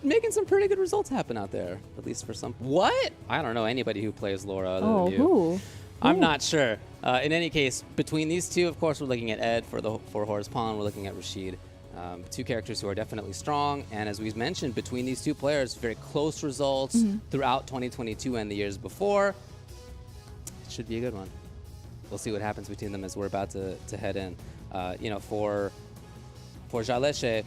making some pretty good results happen out there, at least for some. What? I don't know anybody who plays Laura other than you. Who? I'm not sure. In any case, between these two, of course, we're looking at Ed for Horace Pawn. We're looking at Rashid. 2 characters who are definitely strong. And as we've mentioned, between these 2 players, very close results throughout 2022 and the years before. It should be a good one. We'll see what happens between them as we're about to head in. For Jaleshi,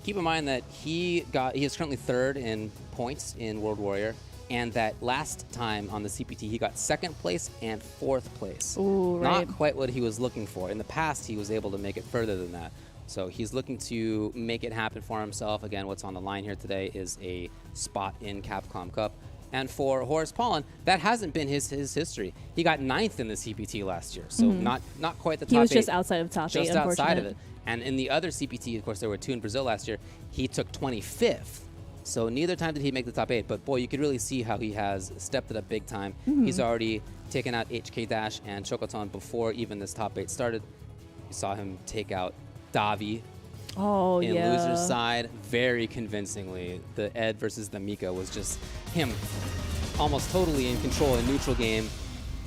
keep in mind that he is currently 3rd in points in World Warrior. And that last time on the CPT, he got 2nd place and 4th place. Ooh, right. Not quite what he was looking for. In the past, he was able to make it further than that. So he's looking to make it happen for himself. Again, what's on the line here today is a spot in Capcom Cup. And for Horace Pawn, that hasn't been his history. He got 9th in the CPT last year, so not quite the top 8. He was just outside of top 8, Just outside of unfortunately. it. And in the other CPT, of course, there were 2 in Brazil last year, he took 25th. So neither time did he make the top 8, but boy, you could really see how he has stepped it up big time. He's already taken out HK Dash and Chocoton before even this top 8 started. You saw him take out Davi in loser's side very convincingly. The Ed versus the Mika was just him almost totally in control in neutral game.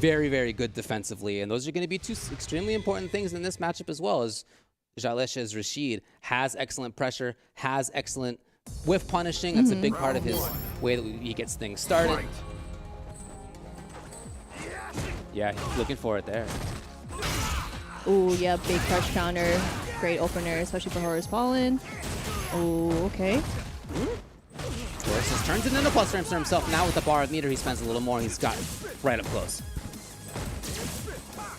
Very, very good defensively. And those are going to be 2 extremely important things in this matchup as well, as Jaleshi's Rashid has excellent pressure, has excellent whiff punishing. That's a big part of his way that he gets things started. Yeah, he's looking for it there. Ooh, yeah, big crush counter. Great opener, especially for Horace Pawn. Ooh, okay. Horace just turns it into plus frames for himself. Now with the bar of meter, he spends a little more. He's got it right up close.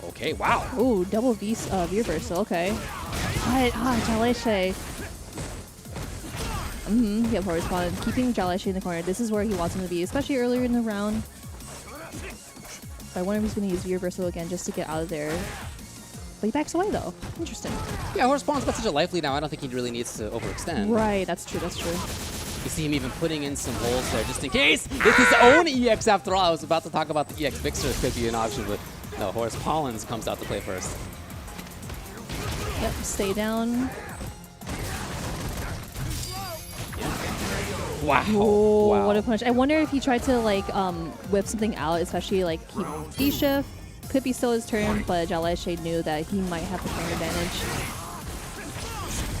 Okay, wow. Ooh, double V reversal, okay. But, Jaleshi. Yeah, Horace Pawn keeping Jaleshi in the corner. This is where he wants him to be, especially earlier in the round. But I wonder if he's going to use V reversal again just to get out of there. But he backs away, though. Interesting. Yeah, Horace Pawn's got such a life lead now, I don't think he really needs to overextend. Right, that's true, that's true. You see him even putting in some holes there just in case. It's his own EX after all. I was about to talk about the EX Mixer could be an option, but no, Horace Pawn comes out to play first. Yep, stay down. Wow. Oh, Wow. what a punch. I wonder if he tried to, like, whip something out, especially, like, keep D-shift. Could be still his turn, but Jaleshi knew that he might have the turn advantage.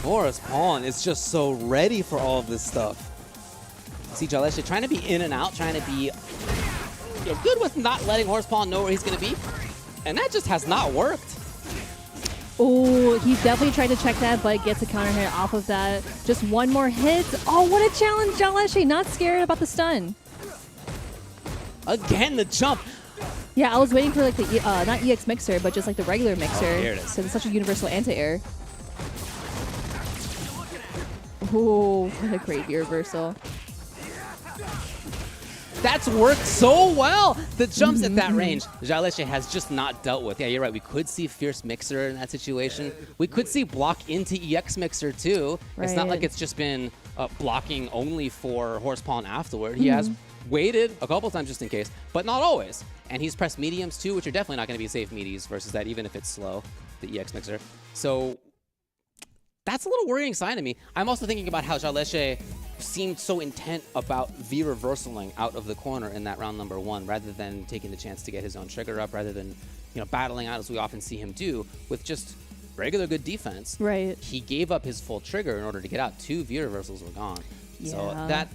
Horace Pawn is just so ready for all of this stuff. See Jaleshi trying to be in and out, trying to be good with not letting Horace Pawn know where he's going to be. And that just has not worked. Oh, he definitely tried to check that, but gets a counter hit off of that. Just one more hit. Oh, what a challenge, Jaleshi. Not scared about the stun. Again, the jump. Yeah, I was waiting for, like, the, not EX Mixer, but just, like, the regular Mixer. Oh, here it is. Because it's such a universal anti-air. Oh, what a great reversal. That's worked so well. The jumps at that range, Jaleshi has just not dealt with. Yeah, you're right. We could see Fierce Mixer in that situation. We could see block into EX Mixer, too. Right. It's not like it's just been blocking only for Horace Pawn afterward. He has waited a couple times just in case, but not always. And he's pressed mediums, too, which are definitely not going to be safe medies versus that, even if it's slow, the EX Mixer. So that's a little worrying sign to me. I'm also thinking about how Jaleshi seemed so intent about V-reversaling out of the corner in that round number 1, rather than taking the chance to get his own trigger up, rather than battling out as we often see him do with just regular good defense. Right. He gave up his full trigger in order to get out. 2 V-reversals were gone. Yeah. So that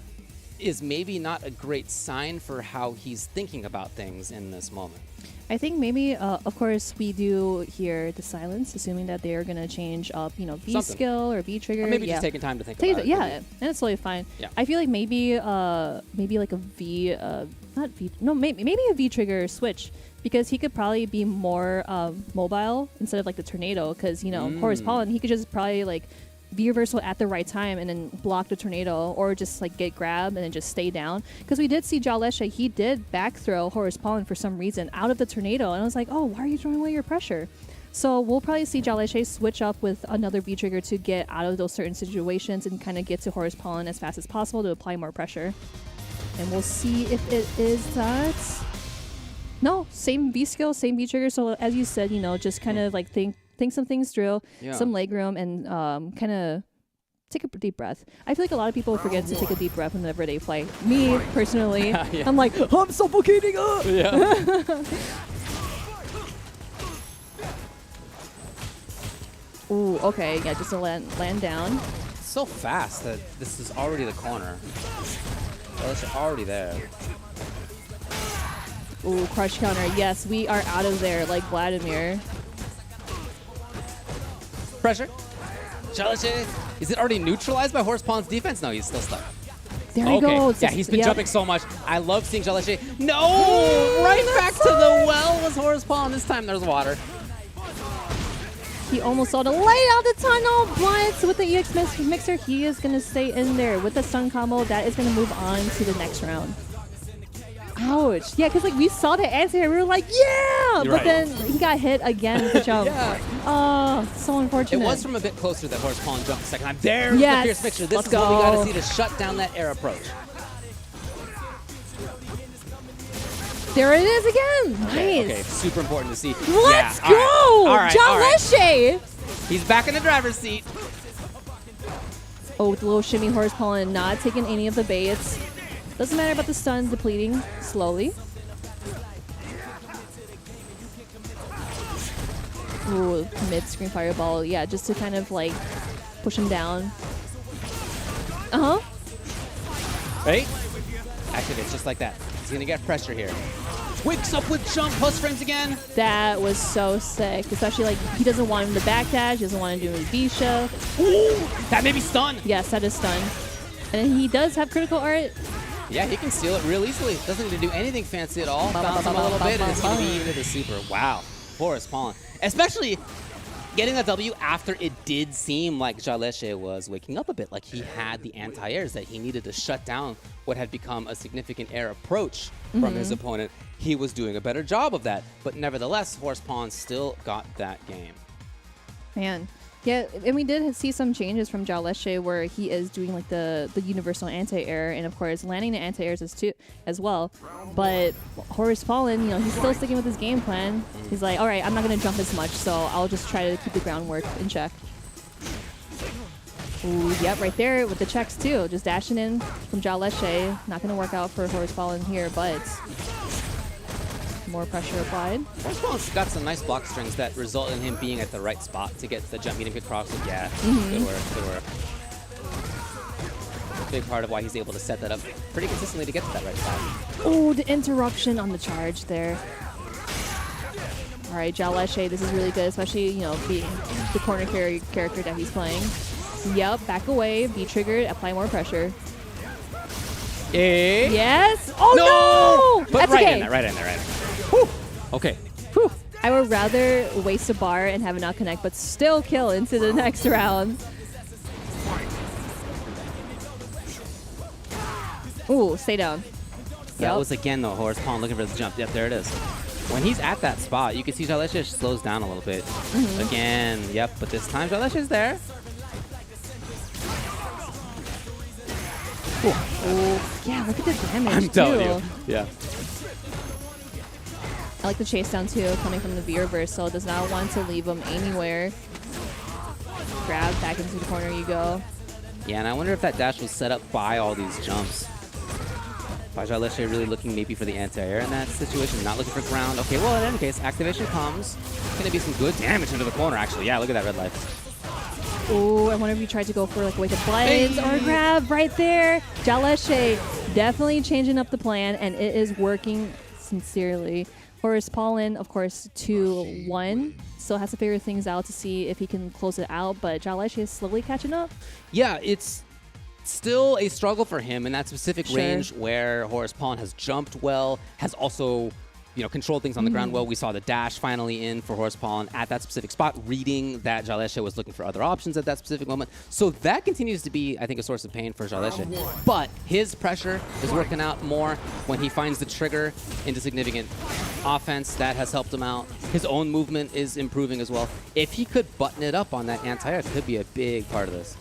is maybe not a great sign for how he's thinking about things in this moment. I think maybe, of course, we do hear the silence, assuming that they're going to change up, V Something. skill or V trigger. Or maybe yeah. just taking time to think about it. Yeah, and it's totally fine. Yeah. I feel like maybe like a V, not V, no, maybe a V trigger switch, because he could probably be more mobile instead of like the tornado, because, Horus Pollen, he could just probably like V reversal at the right time and then block the tornado, or just like get grabbed and then just stay down. Because we did see Jaleshi, he did back throw Horus Pollen for some reason out of the tornado, and I was like, oh, why are you throwing away your pressure? So we'll probably see Jaleshi switch up with another V trigger to get out of those certain situations and kind of get to Horus Pollen as fast as possible to apply more pressure. And we'll see if it is that. No, same V skill, same V trigger. So as you said, just kind of like think some things through, some leg room, and kind of take a deep breath. I feel like a lot of people forget to take a deep breath whenever they play. Me, personally, Yeah. I'm like, I'm suffocating up! Yeah. Ooh, okay, yeah, just to land down. So fast that this is already the corner. Well, it's already there. Ooh, crush counter. Yes, we are out of there like Vladimir. Pressure. Jaleshi. Is it already neutralized by Horus Pollen's defense? No, he's still stuck. There he goes. Yeah, he's been jumping so much. I love seeing Jaleshi. No! Right back to the well was Horus Pollen. This time there's water. He almost saw the light out the tunnel, but with the EX mixer, he is going to stay in there. With the stun combo, that is going to move on to the next round. Ouch. Yeah, because we saw the anti-air, we were like, yeah! You're but then he got hit again with the jump. Yeah. Oh, so unfortunate. It was from a bit closer that Horus Pollen jumped the second time. There's Yes. the Fierce Mixture. This Let's is what we got go. to see to shut down that air approach. There it is again. Nice. Okay, super important to see. Let's Yeah, go! all right, all right. Jaleshi! He's back in the driver's seat. Oh, with the little shimmy Horus Pollen, not taking any of the baits. Doesn't matter about the stun depleting slowly. Ooh, mid-screen fireball. Yeah, just to kind of like push him down. Uh-huh. Right? Activates just like that. He's going to get pressure here. Wakes up with jump plus frames again. That was so sick. Especially like he doesn't want him to backdash. He doesn't want to do his V-show. Ooh, that made me stun. Yes, that is stun. And he does have critical art. Yeah, he can steal it real easily. Doesn't need to do anything fancy at all. Bounce him a little bit, and it's going to be into the super. Wow. Horus Pollen. Especially getting that W after it did seem like Jaleshi was waking up a bit. Like he had the anti-airs that he needed to shut down what had become a significant air approach from his opponent. He was doing a better job of that. But nevertheless, Horus Pollen still got that game. Man. Yeah, and we did see some changes from Jaleshi where he is doing like the universal anti-air, and of course landing the anti-airs as well. But Horus Pollen, he's still sticking with his game plan. He's like, all right, I'm not going to jump as much, so I'll just try to keep the groundwork in check. Ooh, yep, right there with the checks too. Just dashing in from Jaleshi. Not going to work out for Horus Pollen here, but more pressure applied. Horus Pollen's got some nice block strings that result in him being at the right spot to get the jump medium kick procs. Yeah, good work, good work. A big part of why he's able to set that up pretty consistently to get to that right spot. Oh, the interruption on the charge there. All right, Jaleshi, this is really good, especially, being the corner character that he's playing. Yep, back away, be triggered, apply more pressure. Eh? Yes! Oh, no! But That's right okay. in there, right in there, right in there. Whew. Okay. Whew. I would rather waste a bar and have it not connect, but still kill into the next round. Ooh, stay down. That was again though, Horus Pollen looking for the jump. Yep, there it is. When he's at that spot, you can see Jaleshi slows down a little bit. Again, yep, but this time Jaleshi's there. Ooh. Yeah, look at the damage, I'm telling too. you. Yeah. I like the chase down too, coming from the V-reverse, so does not want to leave him anywhere. Grab, back into the corner you go. Yeah, and I wonder if that dash was set up by all these jumps. By Jaleshi really looking maybe for the anti-air in that situation, not looking for ground. Okay, well, in any case, activation comes. Going to be some good damage into the corner, actually. Yeah, look at that red life. Ooh, I wonder if you tried to go for like a wake up buttons or grab right there. Jaleshi Definitely changing up the plan, and it is working sincerely. Horace Paulin, of course, 2-1. Still has to figure things out to see if he can close it out, but Jaleshi is slowly catching up. Yeah, it's still a struggle for him in that specific range where Horace Paulin has jumped well, has also controlled things on the ground well. We saw the dash finally in for Horace Paulin at that specific spot, reading that Jaleshi was looking for other options at that specific moment. So that continues to be, I think, a source of pain for Jaleshi. But his pressure is working out more when he finds the trigger into significant offense. That has helped him out. His own movement is improving as well. If he could button it up on that anti-air, it could be a big part of this.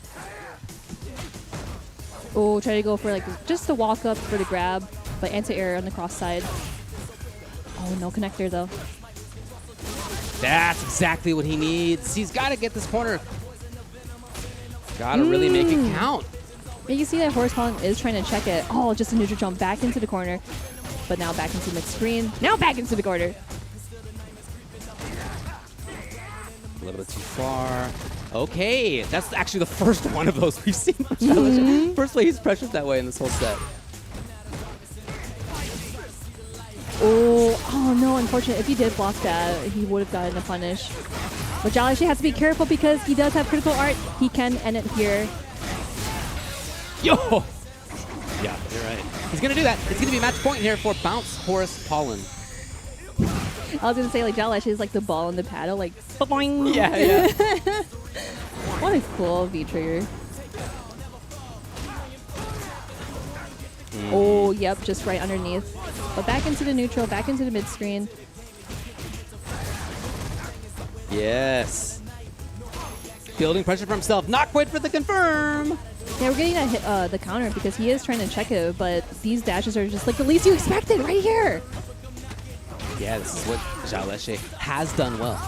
Oh, try to go for just a walk up for the grab, but anti-air on the cross side. Oh, no connector, though. That's exactly what he needs. He's got to get this corner. Got to really make it count. Yeah, you see that Horace Paulin is trying to check it. Oh, just a neutral jump back into the corner. But now back into mid-screen. Now back into the corner. A little bit too far. Okay, that's actually the first one of those we've seen from Jaleshi. First way he's pressured that way in this whole set. Oh no, unfortunate. If he did block that, he would have gotten a punish. But Jaleshi has to be careful because he does have critical art. He can end it here. Yo! Yeah, you're right. He's going to do that. It's going to be a match point here for Bounce Horace Paulin. I was going to say, Jaleshi is like the ball in the paddle, boing. Yeah. What a cool V-trigger. Oh, yep, just right underneath. But back into the neutral, back into the mid-screen. Yes. Building pressure for himself. Not quite for the confirm. Yeah, we're getting that hit, the counter because he is trying to check it, but these dashes are just the least you expected right here. Yeah, this is what Jaleshi has done well.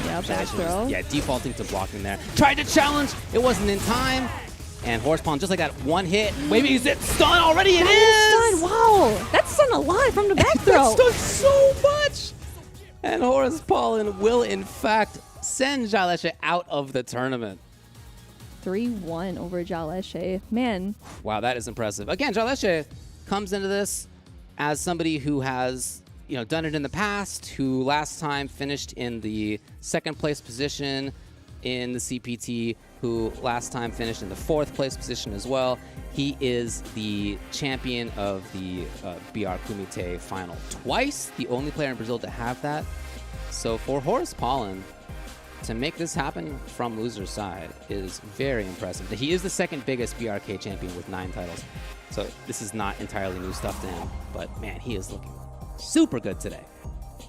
Yeah, back throw. Yeah, defaulting to blocking there. Tried to challenge. It wasn't in time. And Horace Paulin, just like that, one hit. Maybe is it stun already? It is! Stun. Wow, that's stun a lot from the back throw. That's stun so much. And Horace Paulin will, in fact, send Jaleshi out of the tournament. 3-1 over Jaleshi. Man. Wow, that is impressive. Again, Jaleshi comes into this as somebody who has done it in the past, who last time finished in the second place position in the CPT, who last time finished in the fourth place position as well. He is the champion of the BR Kumite final twice, the only player in Brazil to have that. So for Horace Paulin to make this happen from loser's side is very impressive. He is the second biggest BRK champion with 9 titles. So this is not entirely new stuff to him, but man, he is looking super good today.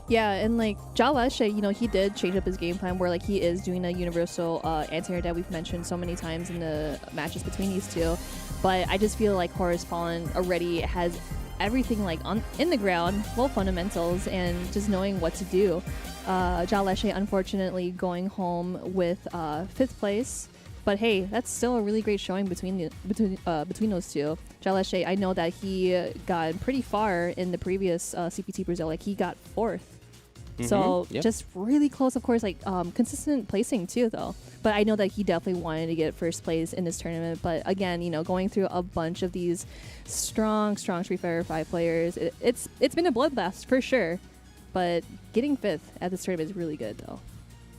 Yeah, and Jaleshi, he did change up his game plan where he is doing a universal anti-air that we've mentioned so many times in the matches between these two. But I just feel like Horace Paulin already has everything in the ground, fundamentals, and just knowing what to do. Jaleshi, unfortunately, going home with 5th place. But hey, that's still a really great showing between those two. Jaleshi, I know that he got pretty far in the previous CPT Brazil. He got 4th. So just really close, of course, consistent placing too, though. But I know that he definitely wanted to get 1st place in this tournament. But again, going through a bunch of these strong Street Fighter 5 players, it's been a bloodbath for sure. But getting 5th at this tournament is really good, though.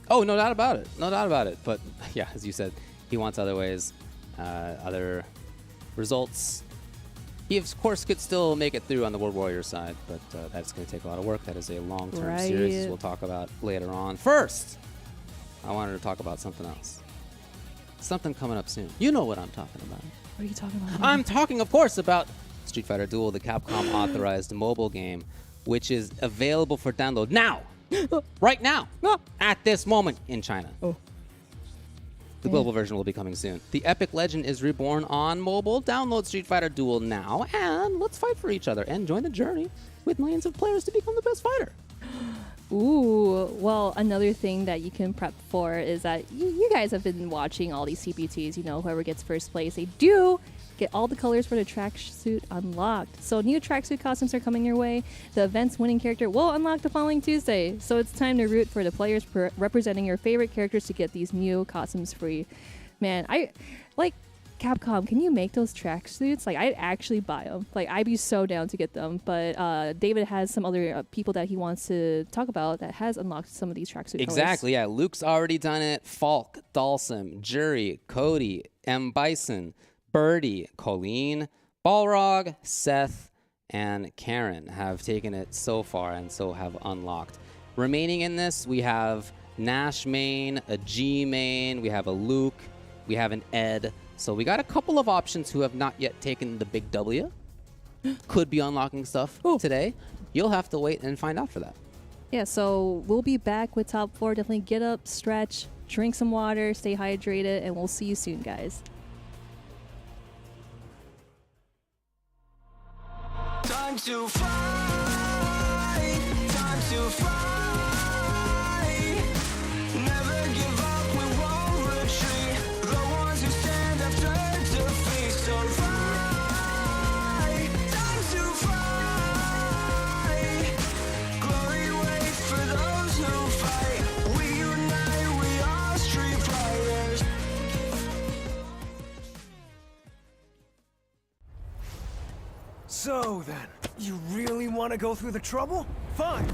Oh, no doubt about it. No doubt about it. But yeah, as you said, he wants other ways, other results. He, of course, could still make it through on the World Warriors side, but that's going to take a lot of work. That is a long-term series, as we'll talk about later on. First, I wanted to talk about something else. Something coming up soon. You know what I'm talking about. What are you talking about? I'm talking, of course, about Street Fighter Duel, the Capcom-authorized mobile game, which is available for download now, right now, at this moment in China. Oh. The global version will be coming soon. The epic legend is reborn on mobile. Download Street Fighter Duel now, and let's fight for each other and join the journey with millions of players to become the best fighter. Ooh, well, another thing that you can prep for is that you guys have been watching all these CPTs, whoever gets 1st place, they do Get all the colors for the tracksuit unlocked. So new tracksuit costumes are coming your way. The event's winning character will unlock the following Tuesday. So it's time to root for the players representing your favorite characters to get these new costumes free. Man, I like Capcom. Can you make those tracksuits? Like, I'd actually buy them. Like, I'd be so down to get them. But David has some other people that he wants to talk about that has unlocked some of these tracksuit Exactly, colors. yeah. Luke's already done it. Falk, Dalsum, Jury, Cody, M. Bison, Birdie, Colleen, Balrog, Seth, and Karen have taken it so far and so have unlocked. Remaining in this, we have Nash main, a G main, we have a Luke, we have an Ed. So we got a couple of options who have not yet taken the big W. Could be unlocking stuff today. You'll have to wait and find out for that. Yeah, so we'll be back with top 4. Definitely get up, stretch, drink some water, stay hydrated, and we'll see you soon, guys. Time to fly, time to fly. Never give up, we won't retreat. The ones who stand have turned to feast. So fly, time to fly. Glory waits for those who fight. We unite, we are street fighters. So then, you really want to go through the trouble? Fine.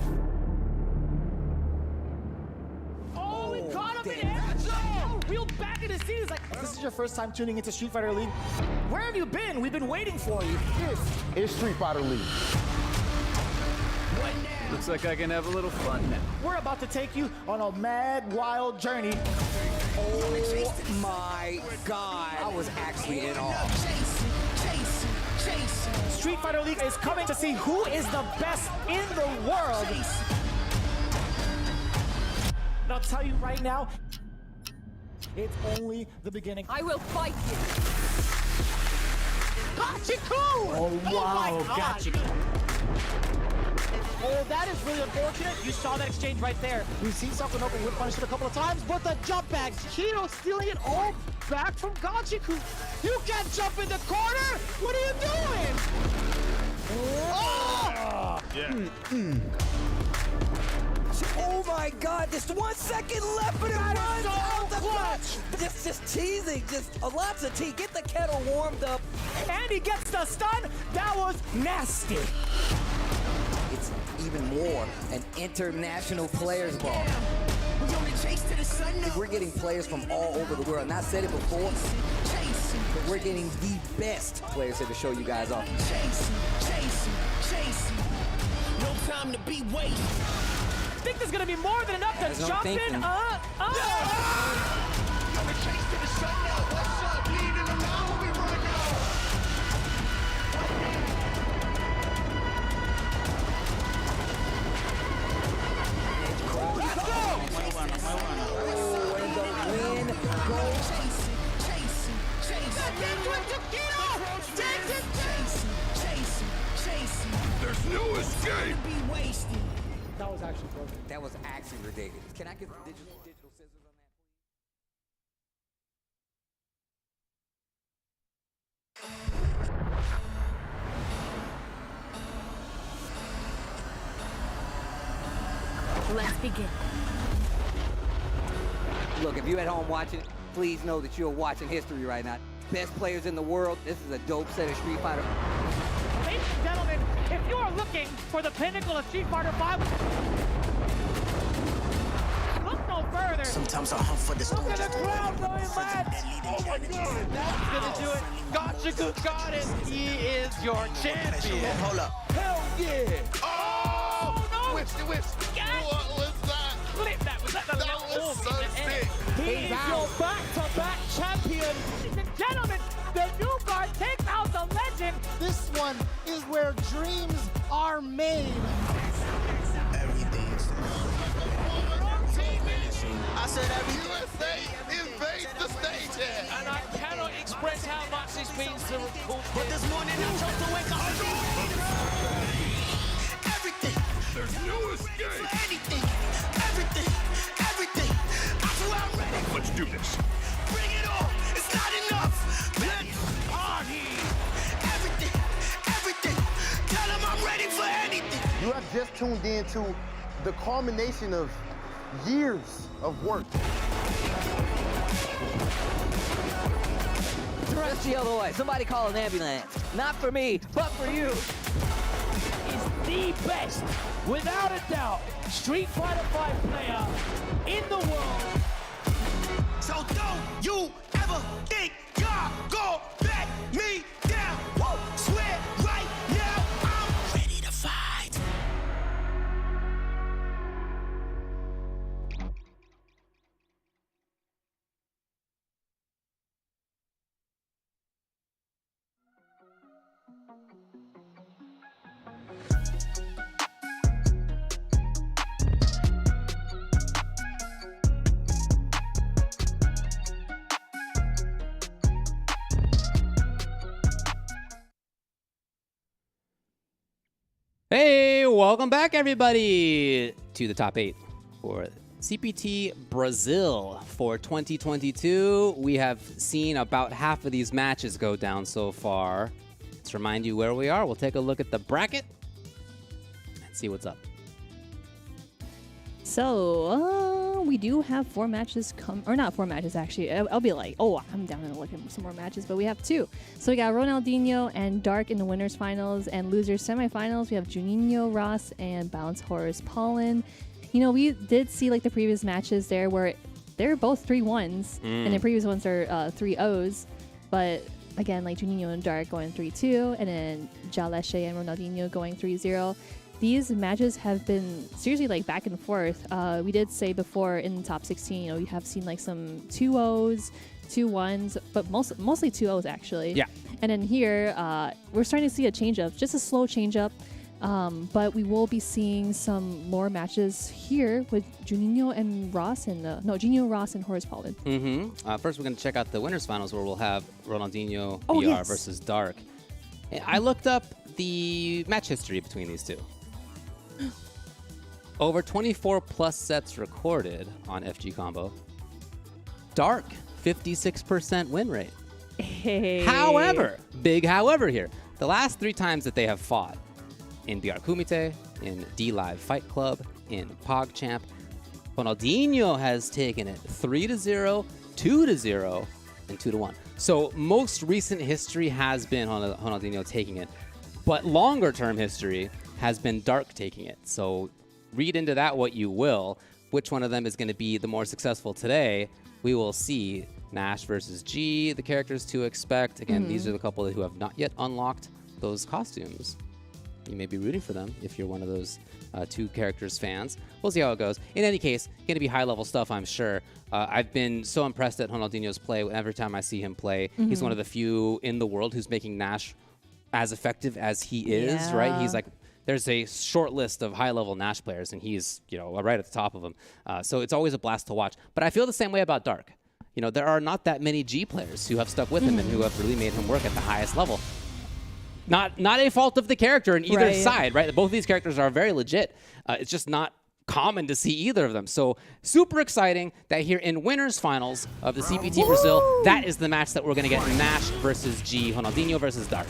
Oh, we caught him in action! Real back in the seat. It's like, this is your first time tuning into Street Fighter League. Where have you been? We've been waiting for you. This It's Street Fighter League. Looks like I can have a little fun now. We're about to take you on a mad, wild journey. Oh my god. I was actually in awe. Street Fighter League is coming to see who is the best in the world. And I'll tell you right now, it's only the beginning. I will fight you. Gachiku! Oh, wow, my God. Gachiku. Oh, that is really unfortunate. You saw that exchange right there. We've seen something open whip punish it a couple of times, but the jump bags, Hiro stealing it all back from Gachiku. You can't jump in the corner. What are you doing? Oh! Oh my god, just 1 second left and it runs so out the clutch. Just teasing, just lots of tea. Get the kettle warmed up. And he gets the stun. That was nasty. It's even more an international players ball. We're getting players from all over the world. And I said it before, but we're getting the best players here to show you guys off. No time to be wasted. I think there's gonna be more than enough to jump in. There's no escape. That was actually broken. That was actually ridiculous. Can I get the digital scissors on that? Let's begin. Look, if you're at home watching, please know that you're watching history right now. Best players in the world. This is a dope set of Street Fighter. Ladies and gentlemen, if you are looking for the pinnacle of Street Fighter V, look no further. Sometimes I hunt for this. Look at the crowd going mad. Oh my God. That's gonna do it. Gachiku got it. He is your champion. Hold up. Hell yeah. Oh no. What was that? Clip that. Was that the That was so sick. He is your back-to-back champion. Ladies and gentlemen, the new guard takes out the legend. This one is where dreams are made. I said every USA invades the stage here. And I cannot express how much this means to But this morning I chose to wake up. Everything. There's no escape. Anything. Everything. I swear I'm ready. Let's do this. Bring it on. It's not enough. Let's party. just tuned into the culmination of years of work. Just the other way. Somebody call an ambulance. Not for me, but for you. Is the best, without a doubt, Street Fighter V player in the world. So don't you ever think y'all gon' back me down. Woo! Swear right now I'm ready to fight. Hey, welcome back, everybody, to the top 8 for CPT Brazil for 2022. We have seen about half of these matches go down so far. Let's remind you where we are. We'll take a look at the bracket and see what's up. So, we do have 4 matches or not 4 matches actually. I'll be like, oh, I'm down to look at some more matches, but we have 2. So we got Ronaldinho and Dark in the winners finals, and losers semifinals. We have Nino Ross and Bounce Horus Pollen. You know, we did see like the previous matches there where they're both 3-1s, and the previous ones are 3-0s, but again, like Juninho and Dark going 3-2, and then Jaleshi and Ronaldinho going 3-0. These matches have been seriously like back and forth. We did say before in the top 16, you know, we have seen like some 2-0s, 2-1s, but mostly 2-0s actually. Yeah. And then here, we're starting to see a change up, just a slow change up. But we will be seeing some more matches here with Juninho and Ross and Juninho Ross and Horus Pollen. First, we're going to check out the winners finals where we'll have Ronaldinho Oh, BR yes. versus Dark. I looked up the match history between these two. Over 24 plus sets recorded on FG Combo. Dark, 56% win rate. Hey. However, big however here, the last 3 times that they have fought in BR Kumite, in D-Live Fight Club, in PogChamp, Ronaldinho has taken it 3-0, 2-0, and 2-1. So most recent history has been Ronaldinho taking it, but longer term history has been Dark taking it. So read into that what you will. Which one of them is going to be the more successful today? We will see. Nash versus G, the characters to expect. Again, these are the couple who have not yet unlocked those costumes. You may be rooting for them if you're one of those 2 characters fans. We'll see how it goes. In any case, going to be high-level stuff, I'm sure. I've been so impressed at Ronaldinho's play. Every time I see him play, he's one of the few in the world who's making Nash as effective as he is, right? He's like, there's a short list of high-level Nash players, and he's, you know, right at the top of them. So it's always a blast to watch. But I feel the same way about Dark. You know, there are not that many G players who have stuck with him and who have really made him work at the highest level. Not a fault of the character in either side, right? Both of these characters are very legit. It's just not common to see either of them. So super exciting that here in winners finals of the CPT Brazil, that is the match that we're going to get. Nash versus G, Ronaldinho versus Dark.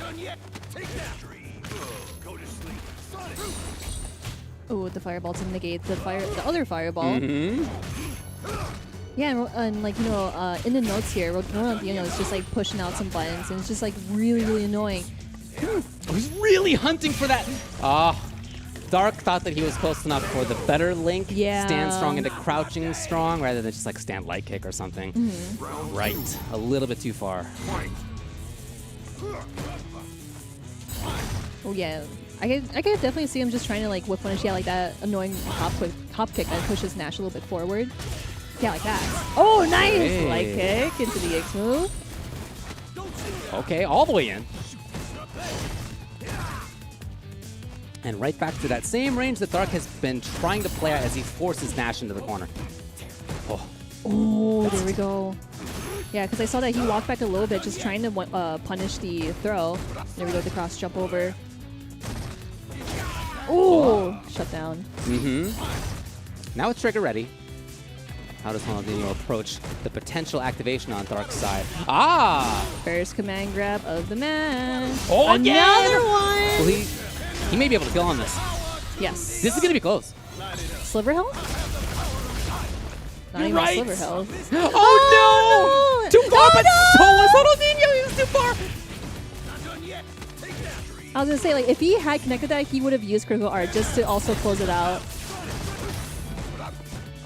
Oh, the fireball to negate the other fireball. Yeah, and like, you know, in the notes here, Ronaldinho is just like pushing out some buttons, and it's just like really, really annoying. He's really hunting for that. Dark thought that he was close enough for the better link. Yeah. Stand strong into crouching strong rather than just like stand light kick or something. Right. A little bit too far. Oh, yeah. I could definitely see him just trying to like whip punish, like that annoying hop kick that pushes Nash a little bit forward. Yeah, like that. Oh, nice! Hey. Light kick into the X move. Okay, all the way in. And right back to that same range that Dark has been trying to play at as he forces Nash into the corner. Oh, there we go. Yeah, because I saw that he walked back a little bit, just trying to punish the throw. There we go, the cross jump over. Oh, shut down. Now it's trigger ready. How does Ronaldinho approach the potential activation on Dark's side? First command grab of the match. Oh, Another one! Well, he may be able to kill on this. Yes. This is going to be close. Sliver health? Not You're even right. sliver health. Oh, no! Too far, but so was Ronaldinho. He was too far. I was gonna say, like, if he had connected that, he would have used critical art just to also close it out.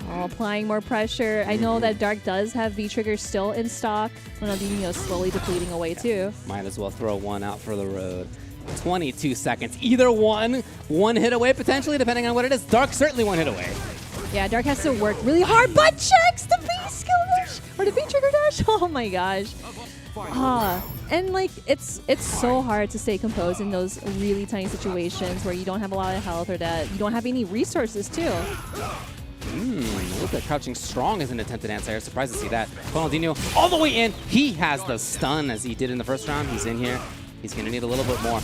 Oh, applying more pressure. I know that Dark does have V-Trigger still in stock. Ronaldinho slowly depleting away too. Might as well throw one out for the road. 22 seconds. Either one hit away potentially, depending on what it is. Dark certainly one hit away. Yeah, Dark has to work really hard, but checks the V-skill dash or the V-Trigger dash. Oh my gosh. And like it's so hard to stay composed in those really tiny situations where you don't have a lot of health or that you don't have any resources too. Look at crouching strong as an attempted anti-air. Surprised to see that. Ronaldinho all the way in. He has the stun as he did in the first round. He's in here. He's going to need a little bit more.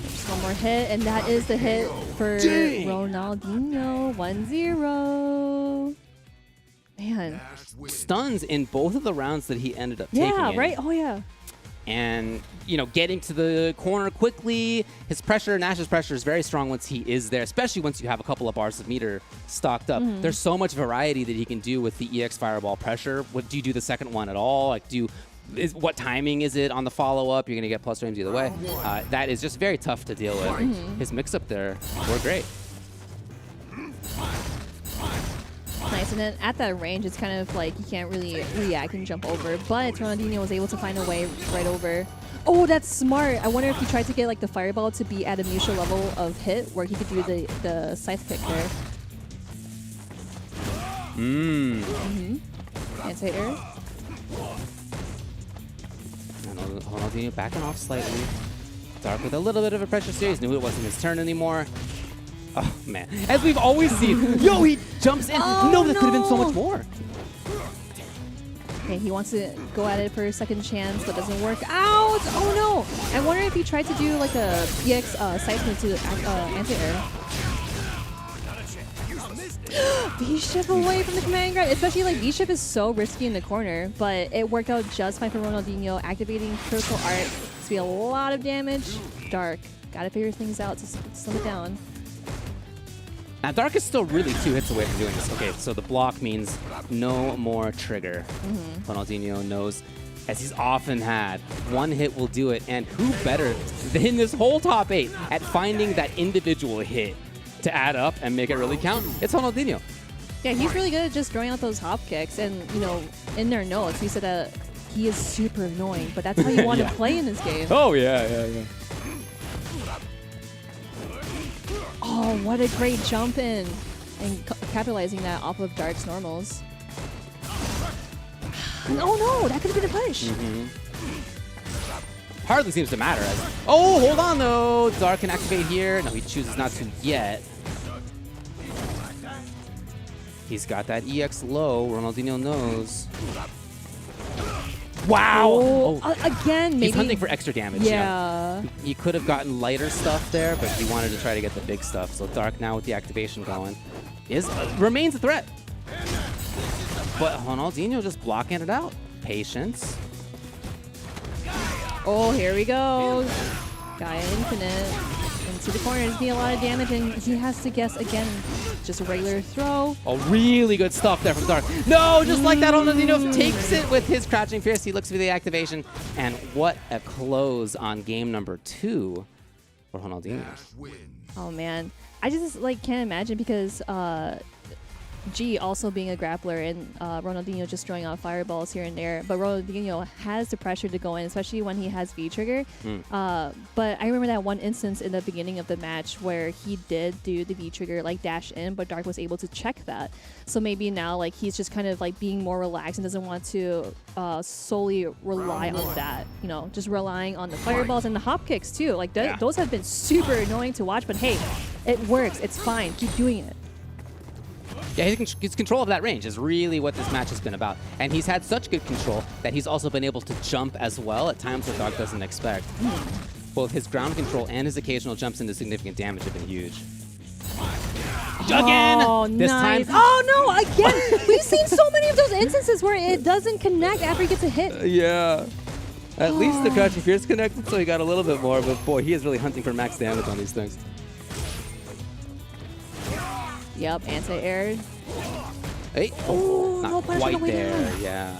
Just one more hit, and that is the hit for Ronaldinho. 1-0. Man. Stuns in both of the rounds that he ended up taking. Yeah, right? Oh, yeah. And, you know, getting to the corner quickly. His pressure, Nash's pressure is very strong once he is there, especially once you have a couple of bars of meter stocked up. There's so much variety that he can do with the EX Fireball pressure. What do you do the second one at all? Like, what timing is it on the follow-up? You're going to get plus frames either way. That is just very tough to deal with. His mix-up there were great. Nice, and then at that range, it's kind of like you can't really react and jump over, but Ronaldinho was able to find a way right over. Oh, that's smart. I wonder if he tried to get like the fireball to be at a mutual level of hit where he could do the scythe kick there. Anti-air. Ronaldinho backing off slightly. Dark with a little bit of a pressure series. Knew it wasn't his turn anymore. Oh, man. As we've always seen. Yo, he jumps in. No, that could have been so much more. Okay, he wants to go at it for a second chance, but doesn't work out. Oh, no. I wonder if he tried to do like a EX side move to anti-air. V-Ship away from the command grab. Especially like V-Ship is so risky in the corner, but it worked out just fine for Ronaldinho. Activating critical art to be a lot of damage. Dark. Gotta figure things out to slim it down. Now, Dark is still really 2 hits away from doing this. Okay, so the block means no more trigger. Ronaldinho knows, as he's often had, one hit will do it, and who better than this whole top 8 at finding that individual hit to add up and make it really count? It's Ronaldinho. Yeah, he's really good at just throwing out those hop kicks, and, you know, in their notes, he said that he is super annoying, but that's how you want to play in this game. Oh, yeah. Oh, what a great jump in and capitalizing that off of Dark's normals. Oh no, that could have been a push. Hardly seems to matter. Oh, hold on though. Dark can activate here. No, he chooses not to yet. He's got that EX low. Ronaldinho knows. Wow! Oh, again, maybe. He's hunting for extra damage. Yeah. You know? He could have gotten lighter stuff there, but he wanted to try to get the big stuff. So Dark now with the activation going remains a threat. But Ronaldinho just blocking it out. Patience. Oh, here we go. Gaia Infinite. Into the corner. He's doing a lot of damage, and he has to guess again. Just a regular throw. Oh, really good stuff there from Dark. No, just like that, Ronaldinho takes it with his crouching fierce. He looks for the activation. And what a close on game number 2 for Ronaldinho. Oh, man. I just like can't imagine because G also being a grappler and Ronaldinho just throwing out fireballs here and there. But Ronaldinho has the pressure to go in, especially when he has V-Trigger. But I remember that one instance in the beginning of the match where he did do the V-Trigger, like dash in, but Dark was able to check that. So maybe now like he's just kind of like being more relaxed and doesn't want to solely rely on that. You know, just relying on the fireballs and the hop kicks too. Like those have been super annoying to watch, but hey, it works. It's fine. Keep doing it. Yeah, his control of that range is really what this match has been about. And he's had such good control that he's also been able to jump as well at times where Dark doesn't expect. Both his ground control and his occasional jumps into significant damage have been huge. Again! Oh, this nice. time. Oh, no, again. We've seen so many of those instances where it doesn't connect after he gets a hit. Yeah. At least the Crouching Fierce connected, so he got a little bit more, but boy, he is really hunting for max damage on these things. Yep, anti-air. Hey, Oh, no not punish on quite the way there, down. yeah.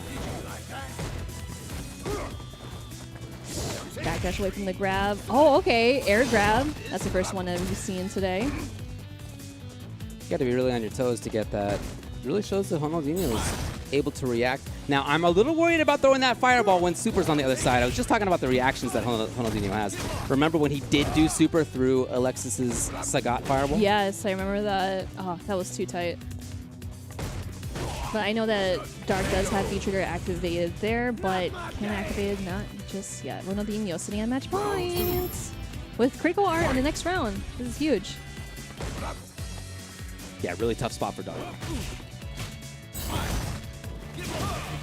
Backdash away from the grab. Oh, okay, air grab. That's the first one that we've seen today. You got to be really on your toes to get that. Really shows that Ronaldinho is able to react. Now, I'm a little worried about throwing that fireball when Super's on the other side. I was just talking about the reactions that Ronaldinho has. Remember when he did do Super through Alexis's Sagat fireball? Yes, I remember that. Oh, that was too tight. But I know that Dark does have V-Trigger activated there, but can't activate it, not just yet. Ronaldinho sitting at match points with critical art in the next round. This is huge. Yeah, really tough spot for Dark.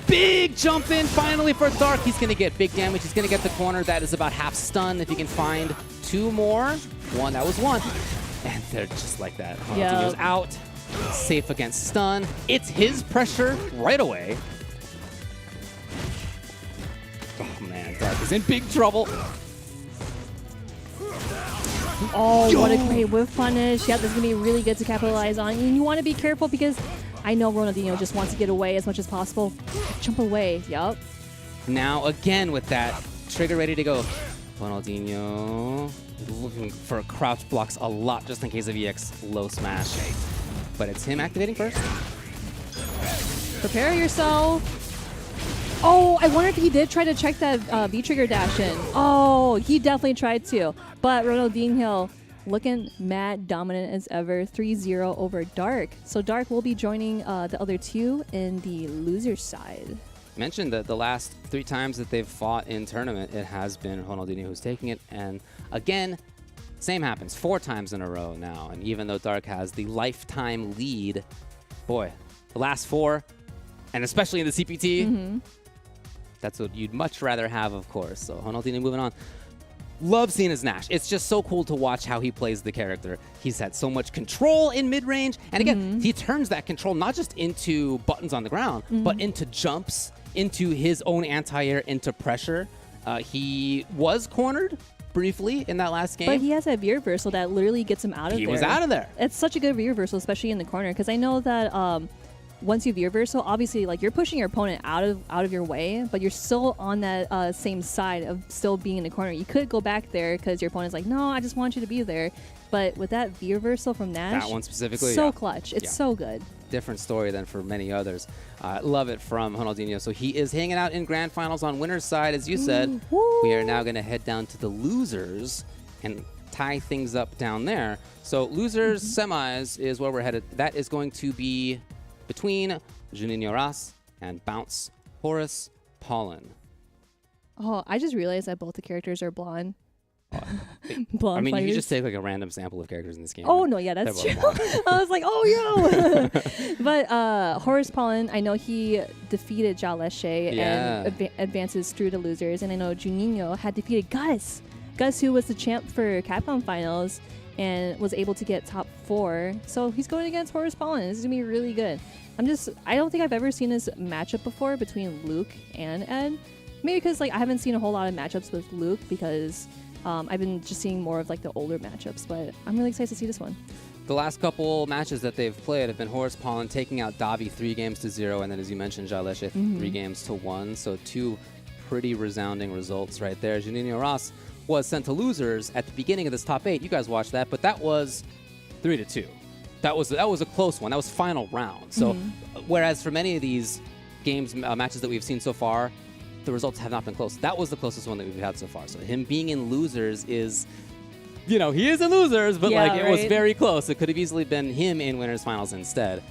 Big jump in finally for Dark. He's going to get big damage. He's going to get the corner. That is about half stun. If he can find two more. One, that was one. And they're just like that. Ronaldinho's out. Safe against stun. It's his pressure right away. Oh man, Dark is in big trouble. Oh, what a great whiff punish. Yeah, this is going to be really good to capitalize on. And you want to be careful because I know Ronaldinho just wants to get away as much as possible. Jump away. Yup. Now again with that trigger ready to go. Ronaldinho looking for crouch blocks a lot just in case of EX low smash. But it's him activating first. Prepare yourself. Oh, I wonder if he did try to check that V-Trigger dash in. Oh, he definitely tried to. But Ronaldinho looking mad dominant as ever. 3-0 over Dark. So Dark will be joining the other two in the loser side. Mentioned that the last 3 times that they've fought in tournament, it has been Ronaldinho who's taking it. And again, same happens 4 times in a row now. And even though Dark has the lifetime lead, boy, the last 4, and especially in the CPT, that's what you'd much rather have, of course. So Ronaldinho moving on. Love seeing his Nash. It's just so cool to watch how he plays the character. He's had so much control in mid-range. And again, he turns that control not just into buttons on the ground, but into jumps, into his own anti-air, into pressure. He was cornered briefly in that last game. But he has a V-reversal that literally gets him out of there. He was out of there. It's such a good V-reversal, especially in the corner, because I know that once you V-reversal, obviously, like, you're pushing your opponent out of your way, but you're still on that same side of still being in the corner. You could go back there because your opponent's like, no, I just want you to be there. But with that V-reversal from Nash, that one specifically, so clutch. It's so good. Different story than for many others. Love it from Ronaldinho. So he is hanging out in grand finals on winner's side, as you said. We are now going to head down to the losers and tie things up down there. So losers semis is where we're headed. That is going to be between Junineras and Bounce Horace Pollen. Oh, I just realized that both the characters are blonde. I mean, fighters. you just take like a random sample of characters in this game. Oh, no, yeah, that's true. I was like, oh, yo. But Horace Pollen, I know he defeated Jaleshi and advances through the losers. And I know Juninho had defeated Gus. Gus, who was the champ for Capcom Finals and was able to get top 4. So he's going against Horace Pollen. This is going to be really good. I don't think I've ever seen this matchup before between Luke and Ed. Maybe because like I haven't seen a whole lot of matchups with Luke because I've been just seeing more of like the older matchups, but I'm really excited to see this one. The last couple matches that they've played have been Horace Pollen taking out Davi 3-0, and then as you mentioned, Jaleshi 3-1. So 2 pretty resounding results right there. Nino Ross was sent to losers at the beginning of this top 8. You guys watched that, but that was 3-2. That was a close one. That was final round. So whereas for many of these games matches that we've seen so far, the results have not been close. That was the closest one that we've had so far. So him being in losers is, he is in losers, but it was very close. It could have easily been him in winners finals instead.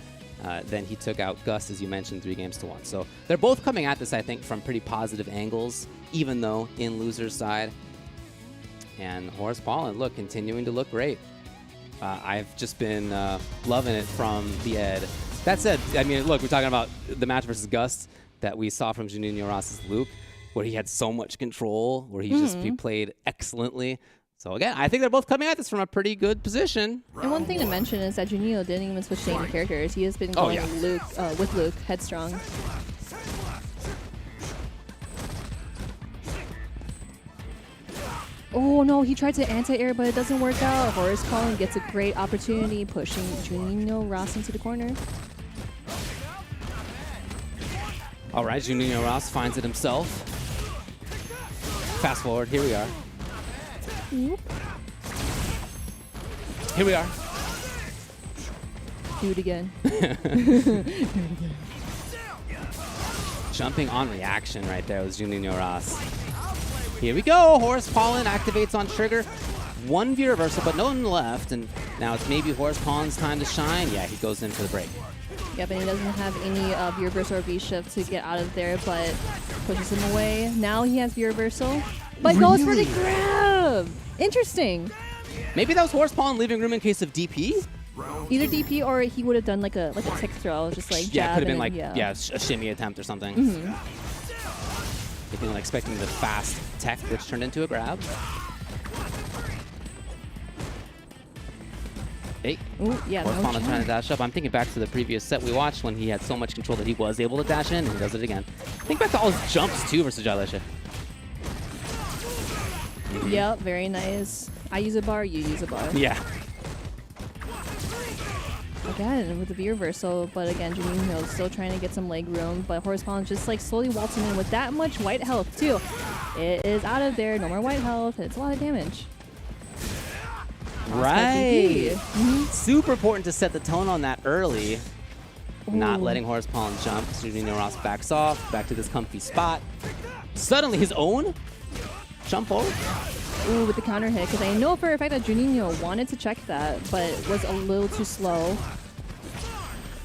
Then he took out Gus, as you mentioned, 3-1. So they're both coming at this, I think, from pretty positive angles, even though in losers side. And Horace Pollen, look, continuing to look great. I've just been loving it from the Ed. That said, I mean, look, we're talking about the match versus Gus that we saw from Junineras Ross's Luke, where he had so much control, where he played excellently. So again, I think they're both coming at this from a pretty good position. And one thing to mention is that Juninho didn't even switch to any characters. He has been going with Luke, headstrong. Oh no, he tried to anti-air, but it doesn't work out. Horus Pollen gets a great opportunity, pushing Nino Ross into the corner. All right, Nino Ross finds it himself. Fast forward, here we are. Yep. Here we are. Do it again. Jumping on reaction right there was Nino Ross. Here we go. Horus Pollen activates on trigger. One V reversal, but no one left. And now it's maybe Horus Pollen's time to shine. Yeah, he goes in for the break. Yep, and he doesn't have any V reversal or V shift to get out of there, but pushes him away. Now he has V reversal, but goes for the grab. Interesting. Maybe that was Horus Pollen leaving room in case of DP. Either DP or he would have done like a tick throw, just like Yeah, jab could have been and like then, a shimmy attempt or something. If you're expecting the fast tech, which turned into a grab. Hey, Ooh, yeah, Horus no Pollen trying to chance. dash up. I'm thinking back to the previous set we watched when he had so much control that he was able to dash in, and he does it again. Think back to all his jumps too versus Jaleshi. Yep, very nice. I use a bar, you use a bar. Yeah. Again, with the V reversal, but again, Juninho still trying to get some leg room, but Horus Pollen just like slowly waltzing in with that much white health too. It is out of there, no more white health, it's a lot of damage. Right. Super important to set the tone on that early. Not Ooh. letting Horus Pollen jump. Nino Ross backs off, back to this comfy spot. Suddenly his own jump forward. Ooh, with the counter hit, because I know for a fact that Juninho wanted to check that, but was a little too slow.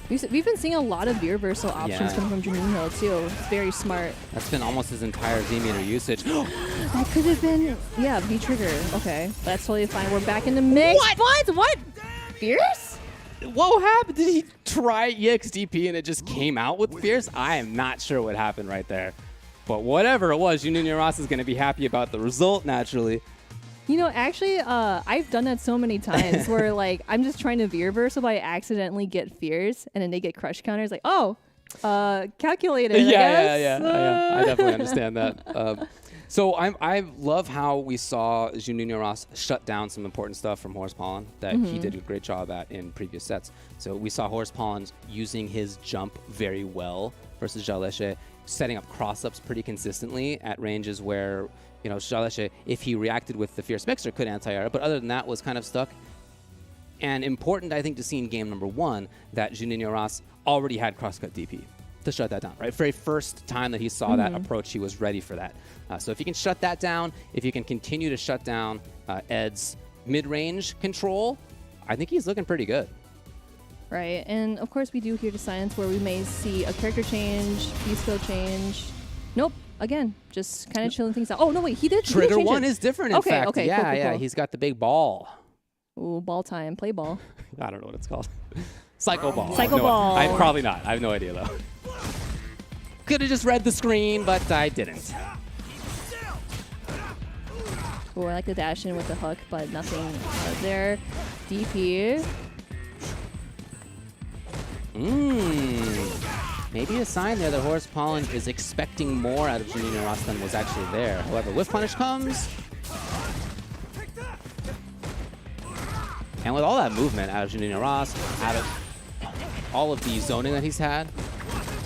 We've been seeing a lot of V reversal options come from Juninho too. It's very smart. That's been almost his entire Z meter usage. That could have been, yeah, V trigger. Okay, that's totally fine. We're back in the mix. What? Fierce? What happened? Did he try EXDP and it just came out with Fierce? I am not sure what happened right there. But whatever it was, Junior Ross is going to be happy about the result, naturally. You know, actually, I've done that so many times where, like, I'm just trying to V reversal, but I accidentally get Fears, and then they get crush counters. Like, oh, calculated, I guess. Yeah. I definitely understand that. So I love how we saw Junior Ross shut down some important stuff from Horus Pollen that he did a great job at in previous sets. So we saw Horus Pollen using his jump very well versus Jaleshi, setting up cross-ups pretty consistently at ranges where, you know, Jaleshi, if he reacted with the Fierce Mixer, could anti-air, but other than that was kind of stuck. And important, I think, to see in game number 1 that Junior Ross already had crosscut DP to shut that down, right? Very first time that he saw that approach, he was ready for that. So if you can shut that down, if you can continue to shut down Ed's mid-range control, I think he's looking pretty good. Right, and of course we do hear the science where we may see a character change, key skill change. Nope, again, just kind of chilling things out. Oh, no, wait, he did Trigger change 1 it. is different, in fact. Okay, yeah, cool. He's got the big ball. Ooh, ball time, play ball. I don't know what it's called. Psycho ball. Psycho ball. I probably not. I have no idea, though. Could have just read the screen, but I didn't. Ooh, I like the dash in with the hook, but nothing out of there. DP. Maybe a sign there that Horus Pollen is expecting more out of Junior Ross than was actually there. However, Whiff Punish comes. And with all that movement out of Junior Ross, out of all of the zoning that he's had,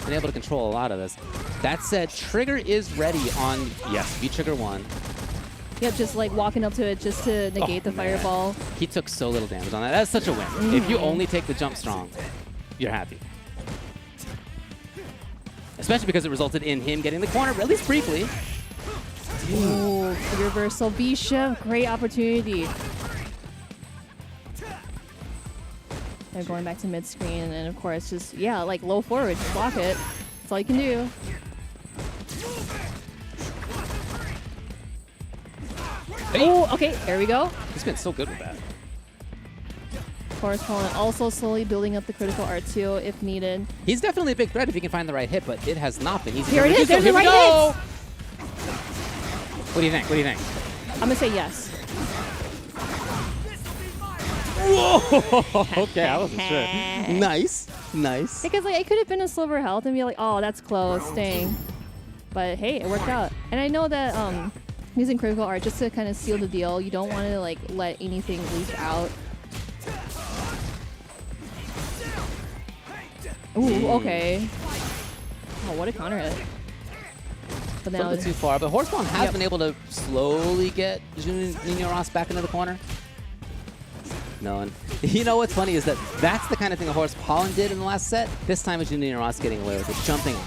been able to control a lot of this. That said, Trigger is ready on, yes, V-Trigger 1. Yep, just like walking up to it just to negate the fireball. He took so little damage on that. That's such a win. If you only take the jump strong, you're happy. Especially because it resulted in him getting the corner, at least briefly. Ooh, reversal V-shift, great opportunity. They're going back to mid-screen, and of course, just, yeah, like low forward, just block it. That's all you can do. Oh, okay, there we go. He's been so good with that. Horus Pollen also slowly building up the critical R2 if needed. He's definitely a big threat if he can find the right hit, but it has not been easy. Here it is, there's the right hit! What do you think? What do you think? I'm gonna say yes. Whoa! Okay, I wasn't sure. Nice. Nice. Because like it could have been a silver health and be like, oh, that's close, dang. But hey, it worked out. And I know that Using critical art just to kind of seal the deal. You don't want to like let anything leak out. Ooh, okay. Oh, what a counter hit. But A now little bit too far, but Horsepawn has been able to slowly get Nino Ross back into the corner. No, and you know what's funny is that that's the kind of thing that Horsepawn did in the last set. This time it's Nino Ross getting away with it, jumping out.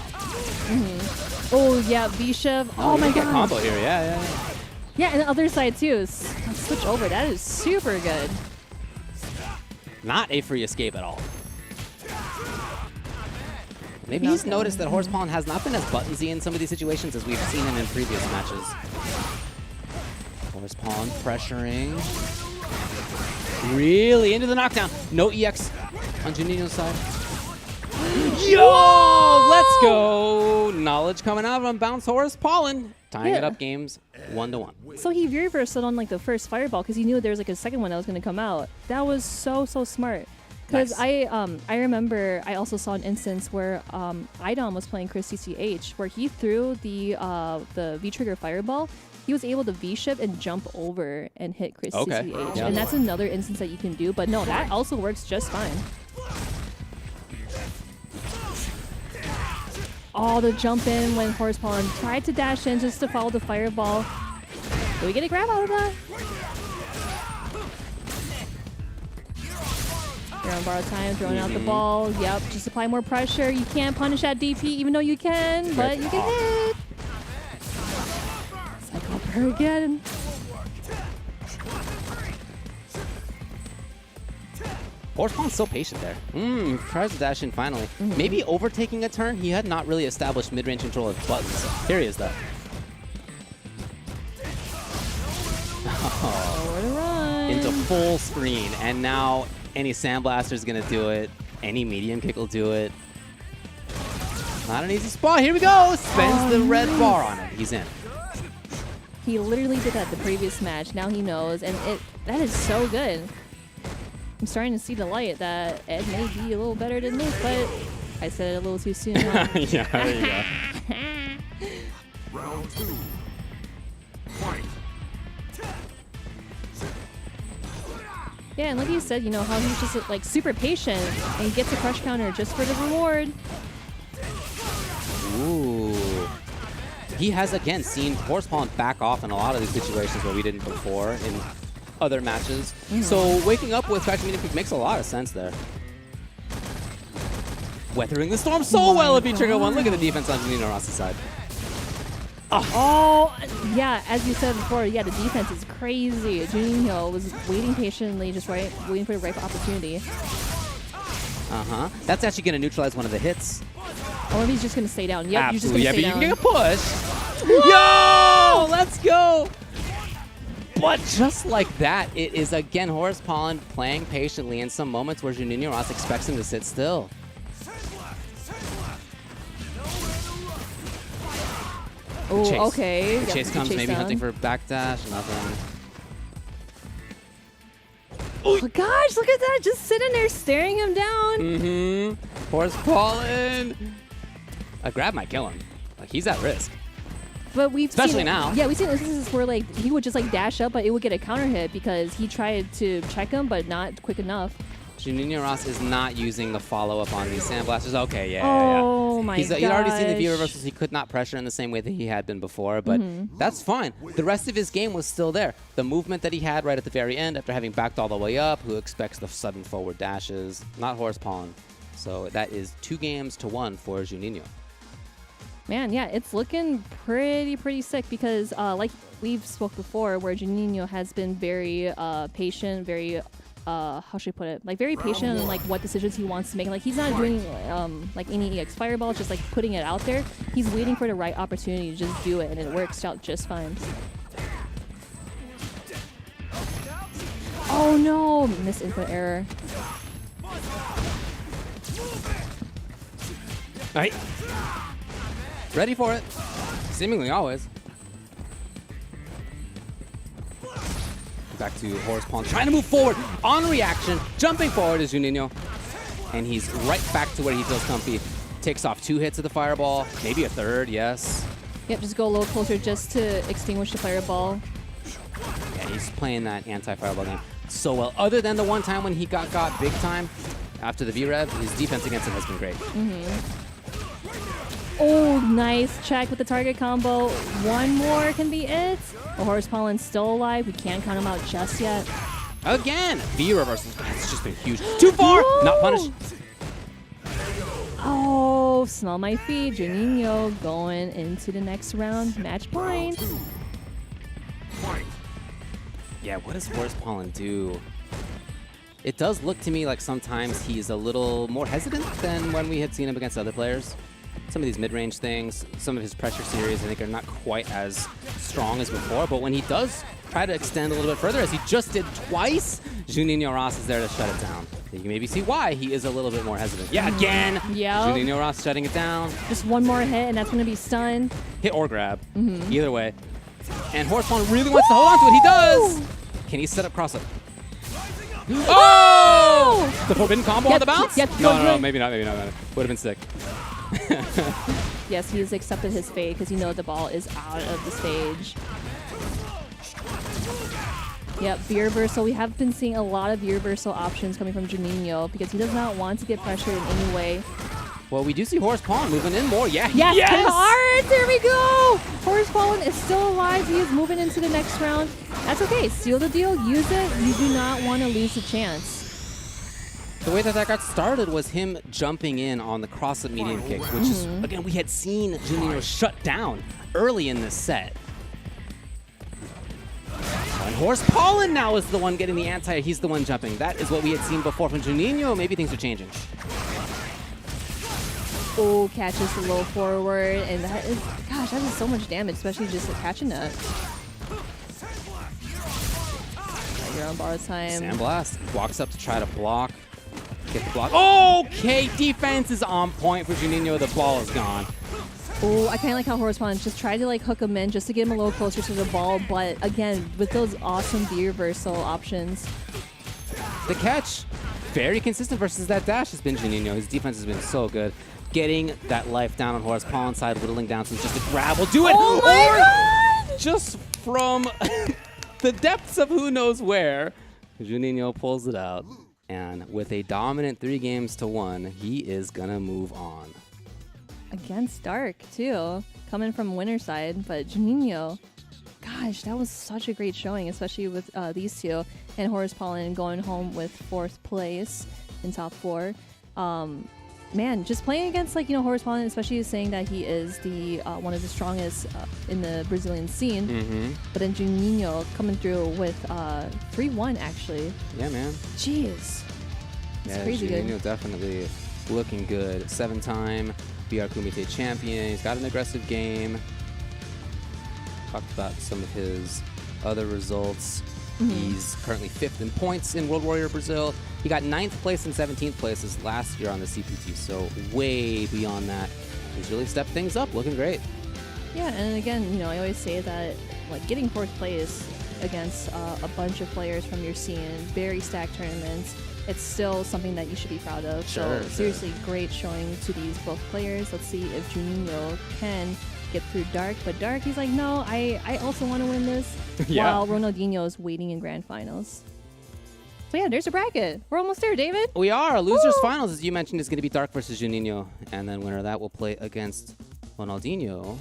Oh yeah, V-Shiv. Oh my god. Combo here, yeah. Yeah, and the other side too. Switch over. That is super good. Not a free escape at all. Maybe he's noticed that Horsepawn has not been as buttonsy in some of these situations as we've seen him in previous matches. Horsepawn pressuring. Really into the knockdown. No EX on Juninho's side. Yo! Let's go! Knowledge coming out of Unbounce Horsepawn. Tying it up games 1-1. So he very versatile on like the first fireball because he knew there was like a second one that was going to come out. That was so smart. Because I remember I also saw an instance where Idom was playing Chris CCH where he threw the V-trigger fireball. He was able to V-ship and jump over and hit Chris CCH. Yeah. And that's another instance that you can do. But no, that also works just fine. Oh, the jump in when Horsepawn tried to dash in just to follow the fireball. Do we get a grab out of that? You're on borrowed time, throwing out the ball. Yep, just apply more pressure. You can't punish that DP, even though you can, but you can hit. Cycle her again. Horsepawn's so patient there. Tries to dash in finally. Maybe overtaking a turn. He had not really established mid-range control of buttons. Here he is, though. Into full screen, and now any Sandblaster is going to do it. Any medium kick will do it. Not an easy spot. Here we go. Spends the red bar on him. He's in. He literally did that the previous match. Now he knows, and that is so good. I'm starting to see the light that Ed may be a little better than this, but I said it a little too soon. Huh? Yeah, there you go. Round 2. Fight. Yeah, and like you said, you know, how he's just like super patient and gets a crush counter just for the reward. Ooh. He has, again, seen Horsepawn back off in a lot of these situations where we didn't before in other matches. So waking up with Fracture Medium Kick makes a lot of sense there. Weathering the storm so well at V-Trigger 1. Look at the defense on Nino Ross's side. Oh, yeah, as you said before, yeah, the defense is crazy. Juninho was waiting patiently, just waiting for the right opportunity. That's actually going to neutralize one of the hits. Or if he's just going to stay down. Yep, Absolutely. you're just going to stay down. You can get a push. Yo! Let's go! But just like that, it is again Horsepawn playing patiently in some moments where Nino Ross expects him to sit still. Oh, okay. The chase comes, maybe hunting for backdash, nothing. Oh gosh, look at that! Just sitting there staring him down. Horsepawn. A grab might kill him. Like, he's at risk. But we've Especially seen, now. Yeah, we've seen instances where like he would just like dash up, but it would get a counter hit because he tried to check him, but not quick enough. Nino Ross is not using the follow-up on these Sandblasters. Okay, yeah. Oh my gosh. He'd already seen the V reversals. He could not pressure in the same way that he had been before, but that's fine. The rest of his game was still there. The movement that he had right at the very end after having backed all the way up, who expects the sudden forward dashes, not Horsepawn. So that is 2-1 for Juninho. Man, yeah, it's looking pretty sick because like we've spoke before, where Juninho has been very patient, very how should I put it? Like very patient on like what decisions he wants to make. Like he's not doing like any EX fireball, just like putting it out there. He's waiting for the right opportunity to just do it, and it works out just fine. Oh no, missed input error. Right. Ready for it. Seemingly always. Back to Horsepawn, trying to move forward on reaction. Jumping forward is Juninho. And he's right back to where he feels comfy. Takes off 2 hits of the fireball, maybe a third, yes. Yep, just go a little closer just to extinguish the fireball. Yeah, he's playing that anti-fireball game so well. Other than the one time when he got big time after the V-Rev, his defense against him has been great. Oh, nice check with the target combo. One more can be it. The Horse Pollen's still alive. We can't count him out just yet. Again, V-reversal. It's just been huge. Too far! No! Not punished. Oh, smell my feet. Juninho going into the next round. Match point. Yeah, what does Horse Pollen do? It does look to me like sometimes he's a little more hesitant than when we had seen him against other players. Some of these mid-range things, some of his pressure series, I think are not quite as strong as before, but when he does try to extend a little bit further, as he just did twice, Nino Ross is there to shut it down. You can maybe see why he is a little bit more hesitant. Yeah, again! Yep. Nino Ross shutting it down. Just one more hit, and that's going to be stunned. Hit or grab. Either way. And Horse Pollen really wants to hold on to it. He does! Can he set up cross-up? Oh! The forbidden combo on the bounce? No, maybe not. Would have been sick. Yes, he has accepted his fate because you know the ball is out of the stage. Yep, V-reversal. We have been seeing a lot of V-reversal options coming from Juninho because he does not want to get pressured in any way. Well, we do see Horse Pollen moving in more. Yeah, yes! Hard! There we go! Horse Pollen is still alive. He is moving into the next round. That's okay. Seal the deal. Use it. You do not want to lose the chance. The way that got started was him jumping in on the cross-up medium kick, which is, again, we had seen Juninho shut down early in this set. And Horse Pollen now is the one getting the anti, he's the one jumping. That is what we had seen before from Juninho. Maybe things are changing. Oh, catches the low forward, and that is, gosh, that is so much damage, especially just catching that. Right, you're on borrowed time. Sandblast walks up to try to block. Get the block. Okay, defense is on point for Juninho. The ball is gone. Oh, I kind of like how Horse Pollen just tried to like hook him in just to get him a little closer to the ball, but again, with those awesome V-reversal options. The catch, very consistent versus that dash has been Juninho. His defense has been so good. Getting that life down on Horse Pollen's side, whittling down to just a grab will do it. Oh my God! Just from the depths of who knows where, Juninho pulls it out. And with a dominant 3-1, he is gonna move on. Against Dark, too. Coming from winner's side, but Juninho, gosh, that was such a great showing, especially with these two. And Horse Pollen going home with 4th place in top 4. Man, just playing against, like, Horse Pollen, especially saying that he is the one of the strongest in the Brazilian scene. But then Juninho coming through with 3-1, actually. Yeah, man. Jeez. It's crazy Juninho good. definitely looking good. 7-time BR Kumite champion. He's got an aggressive game. Talked about some of his other results. He's currently 5th in points in World Warrior Brazil. He got 9th place and 17th places last year on the CPT, so way beyond that. He's really stepped things up, looking great. Yeah, and again, I always say that like getting 4th place against a bunch of players from your scene, very stacked tournaments, it's still something that you should be proud of. Sure, seriously, great showing to these both players. Let's see if Juninho can get through Dark, but Dark, he's like, no, I also want to win this. Yeah. While Ronaldinho is waiting in grand finals. So yeah, there's a bracket. We're almost there, David. We are. Losers finals, as you mentioned, is going to be Dark versus Juninho, and then winner of that will play against Ronaldinho.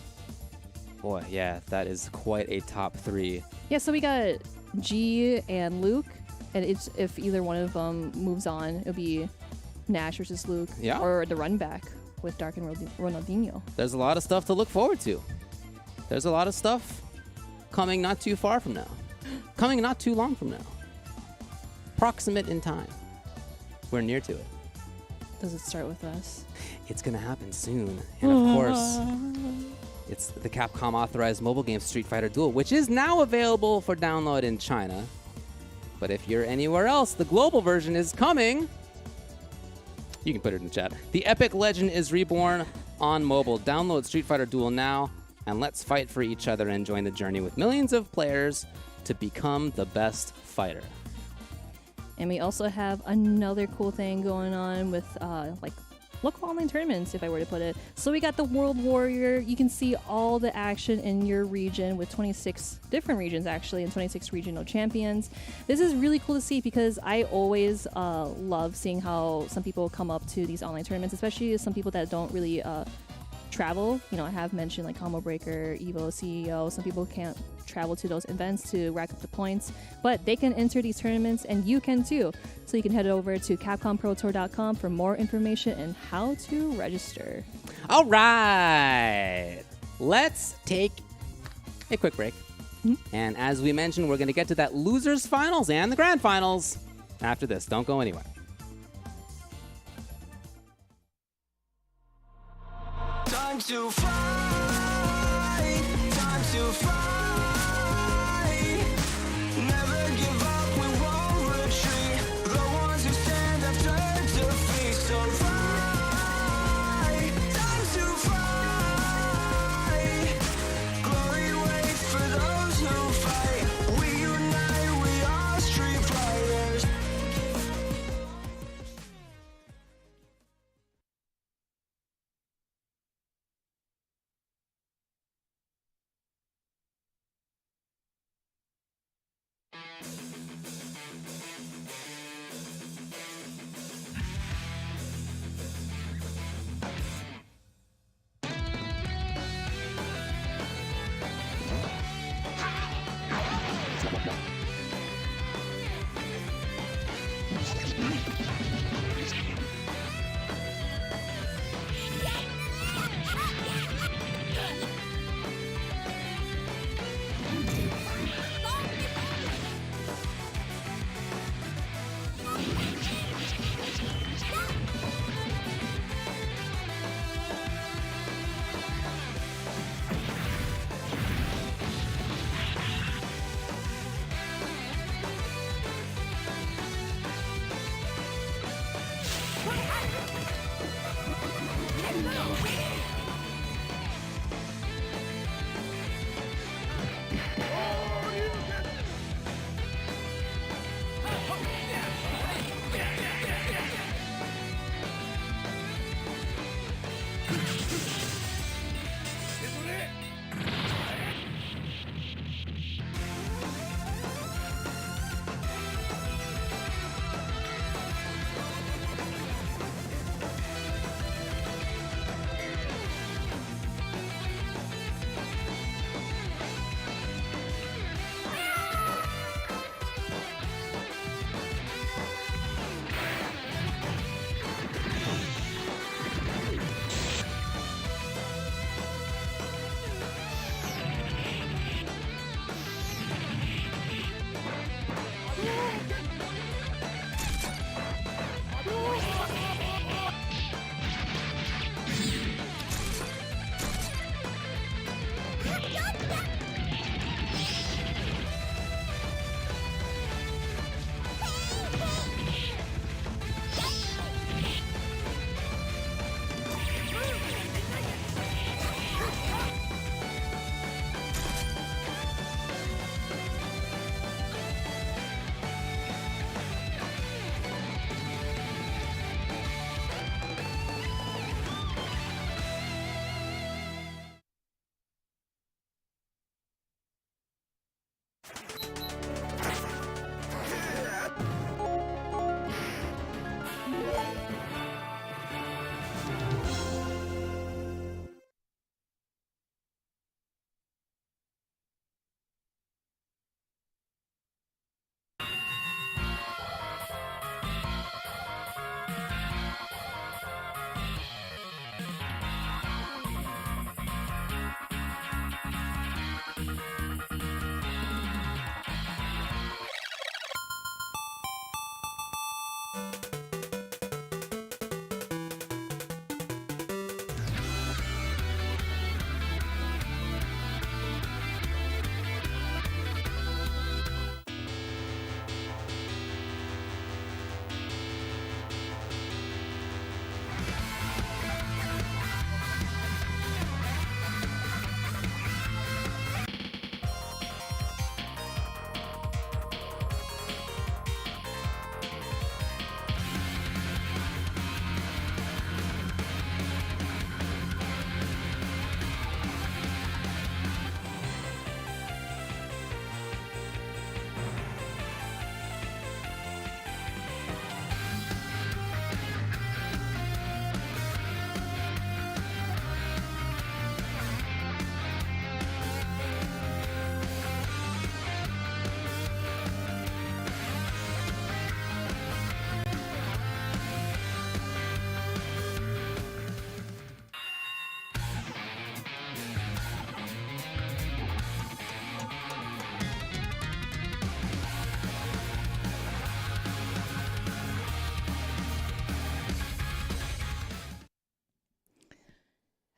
Boy, yeah, that is quite a top 3. Yeah, so we got G and Luke, and if either one of them moves on, it'll be Nash versus Luke, or the run back with Dark and Ronaldinho. There's a lot of stuff to look forward to. There's a lot of stuff coming not too far from now. Coming not too long from now. Proximate in time. We're near to it. Does it start with us? It's going to happen soon. And of course, it's the Capcom authorized mobile game Street Fighter Duel, which is now available for download in China. But if you're anywhere else, the global version is coming. You can put it in the chat. The epic legend is reborn on mobile. Download Street Fighter Duel now, and let's fight for each other and join the journey with millions of players to become the best fighter. And we also have another cool thing going on with like local online tournaments, if I were to put it. So we got the World Warrior. You can see all the action in your region with 26 different regions, actually, and 26 regional champions. This is really cool to see because I always love seeing how some people come up to these online tournaments, especially some people that don't really travel. You know, I have mentioned like Combo Breaker, Evo, CEO. Some people can't travel to those events to rack up the points, but they can enter these tournaments and you can too. So you can head over to CapcomProTour.com for more information and how to register. All right, let's take a quick break. And as we mentioned, we're going to get to that losers finals and the grand finals after this. Don't go anywhere. Time to fight, time to fight. Never give up, we won't retreat. The ones who stand have turned defeat. So fight, time to fight. Glory waits for those who fight. We unite, we are street fighters.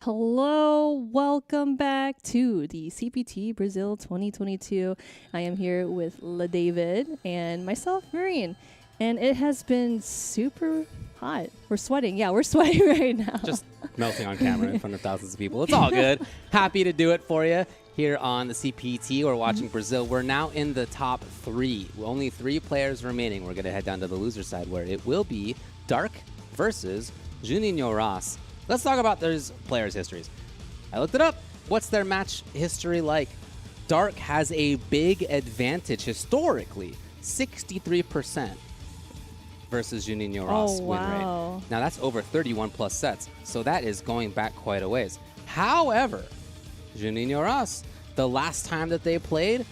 Hello, welcome back to the CPT Brazil 2022. I am here with LaDavid and myself, Marine. And it has been super hot. We're sweating. Yeah, we're sweating right now. Just melting on camera in front of thousands of people. It's all good. Happy to do it for you here on the CPT. We're watching Brazil. We're now in the top 3. Only 3 players remaining. We're going to head down to the loser side where it will be Dark versus Juninho Ross. Let's talk about those players' histories. I looked it up. What's their match history like? Dark has a big advantage historically, 63% versus Juninho Ross win rate. Now that's over 31 plus sets, so that is going back quite a ways. However, Juninho Ross, the last time that they played,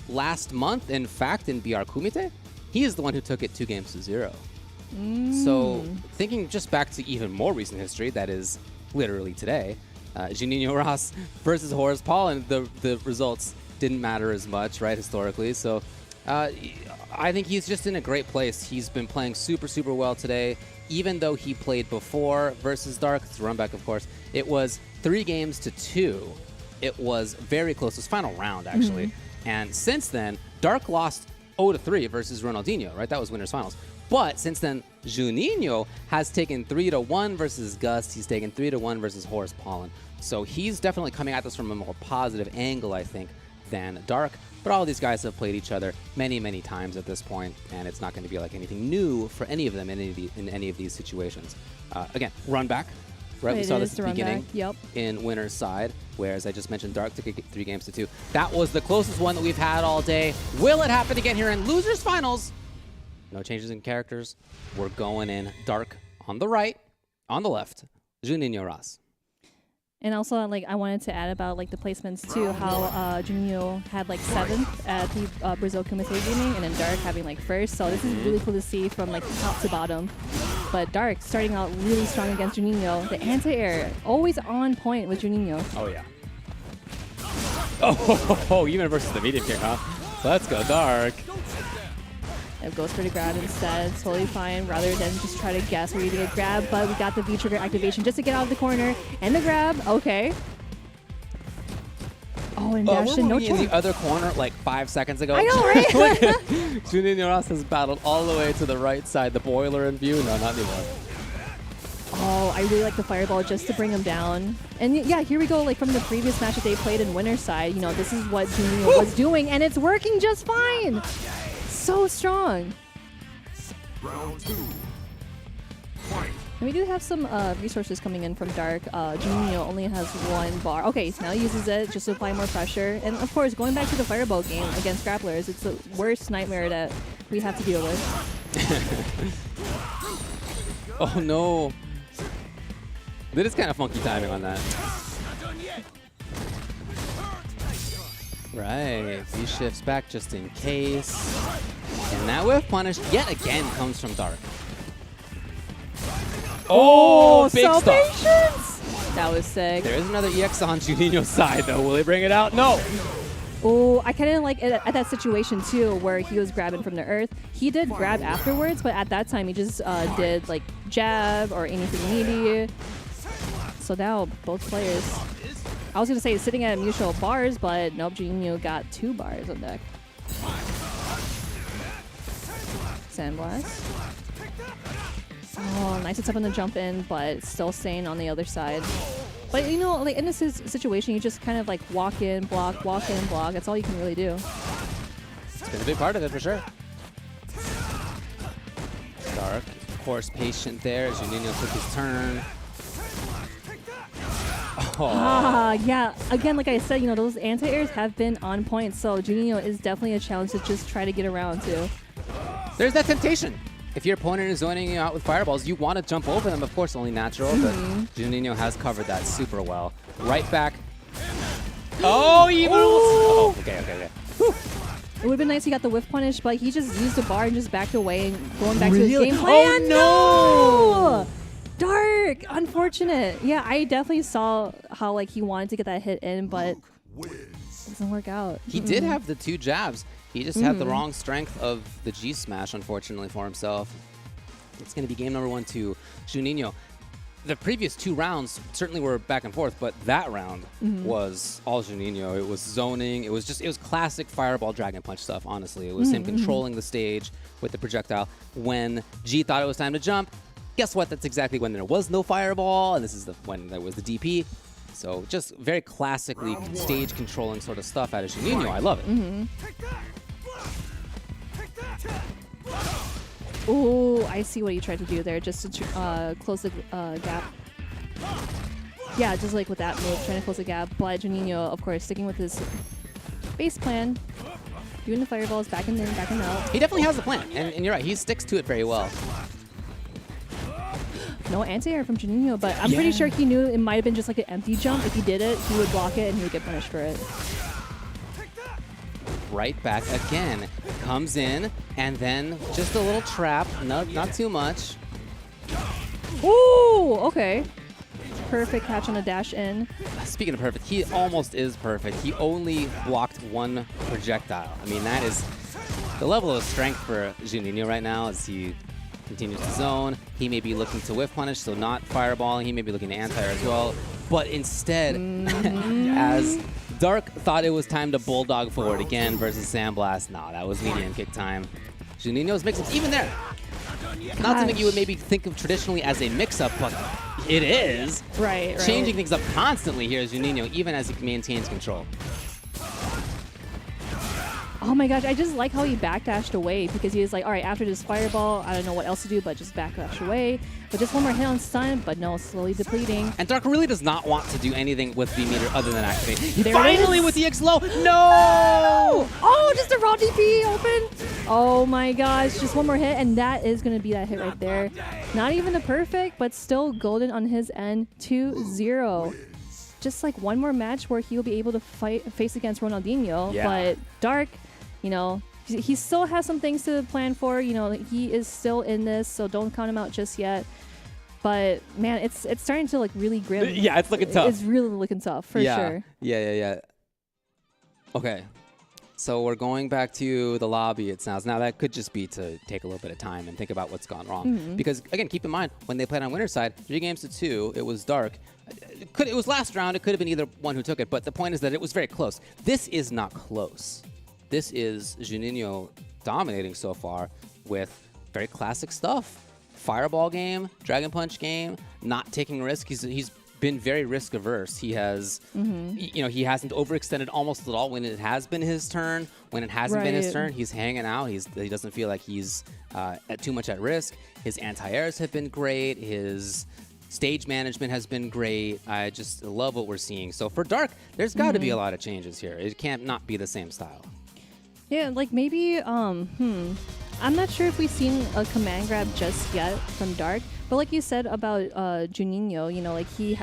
last month, in fact, in BR Kumite, he is the one who took it 2-0. So thinking just back to even more recent history, that is literally today, Juninho Ross versus Horace Pollen, the results didn't matter as much, right, historically. So I think he's just in a great place. He's been playing super, super well today. Even though he played before versus Dark, it's a run back, of course, it was 3-2. It was very close. It was final round, actually. And since then, Dark lost 0-3 versus Ronaldinho, right? That was winners finals. But since then, Juninho has taken 3-1 versus Gust. He's taken 3-1 versus Horace Pollen. So he's definitely coming at this from a more positive angle, I think, than Dark. But all these guys have played each other many, many times at this point, and it's not going to be like anything new for any of them in any of these situations. Again, run back. Right, we saw this at the beginning in winner's side, whereas I just mentioned Dark took it 3-2. That was the closest one that we've had all day. Will it happen again here in losers finals? No changes in characters. We're going in Dark on the right, on the left, Juninho Ross. And also, like, I wanted to add about like the placements too. How Juninho had like 7th at the Brazil Kumite gaming, and then Dark having like 1st. So this is really cool to see from like top to bottom. But Dark starting out really strong against Juninho. The anti-air always on point with Juninho. Oh yeah. Oh, even versus the medium kick, huh? Let's go Dark. It goes for the grab instead, totally fine, rather than just try to guess where you're going to grab, but we got the V-trigger activation just to get out of the corner, and the grab, okay. Oh, and dash in, no in the other corner like 5 seconds ago. I know, right? Juninho Ross has battled all the way to the right side, the boiler in view, no, not anymore. Oh, I really like the fireball just to bring him down. And yeah, here we go, like from the previous match that they played in winner's side, you know, this is what Juninho was doing, and it's working just fine. So strong. Round 2. Fight. And we do have some resources coming in from Dark. Juninho only has 1 bar. Okay, so now he uses it just to apply more pressure. And of course, going back to the fireball game against grapplers, it's the worst nightmare that we have to deal with. Oh no. That is kind of funky timing on that. Right, he shifts back just in case. And that whiff punish yet again comes from Dark. Oh, big so stuff. Patience! That was sick. There is another EX on Juninho's side though. Will he bring it out? No. Oh, I kind of like it at that situation too, where he was grabbing from the earth. He did grab afterwards, but at that time he just did like jab or anything meaty. So now both players. I was going to say sitting at mutual bars, but nope, Juninho got 2 bars on deck. Sandblast. Oh, nice attempt on the jump in, but still staying on the other side. But you know, like in this situation, you just kind of like walk in, block, walk in, block. That's all you can really do. It's been a big part of it for sure. Dark, of course, patient there. Juninho took his turn. Oh. Ah, yeah. Again, like I said, you know, those anti-airs have been on point, so Juninho is definitely a challenge to just try to get around to. There's that temptation. If your opponent is zoning you out with fireballs, you want to jump over them, of course, only natural, but Juninho has covered that super well. Right back. Oh, even almost. Oh, okay. Whew. It would have been nice he got the whiff punish, but he just used the bar and just backed away and going back to his game plan. Oh, no! Dark! Unfortunate. Yeah, I definitely saw how like he wanted to get that hit in, but it doesn't work out. He did have the 2 jabs. He just had the wrong strength of the G smash, unfortunately, for himself. It's going to be game number 1 to Juninho. the previous 2 rounds certainly were back and forth, but that round was all Juninho. It was zoning. It was classic Fireball Dragon Punch stuff, honestly. It was him controlling the stage with the projectile. When G thought it was time to jump, guess what? That's exactly when there was no Fireball, and this is when there was the DP. So just very classically stage controlling sort of stuff out of Juninho. I love it. Ooh, I see what he tried to do there, just to close the gap. Yeah, just like with that move, trying to close the gap. But Juninho, of course, sticking with his base plan, doing the fireballs, backing in, backing out. He definitely has a plan, and you're right, he sticks to it very well. No anti-air from Juninho, but I'm pretty sure he knew it might have been just like an empty jump. If he did it, he would block it and he would get punished for it. Right back again. Comes in, and then just a little trap. Not too much. Ooh, okay. Perfect catch on a dash in. Speaking of perfect, he almost is perfect. He only blocked 1 projectile. I mean, that is the level of strength for Juninho right now as he continues to zone. He may be looking to whiff punish, so not fireballing. He may be looking to anti-air as well. But instead, as Dark thought it was time to bulldog forward again versus Sandblast, nah, that was medium kick time. Juninho's mix-ups, even there. Not something you would maybe think of traditionally as a mix-up, but it is. Right. Changing things up constantly here is Juninho, even as he maintains control. Oh my gosh, I just like how he backdashed away because he was like, all right, after this fireball, I don't know what else to do but just backdash away. But just one more hit on stun, but no, slowly depleting. And Dark really does not want to do anything with V-meter other than activate. There Finally with the X low. No! Oh, just a raw DP open. Oh my gosh, just one more hit, and that is going to be that hit right there. Not even the perfect, but still golden on his end, 2-0. Just like one more match where he'll be able to face against Ronaldinho. Yeah. But Dark, you know, he still has some things to plan for. You know, he is still in this, so don't count him out just yet. But man, it's starting to like really grim. Yeah, it's looking tough. It's really looking tough for sure. Yeah. Okay, so we're going back to the lobby. It sounds now that could just be to take a little bit of time and think about what's gone wrong. Because again, keep in mind when they played on winner's side, 3-2, it was Dark. It was last round. It could have been either one who took it, but the point is that it was very close. This is not close. This is Juninho dominating so far with very classic stuff. Fireball game, Dragon Punch game, not taking risk. He's been very risk averse. He has, you know, he hasn't overextended almost at all when it has been his turn. When it hasn't been his turn, he's hanging out. He doesn't feel like he's too much at risk. His anti-airs have been great. His stage management has been great. I just love what we're seeing. So for Dark, there's got to be a lot of changes here. It can't not be the same style. Yeah, like maybe, I'm not sure if we've seen a command grab just yet from Dark, but like you said about Juninho, you know, like did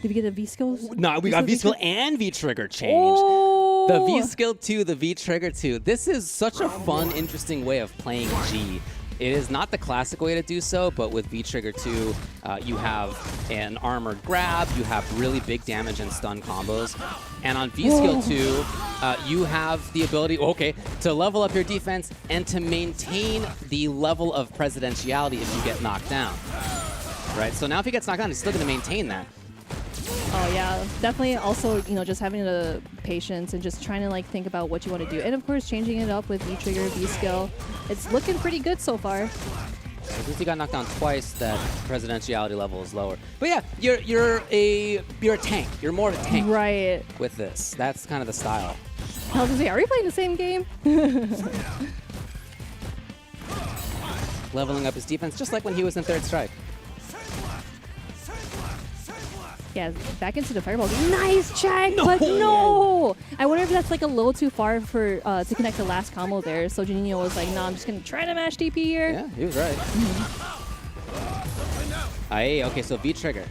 we get a V-skill? No, we got V-skill and V-trigger change. Oh! The V-skill 2, the V-trigger 2. This is such a fun, interesting way of playing G. It is not the classic way to do so, but with V-Trigger 2, you have an armored grab, you have really big damage and stun combos. And on V-Skill 2, you have the ability, to level up your defense and to maintain the level of presidentiality if you get knocked down. Right? So now if he gets knocked down, he's still going to maintain that. Oh yeah, definitely. Also, you know, just having the patience and just trying to like think about what you want to do, and of course, changing it up with V-Trigger, V-Skill. It's looking pretty good so far. Since he got knocked down twice, that presidentiality level is lower. But yeah, you're a tank. You're more of a tank. Right. With this, that's kind of the style. I was gonna say, are we playing the same game? Leveling up his defense, just like when he was in Third Strike. Yeah, back into the fireball. Nice check, but no! I wonder if that's like a little too far for to connect the last combo there. So Juninho was like, no, I'm just going to try to mash DP here. Yeah, he was right. Okay, so V-trigger.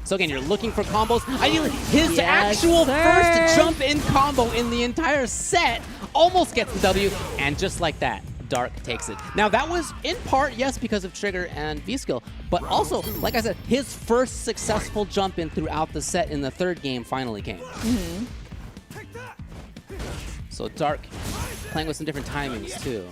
So again, you're looking for combos. Ideally, his actual first jump in combo in the entire set almost gets the W, and just like that, Dark takes it. Now that was in part, yes, because of Trigger and V-Skill, but also, like I said, his first successful jump in throughout the set in the third game finally came. So Dark playing with some different timings too.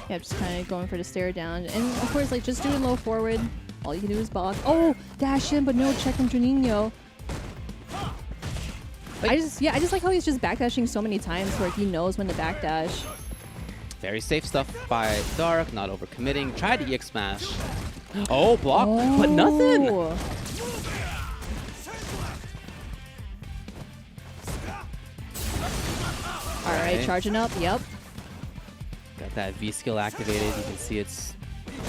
Yeah, just kind of going for the stare down. And of course, like just doing low forward, All you can do is block. Oh, dash in, but no check from Juninho. I just like how he's just backdashing so many times where he knows when to backdash. Very safe stuff by Dark, not overcommitting. Tried to EX smash. Oh, block, but nothing. All right, charging up. Yep. Got that V skill activated. You can see it's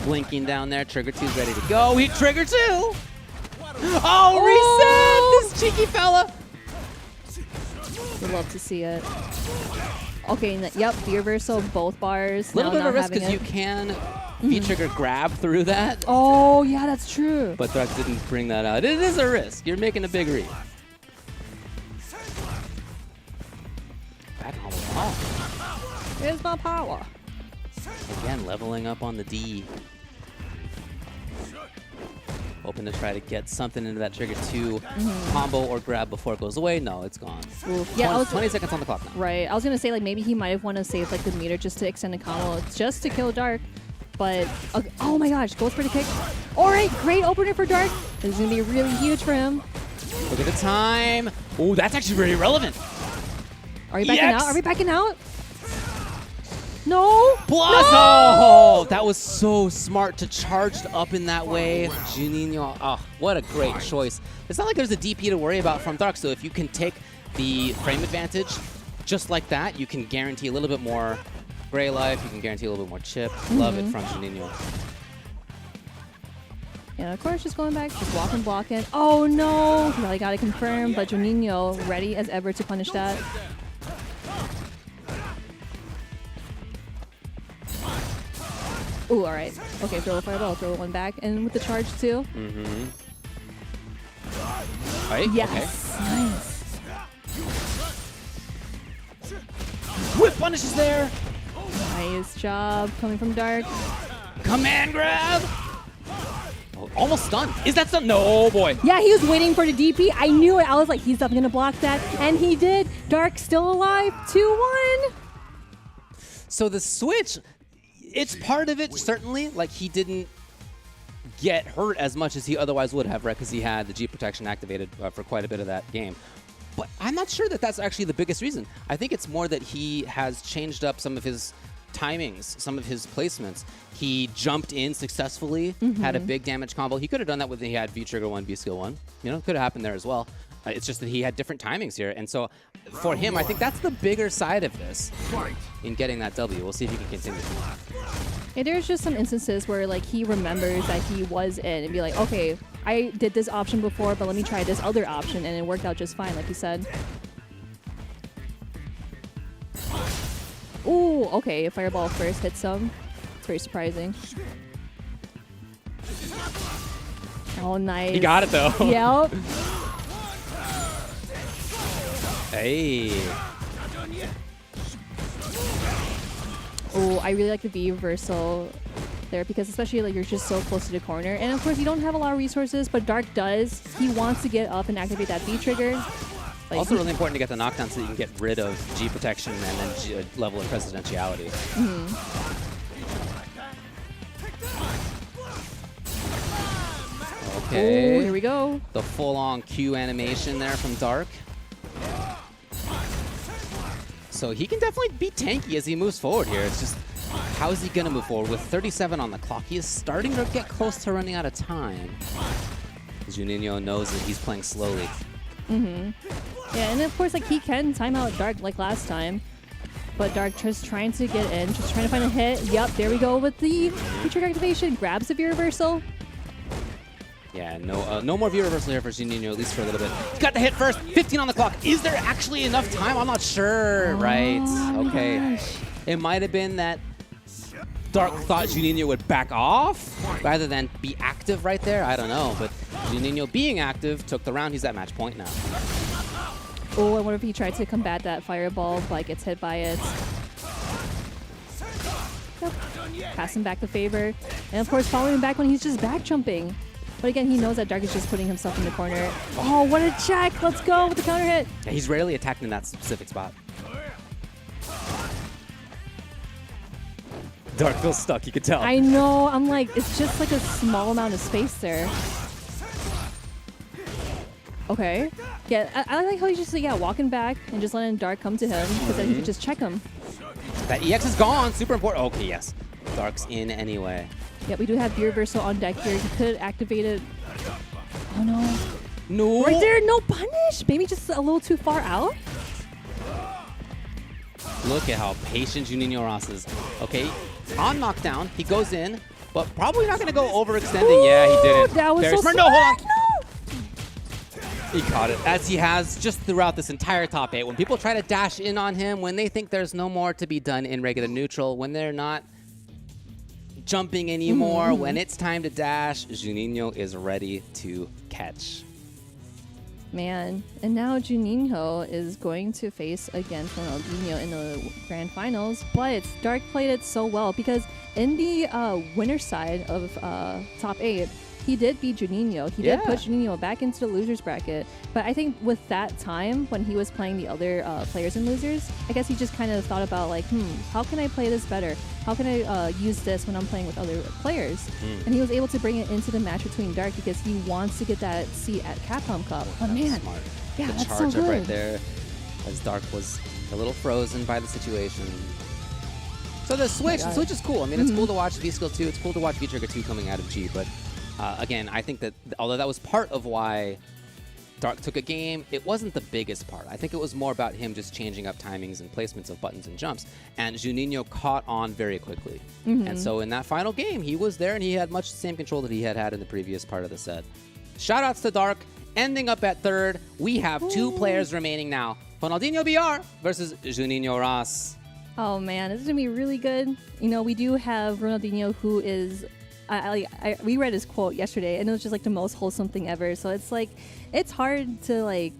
blinking down there. Trigger 2's ready to go. He trigger 2. Oh, reset! This cheeky fella. Would love to see it. Okay, yep, the reversal, both bars. A little now bit of a not risk having because you it. can V-trigger grab through that. Oh, yeah, that's true. But Dark didn't bring that out. It is a risk. You're making a big read. Back on the wall. Here's my power. Again, leveling up on the D. Hoping to try to get something into that trigger 2 combo or grab before it goes away. No, it's gone. Oof. Yeah, 20 seconds on the clock now. Right. I was going to say, like, maybe he might have wanted to save, like, the meter just to extend a combo, just to kill Dark. But, oh my gosh, goes for the kick. All right, great opener for Dark. This is going to be really huge for him. Look at the time. Oh, that's actually very relevant. Are we backing out? Are we backing out? No. Plus, oh, that was so smart to charge up in that way. Juninho, oh, what a great choice. It's not like there's a DP to worry about from Dark, so if you can take the frame advantage just like that, you can guarantee a little bit more gray life, you can guarantee a little bit more chip. Love it from Juninho. Yeah, of course, just going back, just walking, blocking. Oh no, really got to confirm, but Juninho ready as ever to punish that. Ooh, all right. Okay, throw the fireball, throw one back, and with the charge too. Right? Yes. Okay. Nice. Whip punishes there. Nice job coming from Dark. Command grab. Oh, almost stunned. Is that stunned? No, boy. Yeah, he was waiting for the DP. I knew it. I was like, he's definitely going to block that. And he did. Dark still alive. 2-1. So the switch, it's part of it, certainly. Like, he didn't get hurt as much as he otherwise would have, right? Because he had the G protection activated for quite a bit of that game. But I'm not sure that that's actually the biggest reason. I think it's more that he has changed up some of his timings, some of his placements. He jumped in successfully, had a big damage combo. He could have done that when he had V-Trigger 1, V-Skill 1. You know, could have happened there as well. It's just that he had different timings here. And so for him, I think that's the bigger side of this in getting that W. We'll see if he can continue. Yeah, there's just some instances where like he remembers that he was in and be like, okay, I did this option before, but let me try this other option, and it worked out just fine, like you said. Ooh, okay, Fireball first hits him. It's very surprising. Oh, nice. He got it though. Yep. Hey. Oh, I really like the V reversal there because especially like you're just so close to the corner. And of course you don't have a lot of resources, but Dark does. He wants to get up and activate that V trigger. Like, also really important to get the knockdown so you can get rid of G protection and then level of presidentiality. Okay. Oh, here we go. The full-on Q animation there from Dark. So he can definitely be tanky as he moves forward here. It's just, how is he going to move forward? With 37 on the clock, he is starting to get close to running out of time. Juninho knows that he's playing slowly. Yeah, and of course, like he can time out Dark like last time, but Dark just trying to get in, just trying to find a hit. Yep, there we go with the trigger activation. Grabs the V reversal. Yeah, no more V reversal here for Juninho, at least for a little bit. He's got the hit first. 15 on the clock. Is there actually enough time? I'm not sure. Right. Okay. It might have been that Dark thought Juninho would back off rather than be active right there. I don't know, but Juninho being active took the round. He's at match point now. Oh, I wonder if he tried to combat that fireball, but gets hit by it. Yep. Passing back the favor. And of course, following him back when he's just back jumping. But again, he knows that Dark is just putting himself in the corner. Oh, what a check! Let's go with the counter hit. Yeah, he's rarely attacking in that specific spot. Dark feels stuck, you can tell. I know. I'm like, it's just like a small amount of space there. Okay. Yeah, I like how he's just walking back and just letting Dark come to him because then he can just check him. That EX is gone. Super important. Okay, yes. Dark's in anyway. Yeah, we do have Beer Reversal on deck here. He could activate it. Oh no. No. Right there, no punish. Maybe just a little too far out. Look at how patient Juninho Ross is. Okay, on knockdown, he goes in, but probably not going to go overextending. Ooh, yeah, he didn't. that was so No, hold on. smart. He caught it, as he has just throughout this entire top 8. When people try to dash in on him, when they think there's no more to be done in regular neutral, when they're not jumping anymore, when it's time to dash, Juninho is ready to catch. Man, and now Juninho is going to face against Ronaldinho in the grand finals, but Dark played it so well because in the winner's side of top 8, he did beat Juninho. He did push Juninho back into the losers bracket, but I think with that time when he was playing the other players in losers, I guess he just kind of thought about like, how can I play this better? How can I use this when I'm playing with other players? And he was able to bring it into the match between Dark because he wants to get that seat at Capcom Cup. Oh man, Smart. yeah, The that's charge so up good. right there, as Dark was a little frozen by the situation. So the switch, is cool. I mean, it's cool to watch V-Skill 2. It's cool to watch V-Trigger 2 coming out of G, but again, I think that although that was part of why Dark took a game, it wasn't the biggest part. I think it was more about him just changing up timings and placements of buttons and jumps. And Juninho caught on very quickly. And so in that final game, he was there and he had much the same control that he had in the previous part of the set. Shoutouts to Dark. Ending up at third, we have 2 players remaining now. Ronaldinho Br versus Juninho Ross. Oh man, this is gonna be really good. You know, we do have Ronaldinho, who is we read his quote yesterday, and it was just like the most wholesome thing ever. So it's like, it's hard to like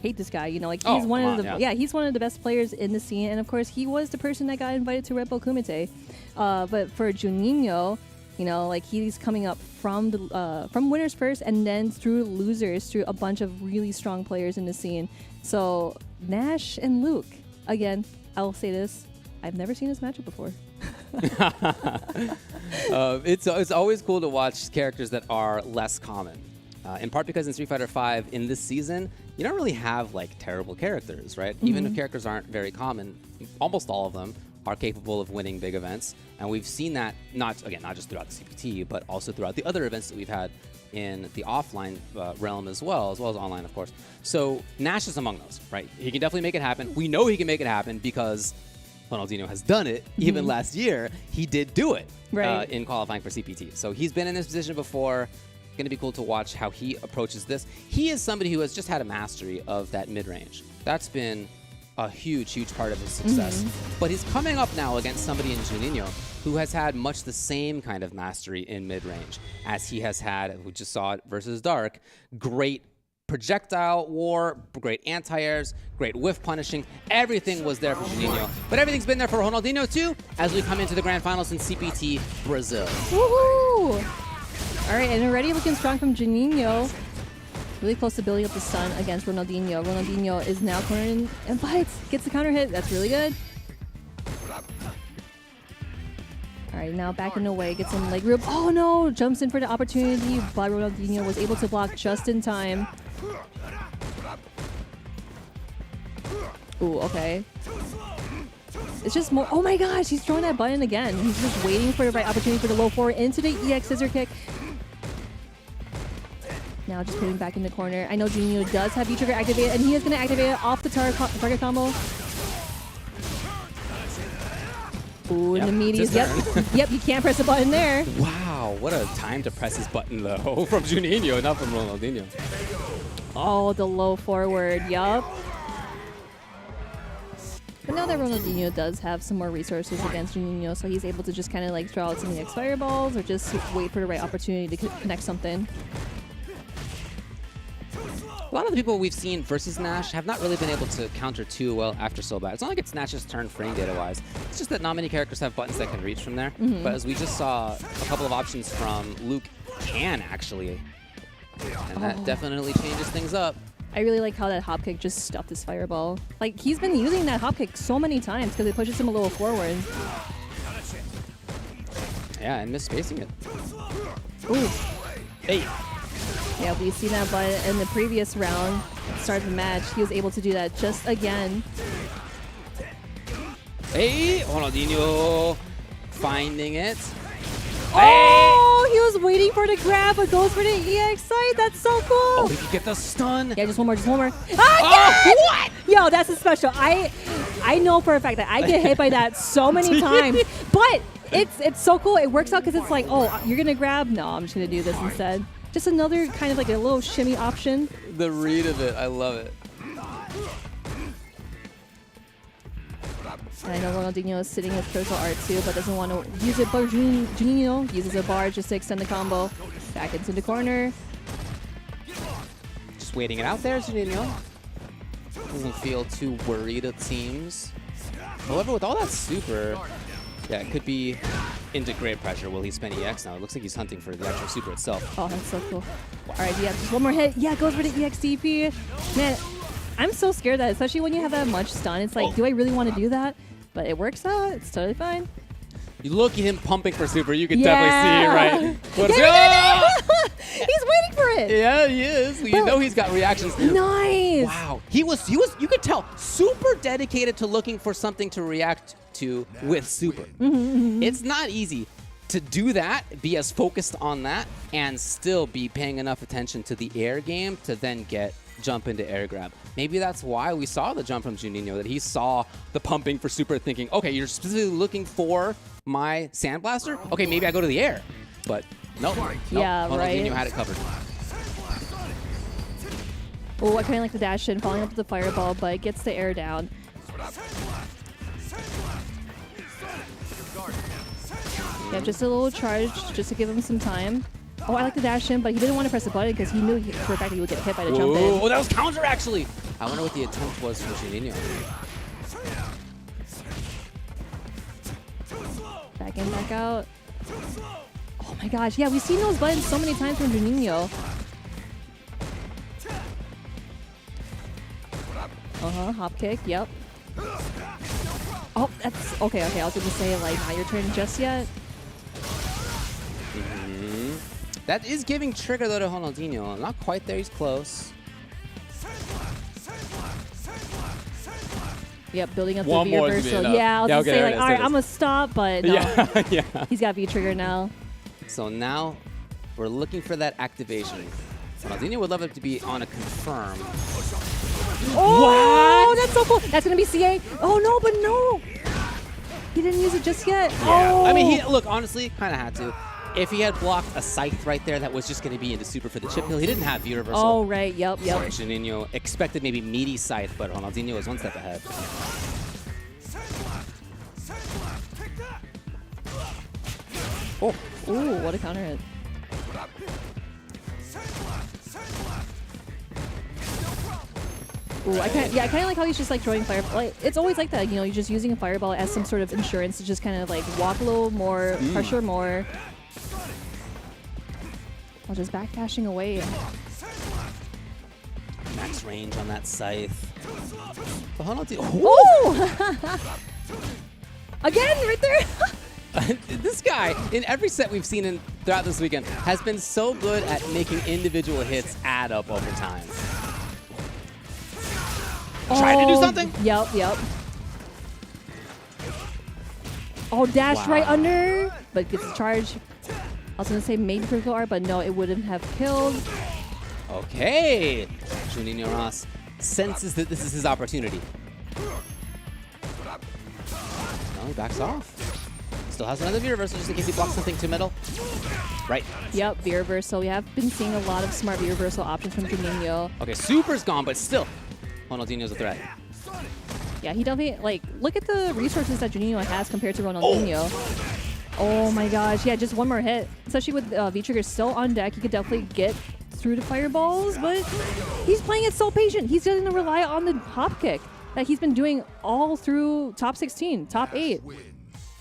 hate this guy. You know, like he's one of the he's one of the best players in the scene, and of course he was the person that got invited to Red Bull Kumite. But for Juninho, you know, like he's coming up from the from winners first, and then through losers, through a bunch of really strong players in the scene. So Nash and Luke, again, I'll say this: I've never seen this matchup before. It's always cool to watch characters that are less common. In part because in Street Fighter V in this season, you don't really have like terrible characters, right? Even if characters aren't very common, almost all of them are capable of winning big events. And we've seen that not just throughout the CPT, but also throughout the other events that we've had in the offline realm as well as online, of course. So Nash is among those, right? He can definitely make it happen. We know he can make it happen because Ronaldinho has done it. Even last year, he did do it in qualifying for CPT. So he's been in this position before. Going to be cool to watch how he approaches this. He is somebody who has just had a mastery of that mid-range. That's been a huge, huge part of his success. But he's coming up now against somebody in Juninho who has had much the same kind of mastery in mid-range as he has had, we just saw it versus Dark, great projectile war, great anti-airs, great whiff punishing. Everything was there for Juninho. But everything's been there for Ronaldinho too as we come into the grand finals in CPT Brazil. Woohoo! All right, and already looking strong from Juninho. Really close to building up the stun against Ronaldinho. Ronaldinho is now cornering and bites. Gets the counter hit. That's really good. All right, now backing away. Gets some leg room. Oh no! Jumps in for the opportunity, but Ronaldinho was able to block just in time. Ooh, okay. It's just more. Oh my gosh, he's throwing that button again. He's just waiting for the right opportunity for the low forward into the EX scissor kick. Now just putting back in the corner. I know Juninho does have V-Trigger activated, and he is going to activate it off the target combo. Ooh, and the meaties. Yep, you can't press the button there. Wow, what a time to press his button though from Juninho, not from Ronaldinho. Oh, the low forward. Yup. But now that Ronaldinho does have some more resources against Juninho, so he's able to just kind of like throw out some EX fireballs or just wait for the right opportunity to connect something. A lot of the people we've seen versus Nash have not really been able to counter too well after so bad. It's not like it's Nash's turn frame data-wise. It's just that not many characters have buttons that can reach from there. But as we just saw, a couple of options from Luke can actually. And that definitely changes things up. I really like how that hop kick just stuffed his fireball. Like, he's been using that hop kick so many times because it pushes him a little forward. Yeah, and misspacing it. Ooh. Hey. Yeah, we've seen that, but in the previous round, start of the match, he was able to do that just again. Hey, Ronaldinho finding it. Oh, he was waiting for the grab, but goes for the EX side. That's so cool. Oh, he could get the stun. Yeah, just one more, just one more. Ah, yes! What? Yo, that's a special. I know for a fact that I get hit by that so many times, but it's so cool. It works out because it's like, oh, you're gonna grab? No, I'm just gonna do this instead. Just another kind of like a little shimmy option. The read of it, I love it. And I know Ronaldinho is sitting with critical art too, but doesn't want to use it. But Juninho uses a bar just to extend the combo. Back into the corner. Just waiting it out there, Juninho. Doesn't feel too worried, it seems. However, with all that super, yeah, it could be into great pressure. Will he spend EX now? It looks like he's hunting for the actual super itself. Oh, that's so cool. All right, yeah, just one more hit. Yeah, goes for the EXDP. Man, I'm so scared that, especially when you have that much stun, it's like, do I really want to do that? But it works out. It's totally fine. You look at him pumping for super, you can definitely see it, right? What's He's waiting for it. Yeah, he is. You know he's got reactions. Nice. Wow. He was, you could tell, super dedicated to looking for something to react to with super. It's not easy to do that, be as focused on that, and still be paying enough attention to the air game to then jump into air grab. Maybe that's why we saw the jump from Juninho, that he saw the pumping for super thinking, okay, you're specifically looking for my sandblaster? Okay, maybe I go to the air. But nope. Yeah, Ronaldinho right. had it covered. Oh, I kind of like the dash in, following up with the fireball, but gets the air down. Yeah, just a little charge, just to give him some time. Oh, I like the dash in, but he didn't want to press the button because he knew for a fact that he would get hit by the jump in. Oh, that was counter, actually. I wonder what the attempt was from Juninho. Back in, back out. Oh my gosh, yeah, we've seen those buttons so many times from Juninho. Hop kick, yep. Oh, that's, okay, I was gonna say, like, not your turn just yet. That is giving trigger, though, to Ronaldinho. Not quite there, he's close. Yep, building up One the V reversal. Yeah, I was gonna say, like, all right, I'm gonna stop, but no. Yeah. He's got V trigger now. So now we're looking for that activation. Ronaldinho would love it to be on a confirm. Oh, what? That's so cool. That's gonna be CA. Oh no, but no. He didn't use it just yet. Yeah. Oh. I mean, look, honestly, kind of had to. If he had blocked a scythe right there, that was just going to be into super for the chip hill. He didn't have V reversal. Oh, right. Yep. So Juninho expected maybe meaty scythe, but Ronaldinho was one step ahead. Oh. Ooh, what a counter hit. Ooh, I kind of like how he's just like throwing fireball. Like, it's always like that, you know, you're just using a fireball as some sort of insurance to just kind of like walk a little more, pressure more. While just backdashing away. Max range on that scythe. But Ronaldinho. Oh! Again, right there. This guy, in every set we've seen throughout this weekend, has been so good at making individual hits add up over time. Trying to do something? Yep. Oh, dash right under, but gets the charge. I was going to say maybe critical art, but no, it wouldn't have killed. Okay. Nino Ross senses that this is his opportunity. No, he backs off. Still has another V reversal just in case he blocks something to middle. Right. Yep, V reversal. We have been seeing a lot of smart V reversal options from Juninho. Okay, super's gone, but still, Ronaldinho's a threat. Yeah, he definitely, like, look at the resources that Juninho has compared to Ronaldinho. Oh my gosh, yeah, just one more hit. Especially with V-Trigger still on deck, he could definitely get through the fireballs, but he's playing it so patient. He's going to rely on the hop kick that he's been doing all through top 16, top 8.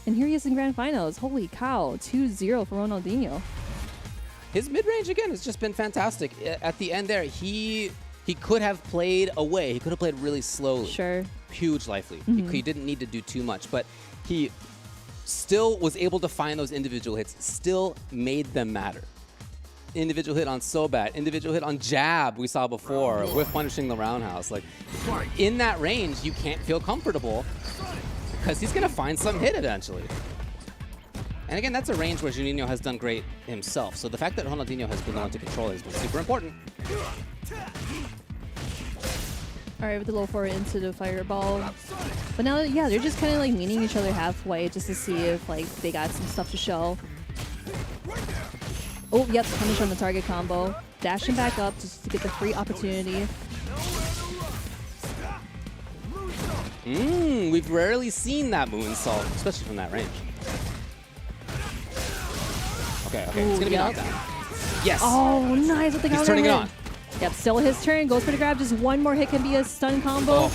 And here he is in grand finals. Holy cow, 2-0 for Ronaldinho. His mid-range, again, has just been fantastic. At the end there, he could have played away. He could have played really slowly. Sure. Huge life lead. He didn't need to do too much, but he still was able to find those individual hits, still made them matter. Individual hit on Sobat, individual hit on jab we saw before with punishing the roundhouse. Like, in that range, you can't feel comfortable because he's going to find some hit eventually. And again, that's a range where Juninho has done great himself. So the fact that Ronaldinho has been the one to control it has been super important. All right, with the low forward into the fireball. But now, yeah, they're just kind of like meeting each other halfway just to see if like they got some stuff to show. Oh, yep, punish on the target combo. Dashing back up just to get the free opportunity. We've rarely seen that moonsault, especially from that range. Okay, it's gonna be a knockdown. Yes. Oh, nice with the counter. He's turning it on. Yep, still his turn. Goes for the grab. Just one more hit can be a stun combo.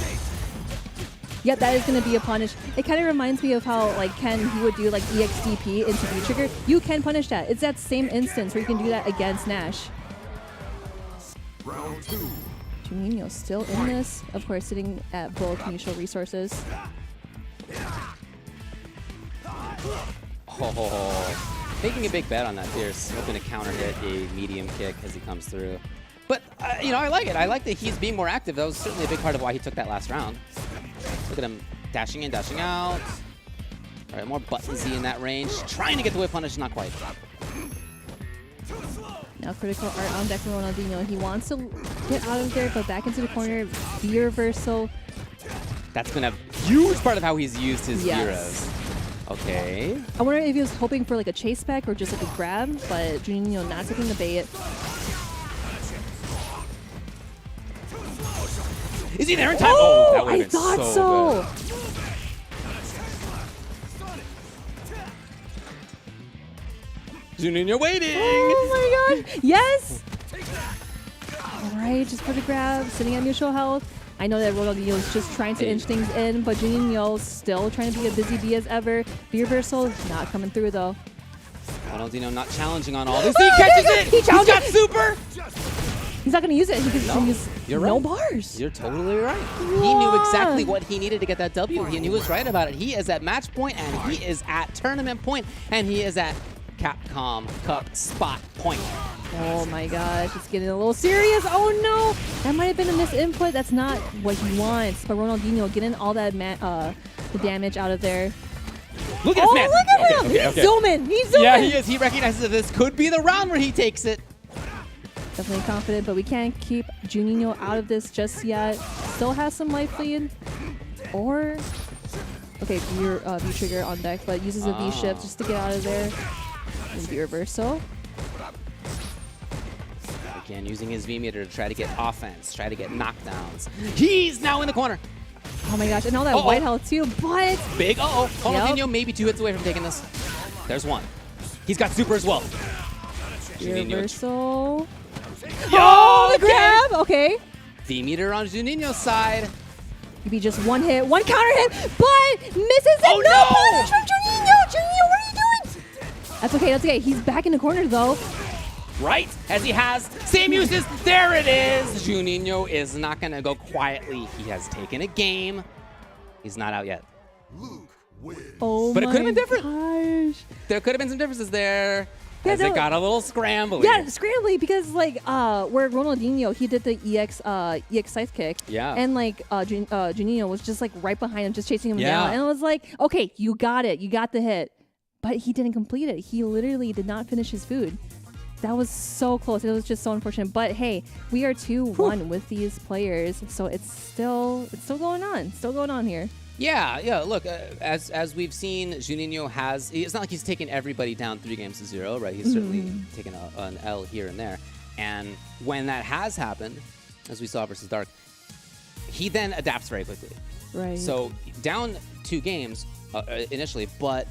Yep, that is going to be a punish. It kind of reminds me of how, like, Ken, he would do, like, EXDP into V-Trigger. You can punish that. It's that same instance where you can do that against Nash. Round 2. Juninho still in this. Of course, sitting at both mutual resources. Making a big bet on that Fierce. Hoping to counter hit a medium kick as he comes through. But, you know, I like it. I like that he's being more active. That was certainly a big part of why he took that last round. Look at him dashing in, dashing out. All right, more buttonsy in that range. Trying to get the whip punish, not quite. Now critical art on deck for Ronaldinho. He wants to get out of there, but back into the corner. V-reversal. That's been a huge part of how he's used his heroes. Okay. I wonder if he was hoping for like a chase back or just like a grab, but Juninho not taking the bait. Is he there in time? Oh, that I thought so. Juninho waiting. Oh my gosh. Yes. All right, just for the grab, sitting at mutual health. I know that Ronaldinho is just trying to inch things in, but Juninho still trying to be a busy bee as ever. V-reversal not coming through though. Ronaldinho not challenging on all this. He catches it. He He's got super. He's not going to use it because you're no right. bars. You're totally right. He knew exactly what he needed to get that W, and he was right about it. He is at match point, and he is at tournament point, and he is at Capcom Cup spot point. Oh my gosh, it's getting a little serious. Oh no, that might have been a misinput. That's not what he wants. But Ronaldinho getting all that the damage out of there. Look at this man. Look at him. He's zooming. He's zooming. Yeah, he is. He recognizes that this could be the round where he takes it. Definitely confident, but we can't keep Juninho out of this just yet. Still has some life lead. Or, okay, V-trigger on deck, but uses a V-shift just to get out of there. And V-reversal. Again, using his V-meter to try to get offense, try to get knockdowns. He's now in the corner. Oh my gosh, and all that white health too, but... Big Ronaldinho maybe 2 hits away from taking this. There's one. He's got super as well. Reversal. Oh, the grab! Okay. V-meter on Juninho's side. Maybe just one hit, one counter hit, but misses it. Oh no! Punish from Juninho! Juninho, what are you doing? That's okay, that's okay. He's back in the corner though. Right, as he has same uses. There it is. Juninho is not going to go quietly. He has taken a game. He's not out yet. Oh, but it could have been different. Gosh. There could have been some differences there. Yeah, as it got a little scrambly. Yeah, scrambly because like where Ronaldinho, he did the EX scythe kick. Yeah. And like Juninho was just like right behind him, just chasing him down. And it was like, okay, you got it. You got the hit. But he didn't complete it. He literally did not finish his food. That was so close. It was just so unfortunate. But hey, we are 2-1 with these players. So it's still going on. Still going on here. Yeah. Look, as we've seen, Juninho has. It's not like he's taken everybody down 3-0, right? He's certainly taken an L here and there. And when that has happened, as we saw versus Dark, he then adapts very quickly. Right. So down 2 games initially, but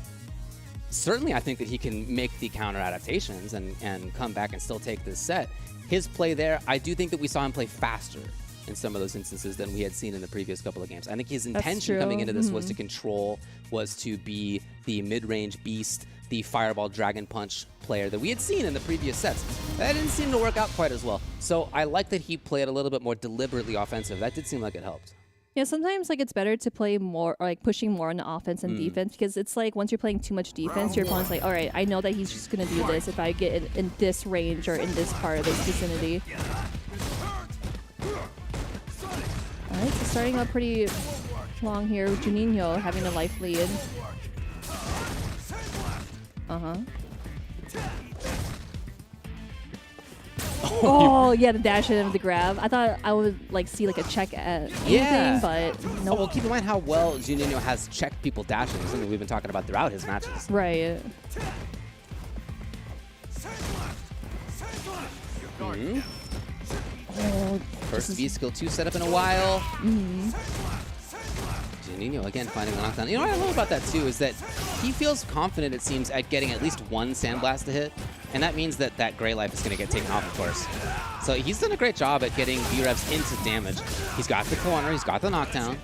certainly I think that he can make the counter adaptations and come back and still take this set. His play there, I do think that we saw him play faster in some of those instances than we had seen in the previous couple of games. I think his intention coming into this was to control, was to be the mid-range beast, the fireball dragon punch player that we had seen in the previous sets. That didn't seem to work out quite as well. So I like that he played a little bit more deliberately offensive. That did seem like it helped. Yeah, sometimes like it's better to play more or like pushing more on the offense and defense, because it's like once you're playing too much defense, your opponent's like, all right, I know that he's just gonna do this if I get in this range or in this part of this vicinity. All right, so starting up pretty long here with Juninho having a life lead. Oh yeah, the dash in the grab. I thought I would like see like a check at anything, but no. Oh, well, keep in mind how well Juninho has checked people dashing. Something we've been talking about throughout his matches. Right. Oh, first V skill 2 set up in a while. Juninho again finding the knockdown. You know what I love about that too is that he feels confident, it seems, at getting at least one sandblast to hit. And that means that that gray life is going to get taken off, of course. So he's done a great job at getting V-Revs into damage. He's got the corner, he's got the knockdown,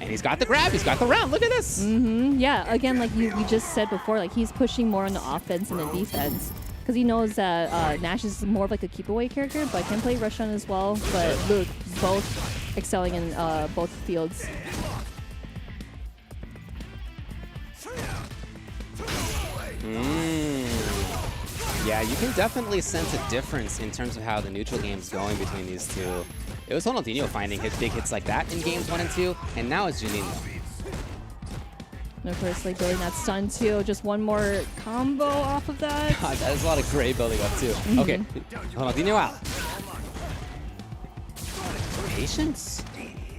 and he's got the grab, he's got the round. Look at this. Yeah, again, like you just said before, like he's pushing more on the offense than the defense. Because he knows that Nash is more of like a keep away character, but can play rush on as well. But Luke, both excelling in both fields. Yeah, you can definitely sense a difference in terms of how the neutral game's going between these two. It was Ronaldinho finding big hits like that in games 1 and 2, and now it's Juninho. And of course, like building that stun too. Just one more combo off of that. God, that is a lot of gray building up too. Okay, Ronaldinho out. Patience.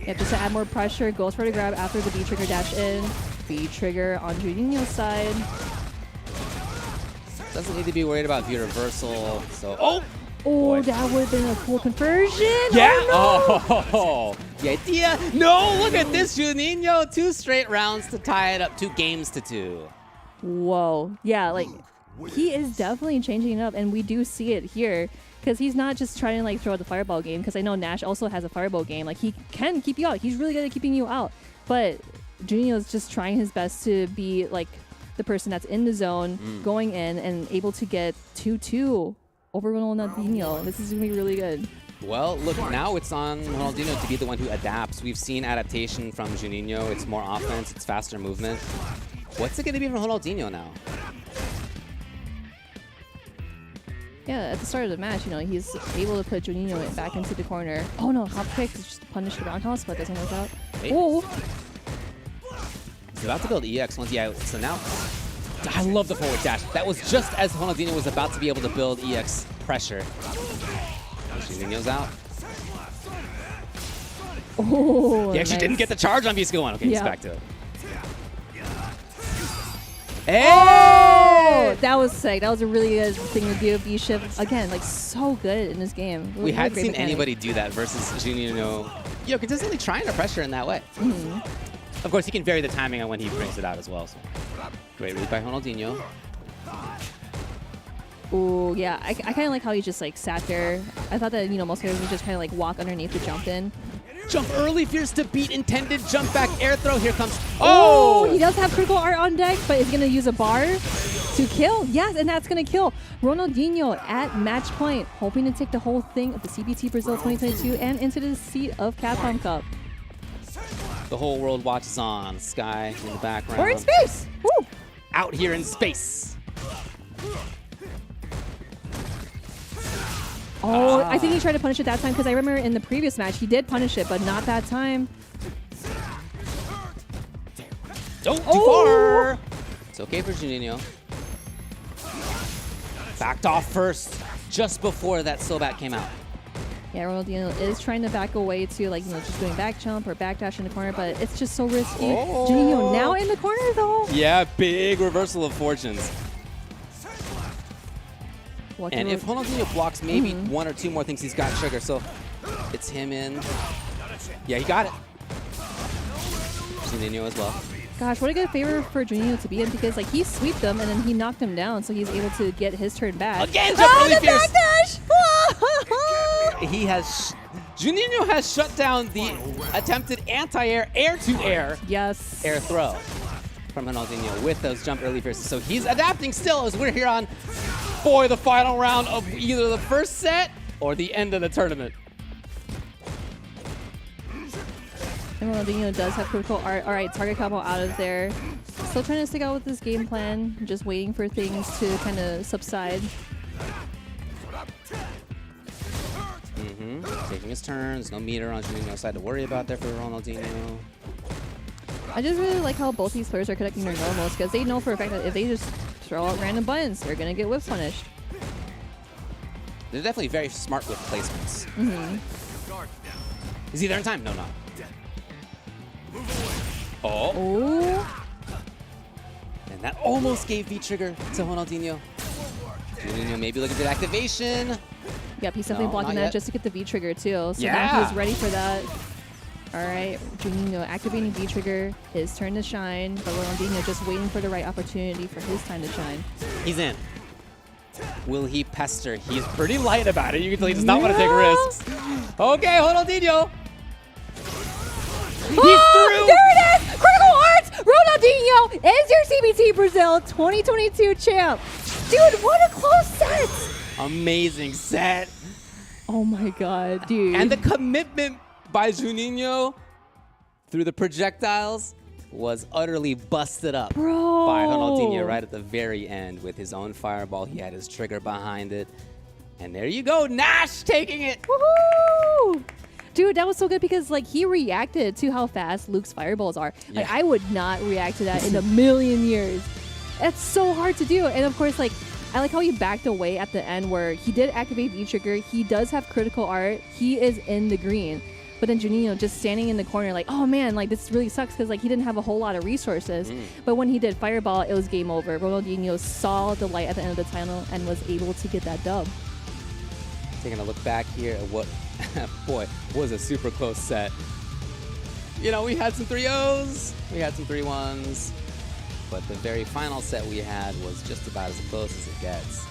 Yeah, just to add more pressure, goes for the grab after the B trigger dash in. B trigger on Juninho's side. Doesn't need to be worried about V reversal. So Oh, that would have been a cool conversion. Yeah. Oh, no. The idea. No, look at this, Juninho. 2 straight rounds to tie it up. 2 games to 2. Whoa. Yeah, like he is definitely changing it up, and we do see it here. Because he's not just trying to like throw out the fireball game, because I know Nash also has a fireball game. Like he can keep you out. He's really good at keeping you out. But Juninho is just trying his best to be like the person that's in the zone, going in and able to get 2-2 over Ronaldinho. This is going to be really good. Well, look, now it's on Ronaldinho to be the one who adapts. We've seen adaptation from Juninho. It's more offense, it's faster movement. What's it going to be from Ronaldinho now? Yeah, at the start of the match, you know, he's able to put Juninho back into the corner. Oh no, hop kick to just punish the roundhouse, but doesn't work out. Oh! He's about to build EX once, yeah, so now, I love the forward dash. That was just as Ronaldinho was about to be able to build EX pressure. Juninho's out. Oh, he actually didn't get the charge on V-Skill 1. Okay, he's back to it. Hey! Oh, that was sick. That was a really good thing to do. B-Shift, again, like so good in this game. Really, we hadn't really seen anybody do that versus Juninho, consistently trying to pressure in that way. Of course, he can vary the timing on when he brings it out as well. So. Great read by Ronaldinho. Oh, yeah. I kind of like how he just like sat there. I thought that, most players would just kind of like walk underneath the jump in. Jump early, fears to beat, intended jump back, air throw. Here comes. Oh! He does have critical art on deck, but is going to use a bar to kill. Yes, and that's going to kill. Ronaldinho at match point, hoping to take the whole thing of the CBT Brazil 2022 and into the seat of Capcom Cup. The whole world watches on. Sky in the background. We're in space! Woo! Out here in space. Oh, I think he tried to punish it that time, because I remember in the previous match he did punish it, but not that time. Don't too far. It's okay for Juninho. Backed off first, just before that Sobat came out. Yeah, Ronaldinho is trying to back away to just doing back jump or back dash in the corner, but it's just so risky. Juninho now in the corner though. Yeah, big reversal of fortunes. And if Ronaldinho blocks maybe 1 or 2 more things, he's got trigger. So it's him in. Yeah, he got it. Juninho as well. Gosh, what a good favor for Juninho to be in, because he sweeped him and then he knocked him down, so he's able to get his turn back. Again, jump really fierce. Backdash! Juninho has shut down the attempted anti-air, air-to-air air throw from Ronaldinho with those jump early fierces. So he's adapting still as we're here on, the final round of either the first set or the end of the tournament. And Ronaldinho does have critical art. All right, target combo out of there. Still trying to stick out with this game plan. Just waiting for things to kind of subside. Taking his turns. No meter on Junineras side to worry about there for Ronaldinho. I just really like how both these players are connecting their normals because they know for a fact that if they just throw out random buttons, they're going to get whip punished. They're definitely very smart with placements. Is he there in time? No, not. Oh. And that almost gave V-trigger to Ronaldinho. Ronaldinho maybe looking for activation. Yep, he's definitely blocking that yet. just to get the V-trigger too. So Yeah. now he's ready for that. All right, Juninho activating V-trigger. His turn to shine, but Ronaldinho just waiting for the right opportunity for his time to shine. He's in. Will he pester? He's pretty light about it. You can tell he does not want to take risks. Okay, Ronaldinho. He's through. There it is! Critical Arts! Ronaldinho is your CBT Brazil 2022 champ. Dude, what a close set! Amazing set. Oh my god, dude. And the commitment by Juninho through the projectiles was utterly busted up Bro. by Ronaldinho right at the very end with his own fireball. He had his trigger behind it. And there you go, Nash taking it. Woohoo! Dude, that was so good because like he reacted to how fast Luke's fireballs are. Like I would not react to that in a million years. That's so hard to do. And of course, like I like how he backed away at the end where he did activate V-trigger. He does have critical art. He is in the green. But then Juninho just standing in the corner like, oh man, like this really sucks because like he didn't have a whole lot of resources. But when he did fireball, it was game over. Ronaldinho saw the light at the end of the tunnel and was able to get that dub. Taking a look back here at what, boy, was a super close set. You know, we had some 3-0s, we had some 3-1s, but the very final set we had was just about as close as it gets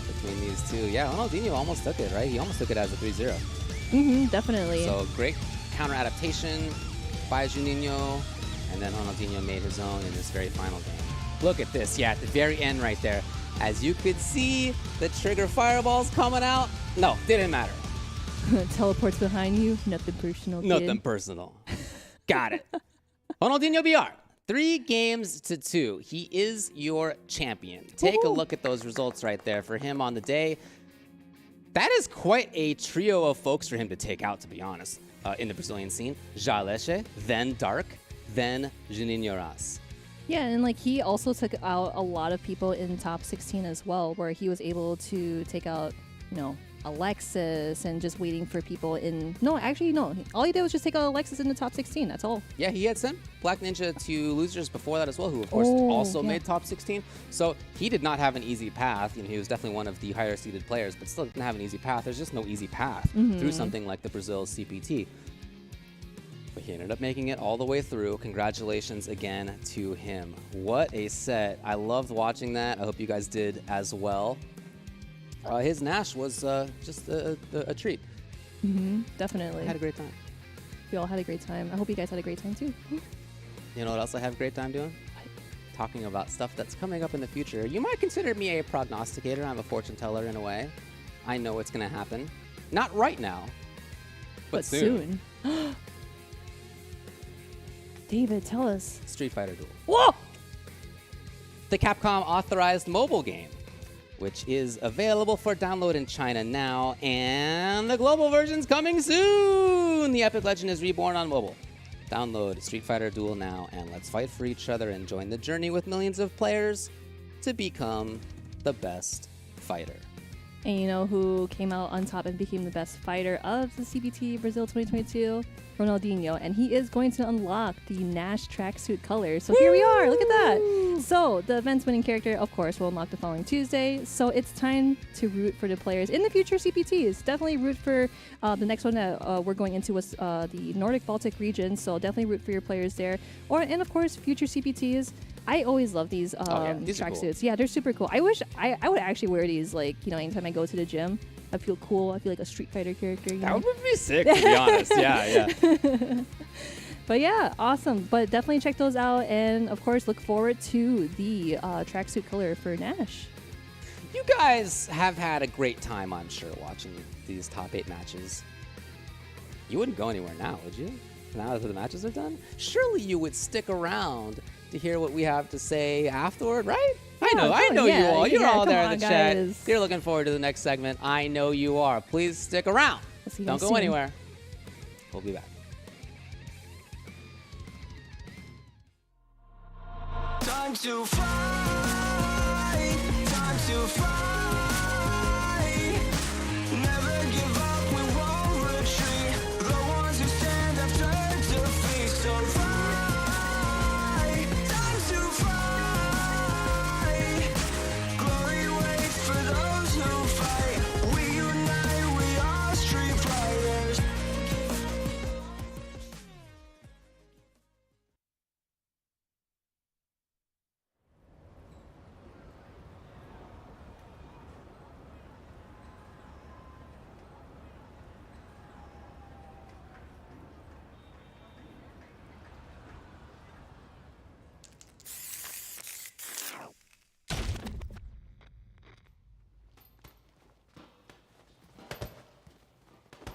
between these two. Yeah, Ronaldinho almost took it, right? He almost took it as a 3-0. Definitely. So great counter adaptation by Juninho, and then Ronaldinho made his own in this very final game. Look at this, yeah, at the very end right there. As you could see, the trigger fireballs coming out. No, didn't matter. Teleports behind you, nothing personal. Kid. Nothing personal. Got it. Ronaldinho Br, 3-2. He is your champion. Take a look at those results right there for him on the day. That is quite a trio of folks for him to take out, to be honest, in the Brazilian scene. Jaleshi, then Dark, then Junineras. Yeah, and like he also took out a lot of people in top 16 as well, where he was able to take out, you know, Alexis and just waiting for people in. No, actually, no. All he did was just take out Alexis in the top 16. That's all. Yeah, he had sent Black Ninja to losers before that as well, who of course also made top 16. So he did not have an easy path. You know, he was definitely one of the higher seeded players, but still didn't have an easy path. There's just no easy path through something like the Brazil CPT. But he ended up making it all the way through. Congratulations again to him. What a set. I loved watching that. I hope you guys did as well. His Nash was just a treat. Definitely. I had a great time. We all had a great time. I hope you guys had a great time too. You know what else I have a great time doing? Talking about stuff that's coming up in the future. You might consider me a prognosticator. I'm a fortune teller in a way. I know what's going to happen. Not right now, but soon. David, tell us. Street Fighter Duel. Whoa! The Capcom authorized mobile game, which is available for download in China now, and the global version's coming soon! The epic legend is reborn on mobile. Download Street Fighter Duel now, and let's fight for each other and join the journey with millions of players to become the best fighter. And you know who came out on top and became the best fighter of the CBT Brazil 2022? Ronaldinho, and he is going to unlock the Nash tracksuit colors. So here we are, look at that. So the event's winning character, of course, will unlock the following Tuesday. So it's time to root for the players in the future CPTs. Definitely root for the next one that we're going into was the Nordic Baltic region. So definitely root for your players there. And of course, future CPTs. I always love these tracksuits. Cool. Yeah, they're super cool. I wish I would actually wear these like, you know, anytime I go to the gym. I feel cool. I feel like a Street Fighter character. You know? That would be sick, to be honest. Yeah. But yeah, awesome. But definitely check those out. And of course, look forward to the tracksuit color for Nash. You guys have had a great time, I'm sure, watching these top 8 matches. You wouldn't go anywhere now, would you? now that the matches are done, surely you would stick around to hear what we have to say afterward, right? I know you all. You're all there in the chat. You're looking forward to the next segment. I know you are. Please stick around. Don't go anywhere. We'll be back. Time to fight, time to fight. Never give up, we won't retreat. The ones who stand have turned to defeat. So fight, time to fight. Glory waits for those who fight. We unite, we are street fighters.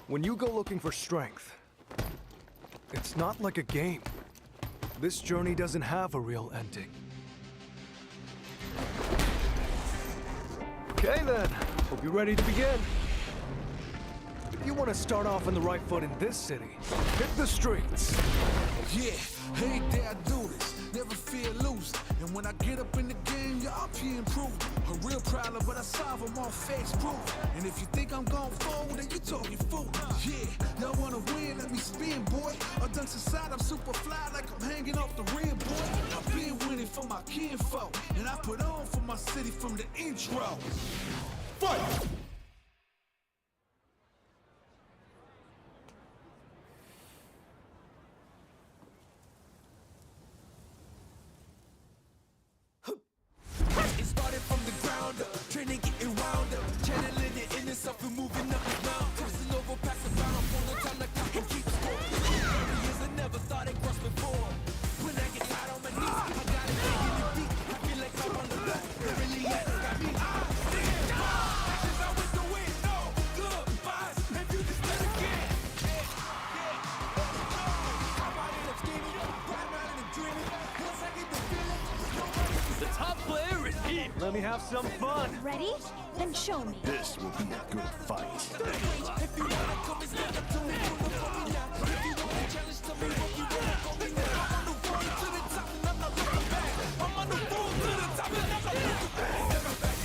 When you go looking for strength, it's not like a game. This journey doesn't have a real ending. Okay then, hope you're ready to begin. If you want to start off on the right foot in this city, hit the streets. Yeah, hey there, I do this. Never feel loose. And when I get up in the game, you're up here improved. A real problem, but I solve them all face proof. And if you think I'm going forward, then you talking fool. Yeah, y'all wanna win, let me spin, boy. Or dunks aside, I'm super fly like I'm hanging off the rim, boy. I've been winning for my kinfolk, and I put on for my city from the intro. Fight! It started from the ground up, training getting wound up, channeling the inner self and moving up and down, crossing over, passing around, full of time like I can keep score. Years I never thought I'd cross before. When I get tired on my knees, I got it big in the deep. I feel like I'm on the road, it really has got me. Actions I went the way, no good vibes, and you just let it get. I'm out here scheming, riding around and dreaming. Once I get the feeling, The top player is here. Let me have some fun. Ready? Then show me. This will be a good fight. if you wanna come and stand up to me, pull up on me now. If you want to challenge, tell me what you want, call me now. I'm on the road to the top and I'm not looking back. I'm on the road to the top and I'm not looking back. Never back.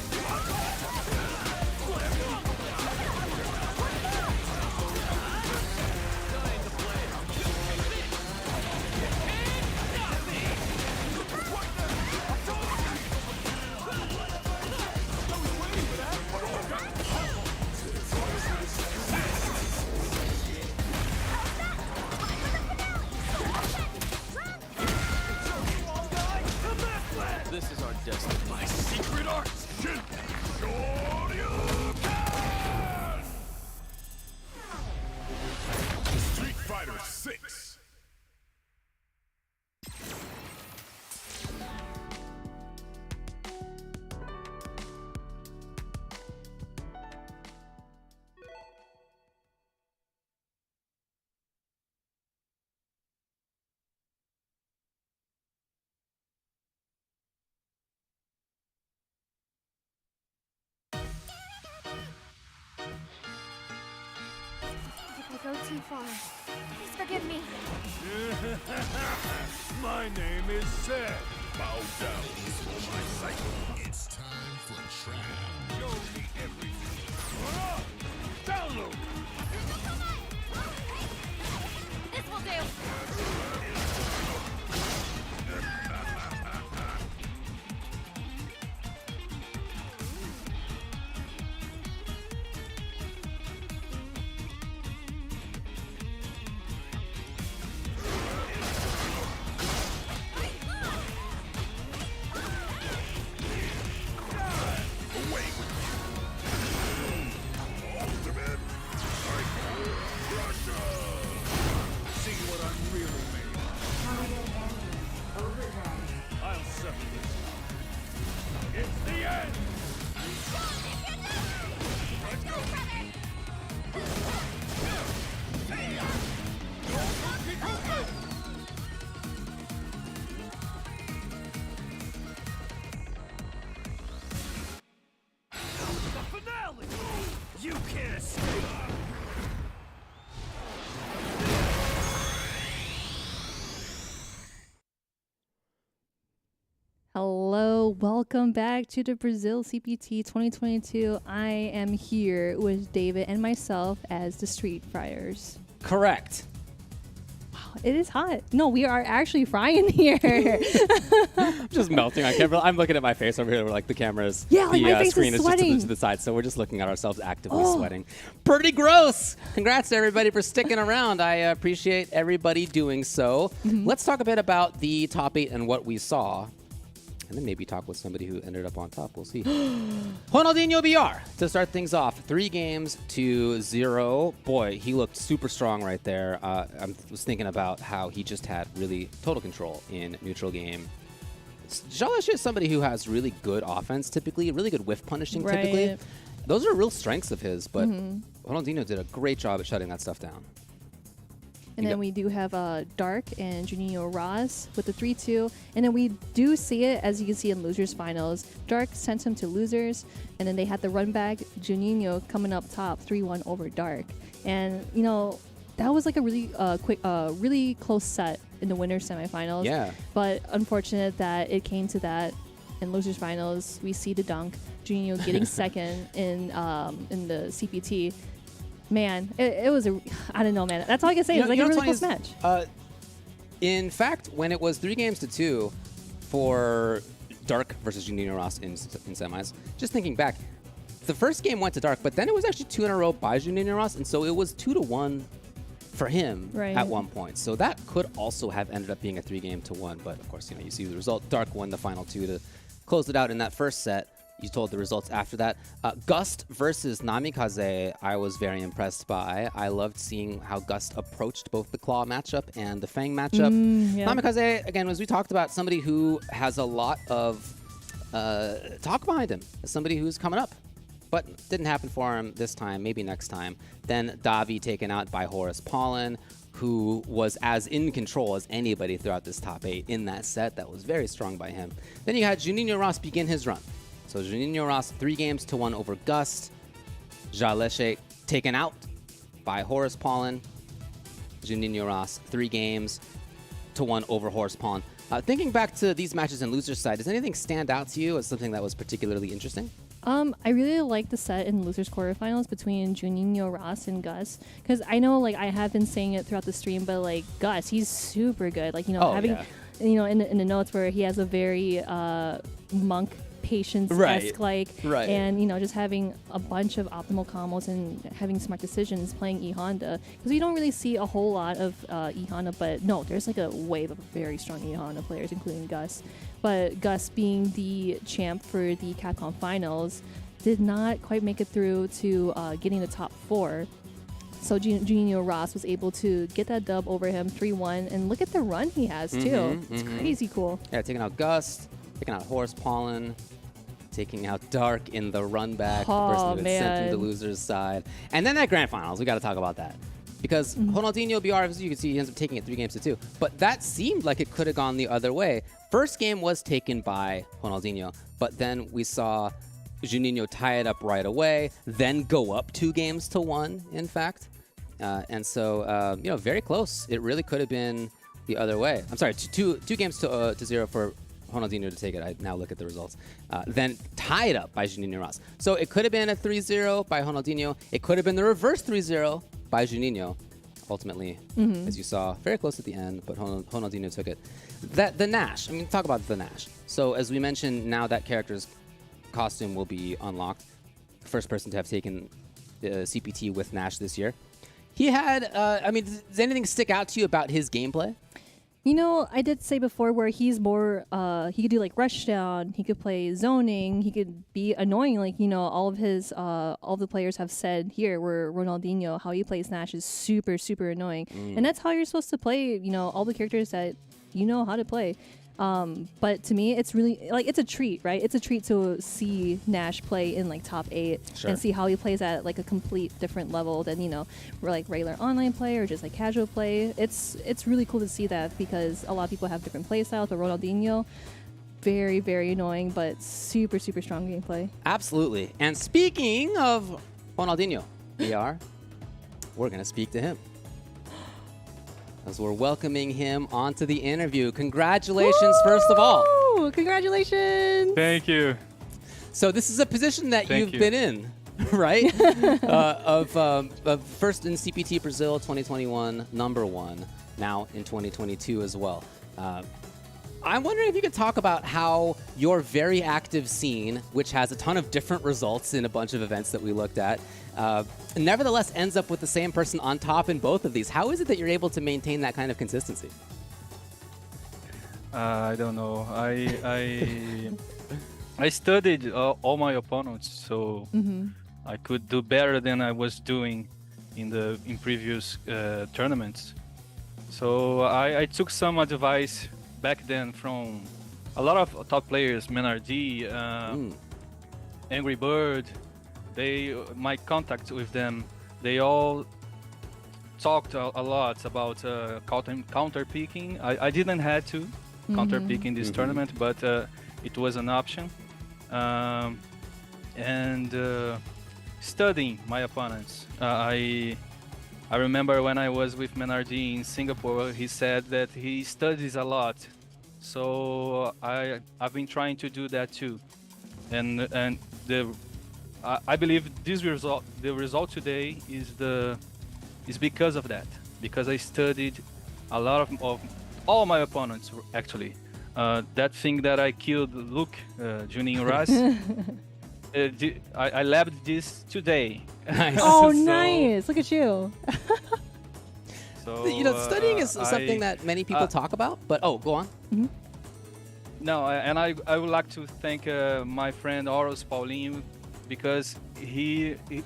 This is our destiny. My secret arts. Street Fighter VI. If I go too far, please forgive me. My name is Seth. Bow down before my sight. It's time for trial. Show me everything. Download. This will do. See what I'm really Finale! You can't escape! Hello, welcome back to the Brazil CPT 2022. I am here with David and myself as the Street Friars. Correct. It is hot. No, we are actually frying here. I'm just melting on camera. I'm looking at my face over here where like the camera's Yeah, like the my face screen is is just sweating. to the side, so we're just looking at ourselves actively sweating. Pretty gross. Congrats to everybody for sticking around. I appreciate everybody doing so. Let's talk a bit about the top 8 and what we saw. And then maybe talk with somebody who ended up on top. We'll see. Ronaldinho Br to start things off. 3 games to 0. Boy, he looked super strong right there. I was thinking about how he just had really total control in neutral game. Jaleshi is somebody who has really good offense typically, really good whiff punishing typically. Those are real strengths of his, but Ronaldinho did a great job at shutting that stuff down. And then we do have Dark and Juninho Ross with the 3-2. And then we do see it, as you can see in losers finals. Dark sent him to losers. And then they had the run back. Juninho coming up top 3-1 over Dark. And, you know, that was like a really really close set in the winners semifinals. Yeah. But unfortunate that it came to that. In losers finals, we see the dunk. Juninho getting second in the CPT. Man, it was I don't know, man. That's all I can say. It was like a really close match. In fact, when it was 3 games to 2 for Dark versus Nino Ross in semis, just thinking back, the first game went to Dark, but then it was actually 2 in a row by Nino Ross, and so it was 2-1 for him at one point. So that could also have ended up being a 3 to 1, but of course, you know, you see the result. Dark won the final 2 to close it out in that first set. You told the results after that. Gust versus Namikaze, I was very impressed by. I loved seeing how Gust approached both the Claw matchup and the Fang matchup. Namikaze, again, as we talked about, somebody who has a lot of talk behind him, somebody who's coming up. But didn't happen for him this time, maybe next time. Then Davi taken out by Horace Pollen, who was as in control as anybody throughout this top 8 in that set. That was very strong by him. Then you had Juninho Ross begin his run. So Juninho Ross 3 games to 1 over Gust. Jaleshi taken out by Horace Pollen. Juninho Ross 3 games to 1 over Horace Pollen. Thinking back to these matches in loser's side, does anything stand out to you as something that was particularly interesting? I really like the set in losers quarterfinals between Juninho Ross and Gus, because I know, like, I have been saying it throughout the stream, but like Gus, he's super good. Like, you know, you know, in the notes where he has a very monk patience-esque and, you know, just having a bunch of optimal combos and having smart decisions playing E Honda, because we don't really see a whole lot of E Honda, but no, there's like a wave of very strong E Honda players, including Gus. But Gus, being the champ for the Capcom finals, did not quite make it through to getting the top 4. So Juninho Ross was able to get that dub over him 3-1, and look at the run he has too. It's crazy cool. Yeah, taking out Gust, taking out Horace Pollen, taking out Dark in the run back, the person who had sent him to loser's side. And then that grand finals, we got to talk about that. Because Ronaldinho Br, as you can see, he ends up taking it 3 games to 2. But that seemed like it could have gone the other way. First game was taken by Ronaldinho, but then we saw Juninho tie it up right away, then go up 2 games to 1, in fact. And so, you know, very close. It really could have been the other way. I'm sorry, 2 games to 0 for Ronaldinho to take it. I now look at the results. Then tied up by Juninho Ross. So it could have been a 3-0 by Ronaldinho. It could have been the reverse 3-0 by Juninho. Ultimately, as you saw, very close at the end, but Ronaldinho took it. The Nash, I mean, talk about the Nash. So as we mentioned, now that character's costume will be unlocked. First person to have taken the CPT with Nash this year. He had, I mean, does anything stick out to you about his gameplay? You know, I did say before where he's more, he could do like rushdown, he could play zoning, he could be annoying. Like, you know, all the players have said here where Ronaldinho, how he plays Nash is super, super annoying. And that's how you're supposed to play, you know, all the characters that you know how to play. But to me, it's really like it's a treat, right? It's a treat to see Nash play in like top 8 Sure. and see how he plays at like a complete different level than we're like regular online play or just like casual play. It's really cool to see that because a lot of people have different play styles. But Ronaldinho, very very annoying, but super super strong gameplay. Absolutely. And speaking of Ronaldinho, we're gonna speak to him. As we're welcoming him onto the interview. Congratulations, first of all. Woo! Congratulations! Thank you. So this is a position that Thank you've you. been in, right? of first in CPT Brazil 2021, #1, now in 2022 as well. I'm wondering if you could talk about how your very active scene, which has a ton of different results in a bunch of events that we looked at, nevertheless ends up with the same person on top in both of these. How is it that you're able to maintain that kind of consistency? I don't know. I studied all my opponents, so I could do better than I was doing in previous tournaments. So I took some advice back then from a lot of top players, Menardi, Angry Bird. My contact with them, they all talked a lot about counter picking. I didn't have to counter pick in this tournament, but it was an option. And studying my opponents. I remember when I was with Menardi in Singapore, he said that he studies a lot. So I've been trying to do that too. And I believe the result today is because of that. Because I studied a lot of all my opponents actually. That thing that I killed Luke, Junineras, I labbed this today. Nice. Oh, So- nice! Look at you. So, Studying is something that many people talk about, but go on. No, and I would like to thank my friend Oros Paulinho because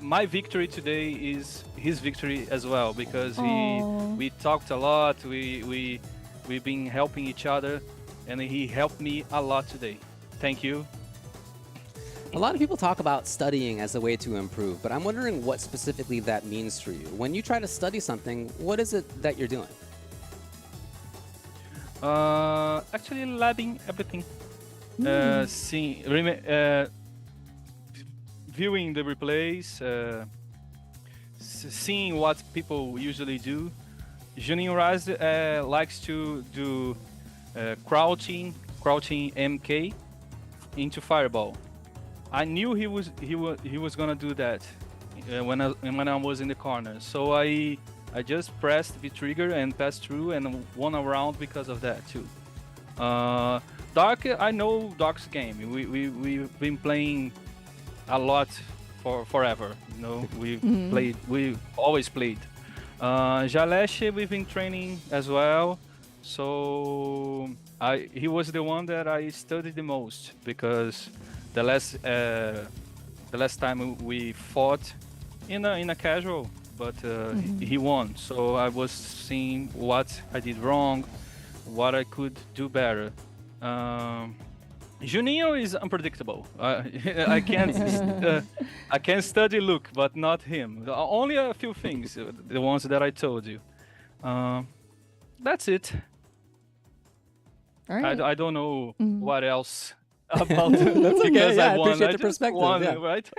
my victory today is his victory as well because we talked a lot, we've been helping each other, and he helped me a lot today. Thank you. A lot of people talk about studying as a way to improve, but I'm wondering what specifically that means for you. When you try to study something, what is it that you're doing? Actually, labbing everything. Viewing the replays, seeing what people usually do. Junineras likes to do crouching MK into fireball. I knew he was gonna do that when I was in the corner. So I just pressed the trigger and passed through and won a round because of that too. Dark, I know Dark's game. We've been playing a lot for forever. We always played. Jaleshi, we've been training as well. So he was the one that I studied the most because the last time we fought in a casual, but he won. So I was seeing what I did wrong, what I could do better. Juninho is unpredictable. I can't study Luke, but not him. Only a few things, the ones that I told you. That's it. All right. I don't know what else about That's okay. because Yeah, I won. appreciate the just perspective, won, yeah. right?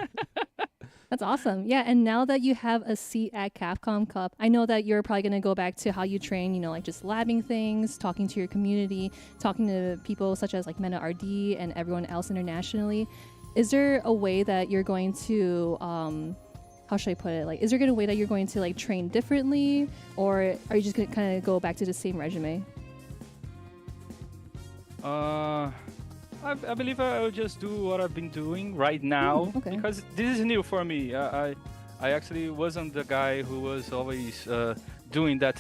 That's awesome. Yeah, and now that you have a seat at Capcom Cup, I know that you're probably going to go back to how you train, like just labbing things, talking to your community, talking to people such as like Mena RD and everyone else internationally. Is there a way that you're going to, how should I put it? Like, is there a way that you're going to like train differently, or are you just going to kind of go back to the same resume? I believe I will just do what I've been doing right now because this is new for me. I actually wasn't the guy who was always doing that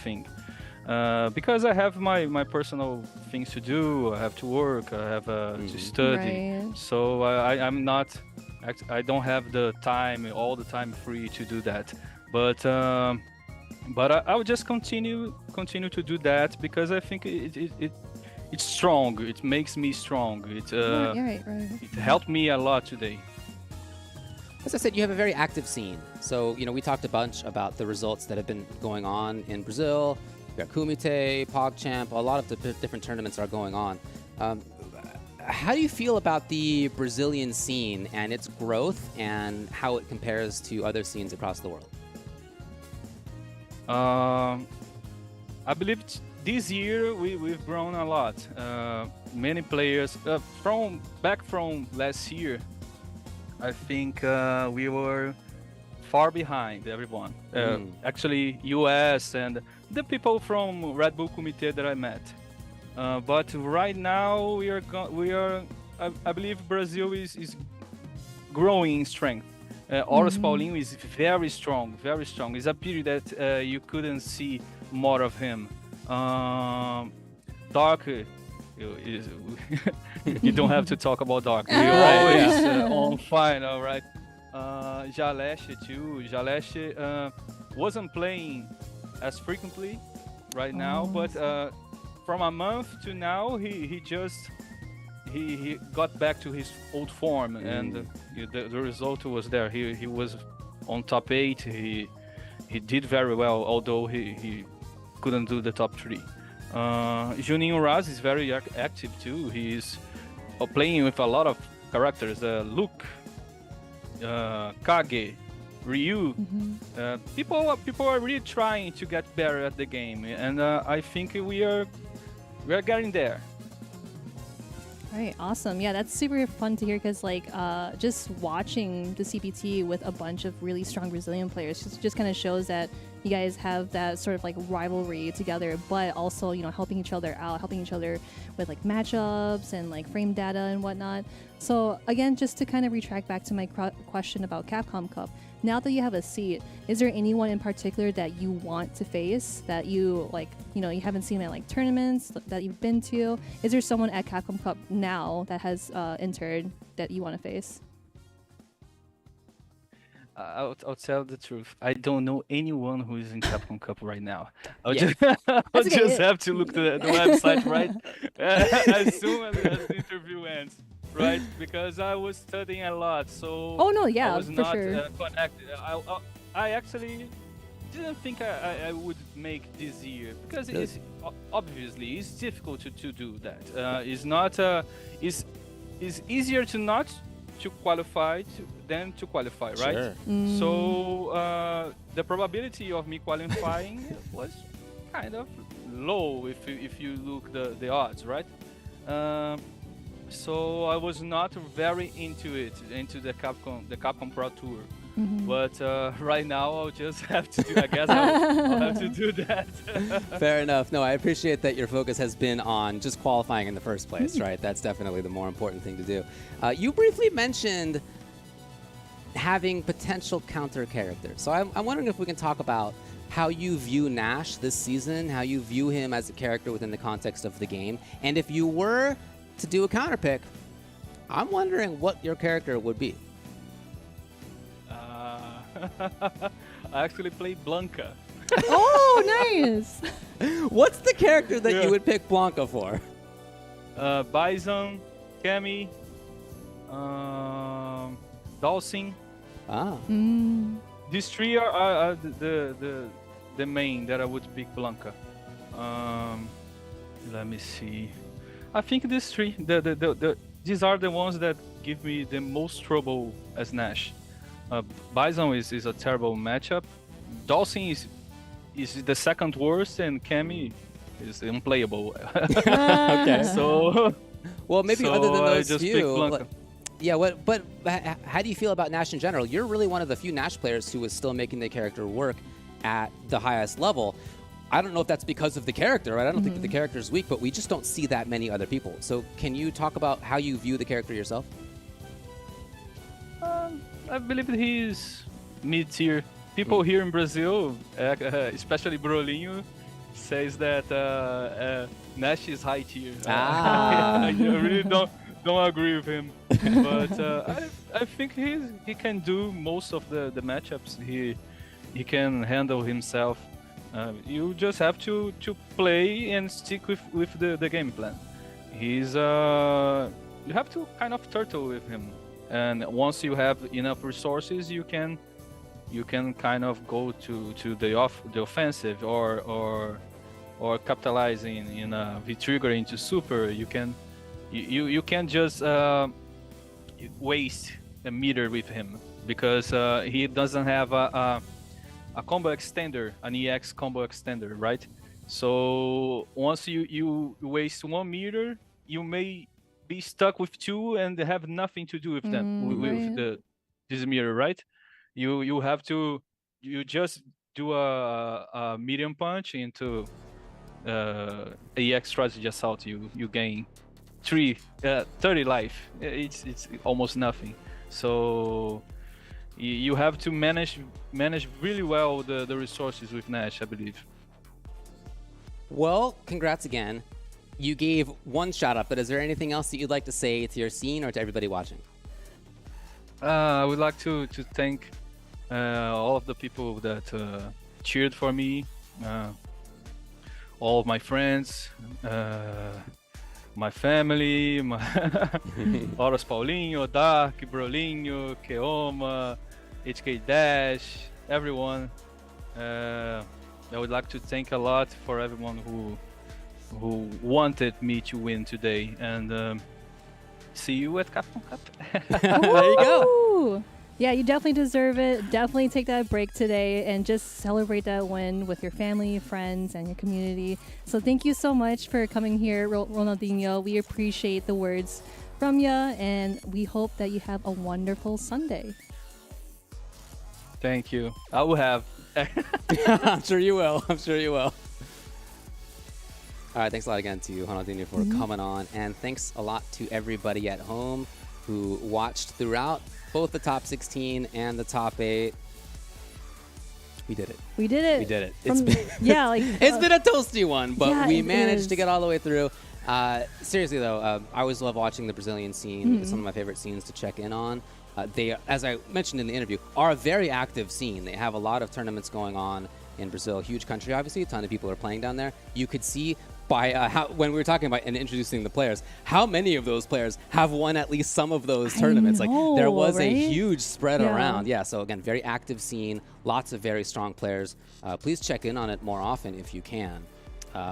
thing. Because I have my personal things to do. I have to work. I have to study. Right. So I'm not. I don't have the time, all the time free to do that. But But I will just continue to do that because I think it's strong. It makes me strong. Right. It helped me a lot today. As I said, you have a very active scene. So, we talked a bunch about the results that have been going on in Brazil. You got Kumite, PogChamp, a lot of the different tournaments are going on. How do you feel about the Brazilian scene and its growth and how it compares to other scenes across the world? I believe this year we've grown a lot. Many players back from last year. I think we were far behind everyone. Actually, US and the people from Red Bull Kumite that I met. But right now we are. I believe Brazil is growing in strength. Horus Paulinho is very strong, very strong. It's a period that you couldn't see more of him. Dark, you don't have to talk about Dark. We're always on fire, all right? Jaleshi too. Jaleshi wasn't playing as frequently right now, but from a month to now, he got back to his old form, and the result was there. He was on top 8. He did very well, although he couldn't do the top 3. Junineras is very active too. He's playing with a lot of characters. Luke, Kage, Ryu. People are really trying to get better at the game, and I think we are getting there. All right, awesome. Yeah, that's super fun to hear because, just watching the CPT with a bunch of really strong Brazilian players just kind of shows that you guys have that sort of rivalry together, but also, helping each other out, helping each other with matchups and frame data and whatnot. So again, just to kind of retract back to my question about Capcom Cup, now that you have a seat, is there anyone in particular that you want to face that you you haven't seen at tournaments that you've been to? Is there someone at Capcom Cup now that has entered that you want to face? I'll tell the truth. I don't know anyone who is in Capcom Cup right now. I'll Yeah. just have to look to the website right as soon as the interview ends, right? Because I was studying a lot, so Oh no, yeah, I was for not sure. connected. I actually didn't think I would make this year because it's obviously it's difficult to do that. It's not it's easier to not to qualify than to qualify, right? Sure. So the probability of me qualifying was kind of low if you look the odds, right? So I was not very into the Capcom Pro Tour. But right now I'll just have to do. I guess I'll have to do that. Fair enough. No, I appreciate that your focus has been on just qualifying in the first place, right? That's definitely the more important thing to do. You briefly mentioned having potential counter characters. So I'm wondering if we can talk about how you view Nash this season, how you view him as a character within the context of the game, and if you were to do a counter pick, I'm wondering what your character would be. I actually played Blanca. Oh, nice! What's the character that you would pick Blanca for? Bison, Cammy, Dawson. These 3 are the main that I would pick Blanca. Let me see. I think these 3, these are the ones that give me the most trouble as Nash. Bison is a terrible matchup. Dawson is the second worst, and Cammy is unplayable. Okay. So, well, maybe so other than I those just few. picked Blanca. Yeah, but how do you feel about Nash in general? You're really one of the few Nash players who is still making the character work at the highest level. I don't know if that's because of the character, right? I don't think that the character is weak, but we just don't see that many other people. So can you talk about how you view the character yourself? I believe that he's mid-tier. People here in Brazil, especially Brolinho, says that Nash is high tier. I really don't agree with him, but I think he can do most of the matchups. He can handle himself. You just have to play and stick with the game plan. He's you have to kind of turtle with him, and once you have enough resources, you can kind of go to the offensive or capitalizing in a V-trigger into super. You can just waste a meter with him because he doesn't have a combo extender, an EX combo extender, right? So once you waste 1 meter, you may be stuck with 2 and have nothing to do with them with this meter, right? You have to just do a medium punch into EX strategy assault. You gain 30 life. It's almost nothing. So you have to manage really well the resources with Nash, I believe. Well, congrats again. You gave one shout out, but is there anything else that you'd like to say to your scene or to everybody watching? I would like to thank all of the people that cheered for me, all of my friends, my family, Horus Paulinho, Dark, Brolinho, Keoma, HK Dash, everyone. I would like to thank a lot for everyone who wanted me to win today, and see you at Capcom Cup. There you go. Yeah, you definitely deserve it. Definitely take that break today and just celebrate that win with your family, friends, and your community. So thank you so much for coming here, Ronaldinho. We appreciate the words from you, and we hope that you have a wonderful Sunday. Thank you. I will have. I'm sure you will. I'm sure you will. All right, thanks a lot again to Ronaldinho for coming on, and thanks a lot to everybody at home who watched throughout both the top 16 and the top 8. We did it. We did it. We did it. It's been a toasty one, but yeah, we managed to get all the way through. Seriously though, I always love watching the Brazilian scene. It's one of my favorite scenes to check in on. They, as I mentioned in the interview, are a very active scene. They have a lot of tournaments going on in Brazil. Huge country, obviously. A ton of people are playing down there. You could see by when we were talking about and introducing the players, how many of those players have won at least some of those tournaments. Like there was a huge spread around. Yeah, so again, very active scene, lots of very strong players. Please check in on it more often if you can.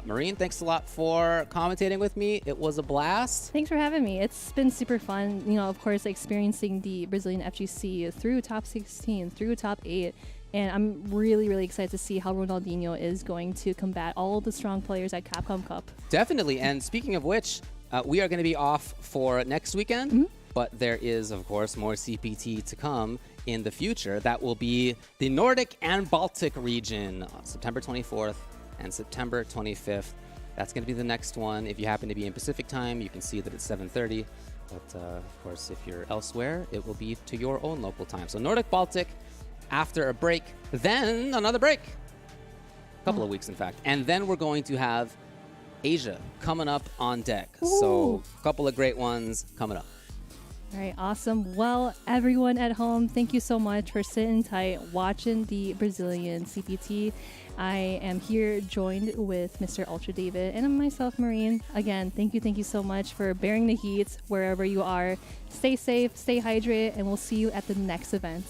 Marine, thanks a lot for commentating with me. It was a blast. Thanks for having me. It's been super fun. You know, of course, experiencing the Brazilian FGC through top 16, through top 8. And I'm really, really excited to see how Ronaldinho is going to combat all the strong players at Capcom Cup. Definitely. And speaking of which, we are going to be off for next weekend. But there is, of course, more CPT to come in the future. That will be the Nordic and Baltic region on September 24th and September 25th. That's going to be the next one. If you happen to be in Pacific time, you can see that it's 7:30. But, of course, if you're elsewhere, it will be to your own local time. So Nordic, Baltic, after a break, then another break. A couple of weeks, in fact. And then we're going to have Asia coming up on deck. Ooh. So a couple of great ones coming up. All right, awesome. Well, everyone at home, thank you so much for sitting tight, watching the Brazilian CPT. I am here joined with Mr. Ultra David and myself, Marine. Again, thank you so much for bearing the heat wherever you are. Stay safe, stay hydrated, and we'll see you at the next event.